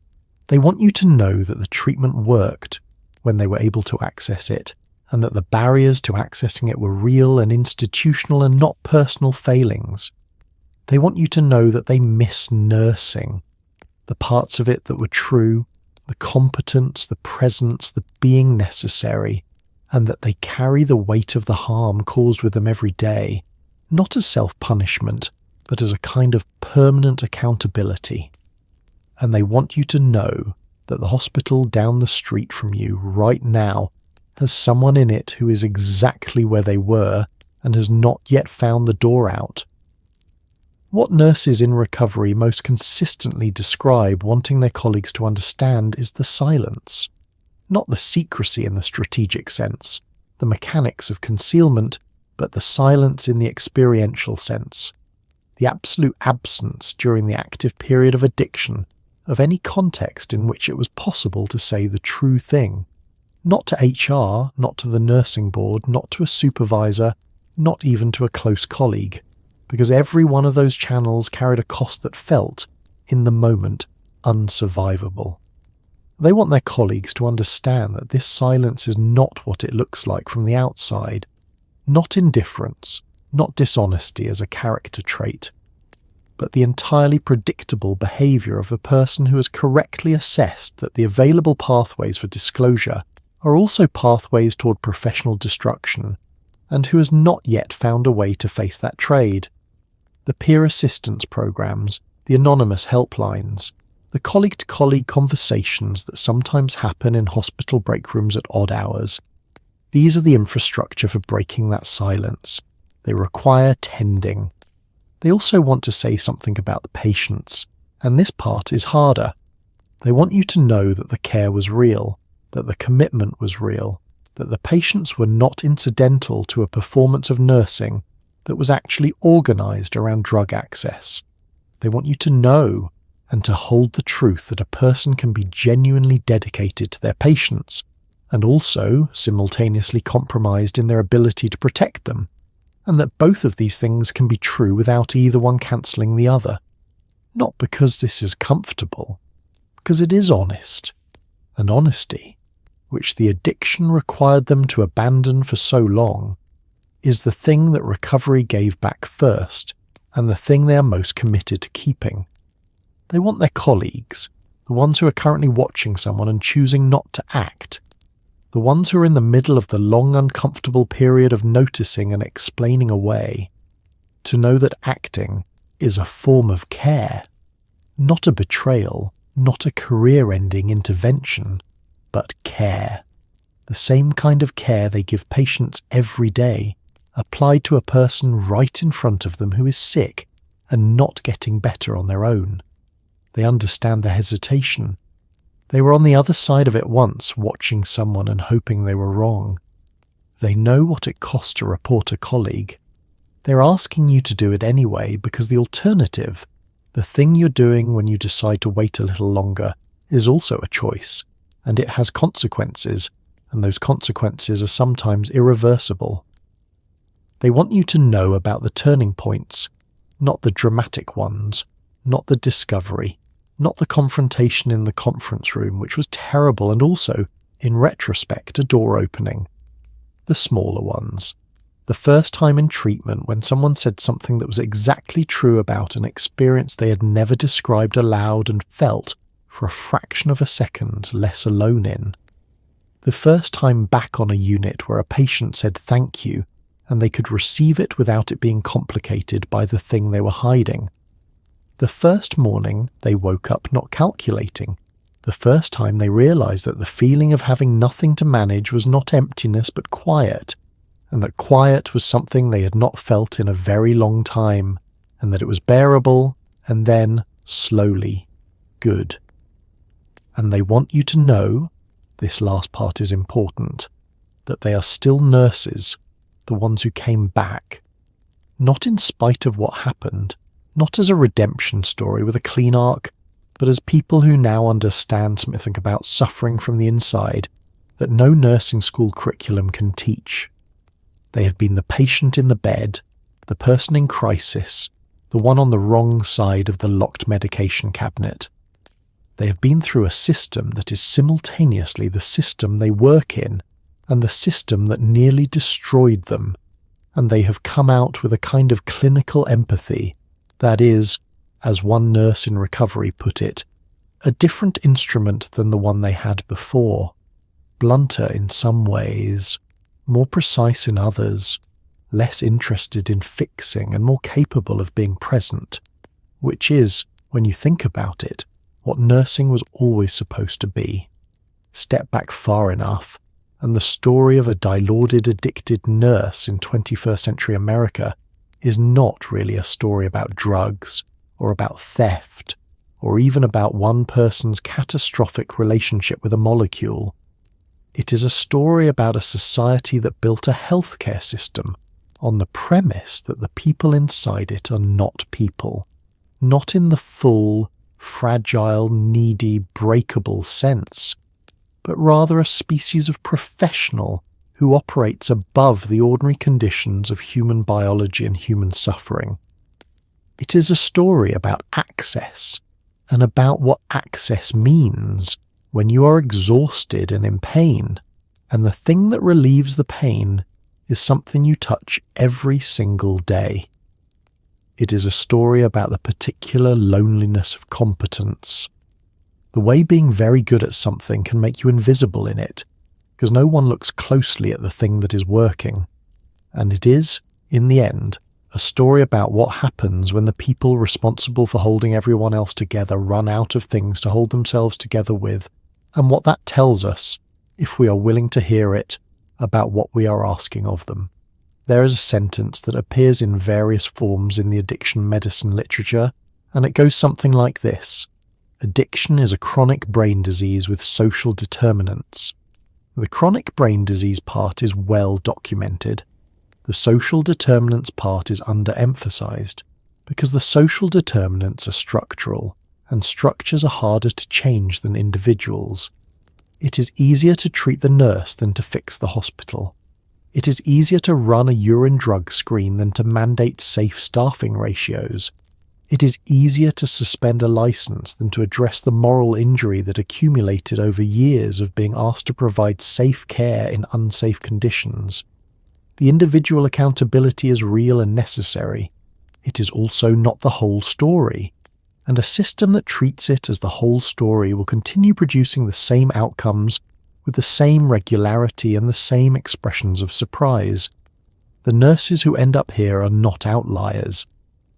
They want you to know that the treatment worked when they were able to access it, and that the barriers to accessing it were real and institutional and not personal failings. They want you to know that they miss nursing, the parts of it that were true, the competence, the presence, the being necessary, and that they carry the weight of the harm caused with them every day, not as self-punishment, but as a kind of permanent accountability. And they want you to know that the hospital down the street from you right now has someone in it who is exactly where they were and has not yet found the door out. What nurses in recovery most consistently describe wanting their colleagues to understand is the silence. Not the secrecy in the strategic sense, the mechanics of concealment, but the silence in the experiential sense. The absolute absence during the active period of addiction of any context in which it was possible to say the true thing. Not to HR, not to the nursing board, not to a supervisor, not even to a close colleague, because every one of those channels carried a cost that felt, in the moment, unsurvivable. They want their colleagues to understand that this silence is not what it looks like from the outside, not indifference, not dishonesty as a character trait, but the entirely predictable behaviour of a person who has correctly assessed that the available pathways for disclosure are also pathways toward professional destruction, and who has not yet found a way to face that trade. The peer assistance programs, the anonymous helplines, the colleague-to-colleague conversations that sometimes happen in hospital break rooms at odd hours, these are the infrastructure for breaking that silence. They require tending. They also want to say something about the patients, and this part is harder. They want you to know that the care was real, that the commitment was real, that the patients were not incidental to a performance of nursing that was actually organised around drug access. They want you to know and to hold the truth that a person can be genuinely dedicated to their patients, and also simultaneously compromised in their ability to protect them, and that both of these things can be true without either one cancelling the other. Not because this is comfortable, because it is honest, and honesty, which the addiction required them to abandon for so long, is the thing that recovery gave back first, and the thing they are most committed to keeping. They want their colleagues, the ones who are currently watching someone and choosing not to act, the ones who are in the middle of the long uncomfortable period of noticing and explaining away, to know that acting is a form of care, not a betrayal, not a career-ending intervention, but care. The same kind of care they give patients every day, applied to a person right in front of them who is sick and not getting better on their own. They understand the hesitation. They were on the other side of it once, watching someone and hoping they were wrong. They know what it costs to report a colleague. They're asking you to do it anyway because the alternative, the thing you're doing when you decide to wait a little longer, is also a choice, and it has consequences, and those consequences are sometimes irreversible. They want you to know about the turning points, not the dramatic ones, not the discovery, not the confrontation in the conference room, which was terrible and also, in retrospect, a door opening. The smaller ones. The first time in treatment when someone said something that was exactly true about an experience they had never described aloud and felt, for a fraction of a second, less alone in. The first time back on a unit where a patient said thank you, and they could receive it without it being complicated by the thing they were hiding. The first morning they woke up not calculating. The first time they realised that the feeling of having nothing to manage was not emptiness but quiet, and that quiet was something they had not felt in a very long time, and that it was bearable, and then, slowly, good. And they want you to know, this last part is important, that they are still nurses, the ones who came back, not in spite of what happened, not as a redemption story with a clean arc, but as people who now understand something about suffering from the inside that no nursing school curriculum can teach. They have been the patient in the bed, the person in crisis, the one on the wrong side of the locked medication cabinet. They have been through a system that is simultaneously the system they work in and the system that nearly destroyed them, and they have come out with a kind of clinical empathy that is, as one nurse in recovery put it, a different instrument than the one they had before, blunter in some ways, more precise in others, less interested in fixing and more capable of being present, which is, when you think about it, what nursing was always supposed to be. Step back far enough, and the story of a Dilaudid-addicted nurse in 21st century America is not really a story about drugs, or about theft, or even about one person's catastrophic relationship with a molecule. It is a story about a society that built a healthcare system on the premise that the people inside it are not people, not in the full, fragile, needy, breakable sense, but rather a species of professional who operates above the ordinary conditions of human biology and human suffering. It is a story about access, and about what access means when you are exhausted and in pain, and the thing that relieves the pain is something you touch every single day. It is a story about the particular loneliness of competence. The way being very good at something can make you invisible in it, because no one looks closely at the thing that is working. And it is, in the end, a story about what happens when the people responsible for holding everyone else together run out of things to hold themselves together with, and what that tells us, if we are willing to hear it, about what we are asking of them. There is a sentence that appears in various forms in the addiction medicine literature, and it goes something like this: addiction is a chronic brain disease with social determinants. The chronic brain disease part is well documented. The social determinants part is underemphasized, because the social determinants are structural, and structures are harder to change than individuals. It is easier to treat the nurse than to fix the hospital. It is easier to run a urine drug screen than to mandate safe staffing ratios. It is easier to suspend a license than to address the moral injury that accumulated over years of being asked to provide safe care in unsafe conditions. The individual accountability is real and necessary. It is also not the whole story, and a system that treats it as the whole story will continue producing the same outcomes with the same regularity and the same expressions of surprise. The nurses who end up here are not outliers.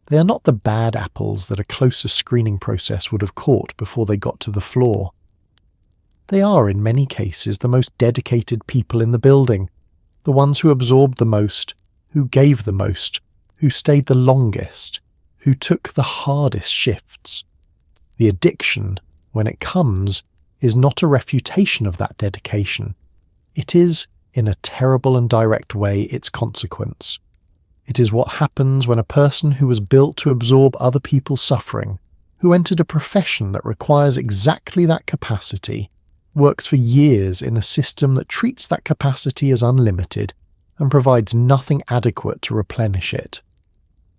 They are not the bad apples that a closer screening process would have caught before they got to the floor. They are, in many cases, the most dedicated people in the building, the ones who absorbed the most, who gave the most, who stayed the longest, who took the hardest shifts. The addiction, when it comes, is not a refutation of that dedication. It is, in a terrible and direct way, its consequence. It is what happens when a person who was built to absorb other people's suffering, who entered a profession that requires exactly that capacity, works for years in a system that treats that capacity as unlimited and provides nothing adequate to replenish it.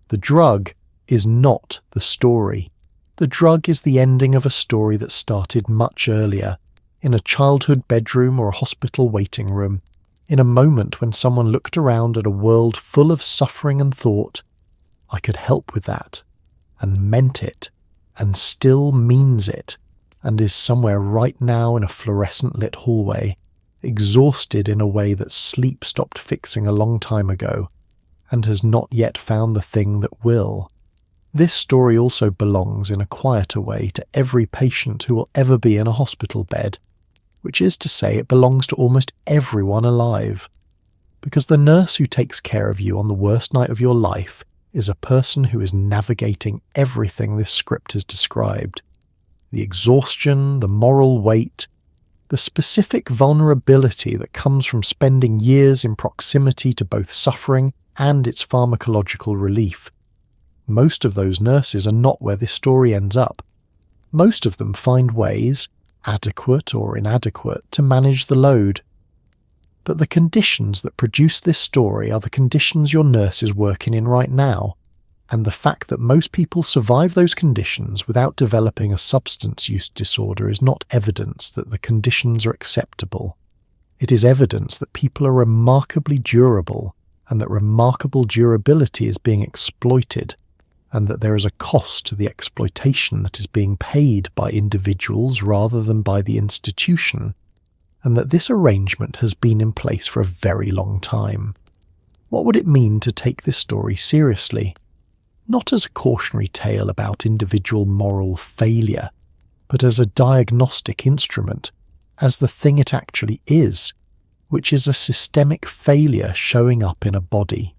The drug is not the story. The drug is the ending of a story that started much earlier, in a childhood bedroom or a hospital waiting room, in a moment when someone looked around at a world full of suffering and thought, "I could help with that," and meant it, and still means it, and is somewhere right now in a fluorescent lit hallway, exhausted in a way that sleep stopped fixing a long time ago, and has not yet found the thing that will. This story also belongs in a quieter way to every patient who will ever be in a hospital bed, which is to say it belongs to almost everyone alive, because the nurse who takes care of you on the worst night of your life is a person who is navigating everything this script has described. The exhaustion, the moral weight, the specific vulnerability that comes from spending years in proximity to both suffering and its pharmacological relief. Most of those nurses are not where this story ends up. Most of them find ways, adequate or inadequate, to manage the load. But the conditions that produce this story are the conditions your nurse is working in right now, and the fact that most people survive those conditions without developing a substance use disorder is not evidence that the conditions are acceptable. It is evidence that people are remarkably durable, and that remarkable durability is being exploited, and that there is a cost to the exploitation that is being paid by individuals rather than by the institution, and that this arrangement has been in place for a very long time. What would it mean to take this story seriously? Not as a cautionary tale about individual moral failure, but as a diagnostic instrument, as the thing it actually is, which is a systemic failure showing up in a body.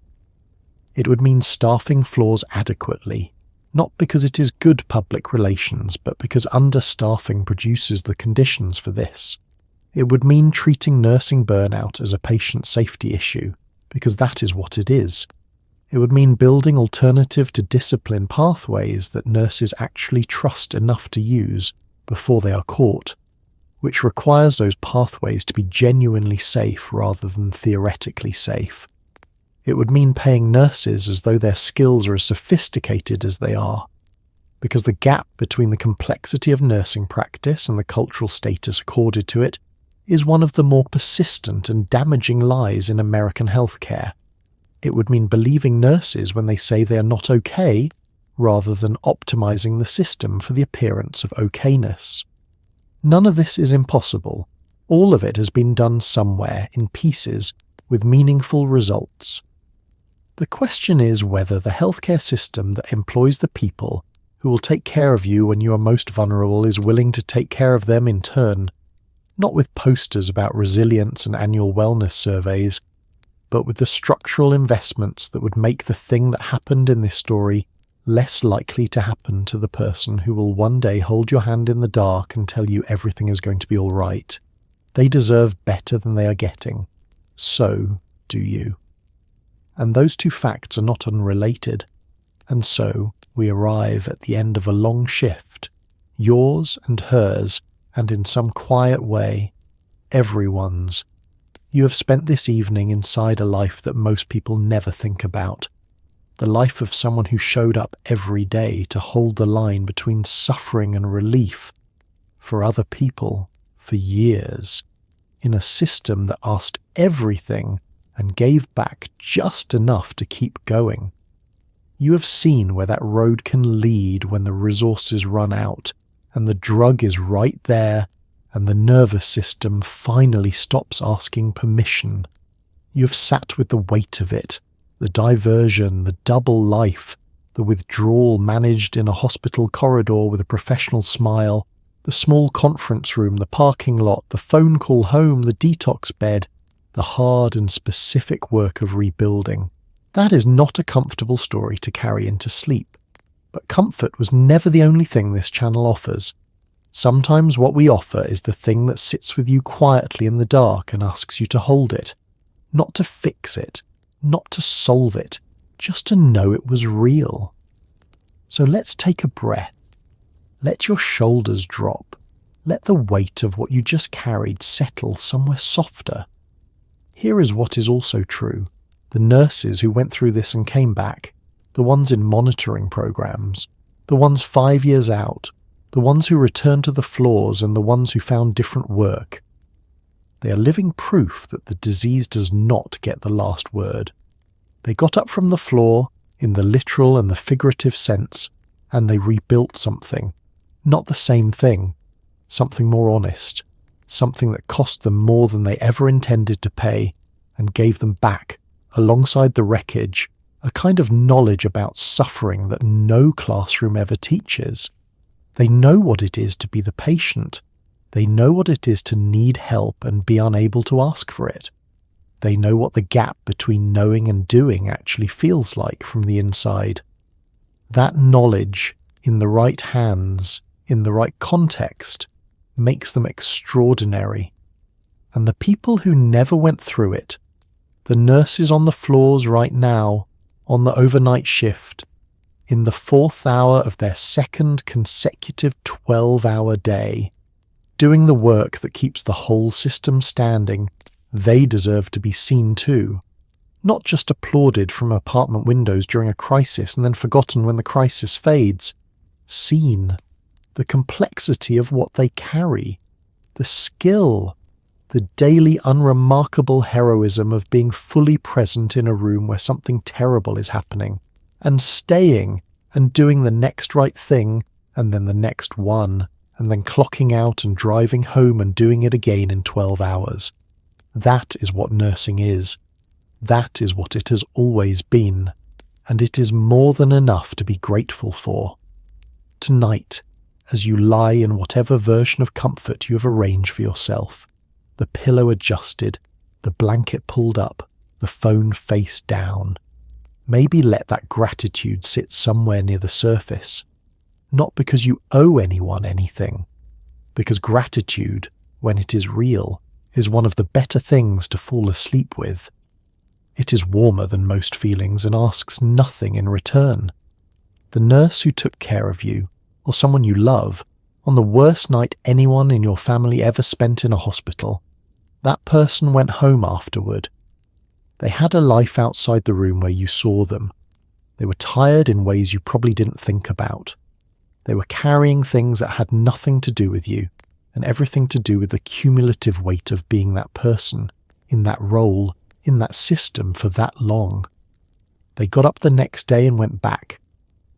It would mean staffing floors adequately, not because it is good public relations, but because understaffing produces the conditions for this. It would mean treating nursing burnout as a patient safety issue, because that is what it is. It would mean building alternative to discipline pathways that nurses actually trust enough to use before they are caught, which requires those pathways to be genuinely safe rather than theoretically safe. It would mean paying nurses as though their skills are as sophisticated as they are, because the gap between the complexity of nursing practice and the cultural status accorded to it is one of the more persistent and damaging lies in American healthcare. It would mean believing nurses when they say they are not okay, rather than optimizing the system for the appearance of okayness. None of this is impossible. All of it has been done somewhere, in pieces, with meaningful results. The question is whether the healthcare system that employs the people who will take care of you when you are most vulnerable is willing to take care of them in turn, not with posters about resilience and annual wellness surveys, but with the structural investments that would make the thing that happened in this story less likely to happen to the person who will one day hold your hand in the dark and tell you everything is going to be all right. They deserve better than they are getting. So do you. And those two facts are not unrelated. And so we arrive at the end of a long shift, yours and hers, and in some quiet way, everyone's. You have spent this evening inside a life that most people never think about. The life of someone who showed up every day to hold the line between suffering and relief for other people for years, in a system that asked everything and gave back just enough to keep going. You have seen where that road can lead when the resources run out, and the drug is right there, and the nervous system finally stops asking permission. You have sat with the weight of it, the diversion, the double life, the withdrawal managed in a hospital corridor with a professional smile, the small conference room, the parking lot, the phone call home, the detox bed, the hard and specific work of rebuilding. That is not a comfortable story to carry into sleep. But comfort was never the only thing this channel offers. Sometimes what we offer is the thing that sits with you quietly in the dark and asks you to hold it. Not to fix it, not to solve it, just to know it was real. So let's take a breath. Let your shoulders drop. Let the weight of what you just carried settle somewhere softer. Here is what is also true. The nurses who went through this and came back, the ones in monitoring programs, the ones 5 years out, the ones who returned to the floors and the ones who found different work. They are living proof that the disease does not get the last word. They got up from the floor, in the literal and the figurative sense, and they rebuilt something. Not the same thing, something more honest, something that cost them more than they ever intended to pay, and gave them back, alongside the wreckage, a kind of knowledge about suffering that no classroom ever teaches. They know what it is to be the patient. They know what it is to need help and be unable to ask for it. They know what the gap between knowing and doing actually feels like from the inside. That knowledge, in the right hands, in the right context, makes them extraordinary. And the people who never went through it, the nurses on the floors right now, on the overnight shift, in the 4th hour of their second consecutive 12-hour day, doing the work that keeps the whole system standing, they deserve to be seen too. Not just applauded from apartment windows during a crisis and then forgotten when the crisis fades. Seen. The complexity of what they carry. The skill. The daily unremarkable heroism of being fully present in a room where something terrible is happening, and staying and doing the next right thing, and then the next one, and then clocking out and driving home and doing it again in 12 hours. That is what nursing is. That is what it has always been, and it is more than enough to be grateful for. Tonight, as you lie in whatever version of comfort you have arranged for yourself, the pillow adjusted, the blanket pulled up, the phone face down, maybe let that gratitude sit somewhere near the surface. Not because you owe anyone anything, because gratitude, when it is real, is one of the better things to fall asleep with. It is warmer than most feelings and asks nothing in return. The nurse who took care of you, or someone you love, on the worst night anyone in your family ever spent in a hospital, that person went home afterward. They had a life outside the room where you saw them. They were tired in ways you probably didn't think about. They were carrying things that had nothing to do with you, and everything to do with the cumulative weight of being that person, in that role, in that system for that long. They got up the next day and went back.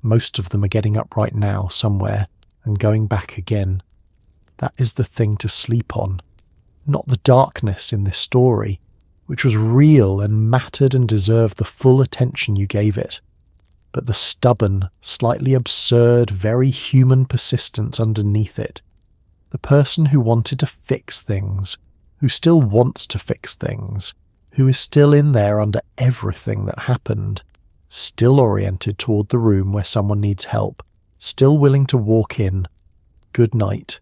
Most of them are getting up right now somewhere and going back again. That is the thing to sleep on. Not the darkness in this story, which was real and mattered and deserved the full attention you gave it, but the stubborn, slightly absurd, very human persistence underneath it. The person who wanted to fix things, who still wants to fix things, who is still in there under everything that happened, still oriented toward the room where someone needs help, still willing to walk in. Good night.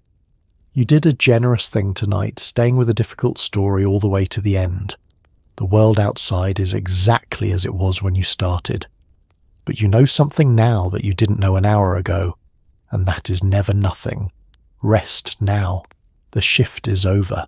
You did a generous thing tonight, staying with a difficult story all the way to the end. The world outside is exactly as it was when you started. But you know something now that you didn't know an hour ago, and that is never nothing. Rest now. The shift is over.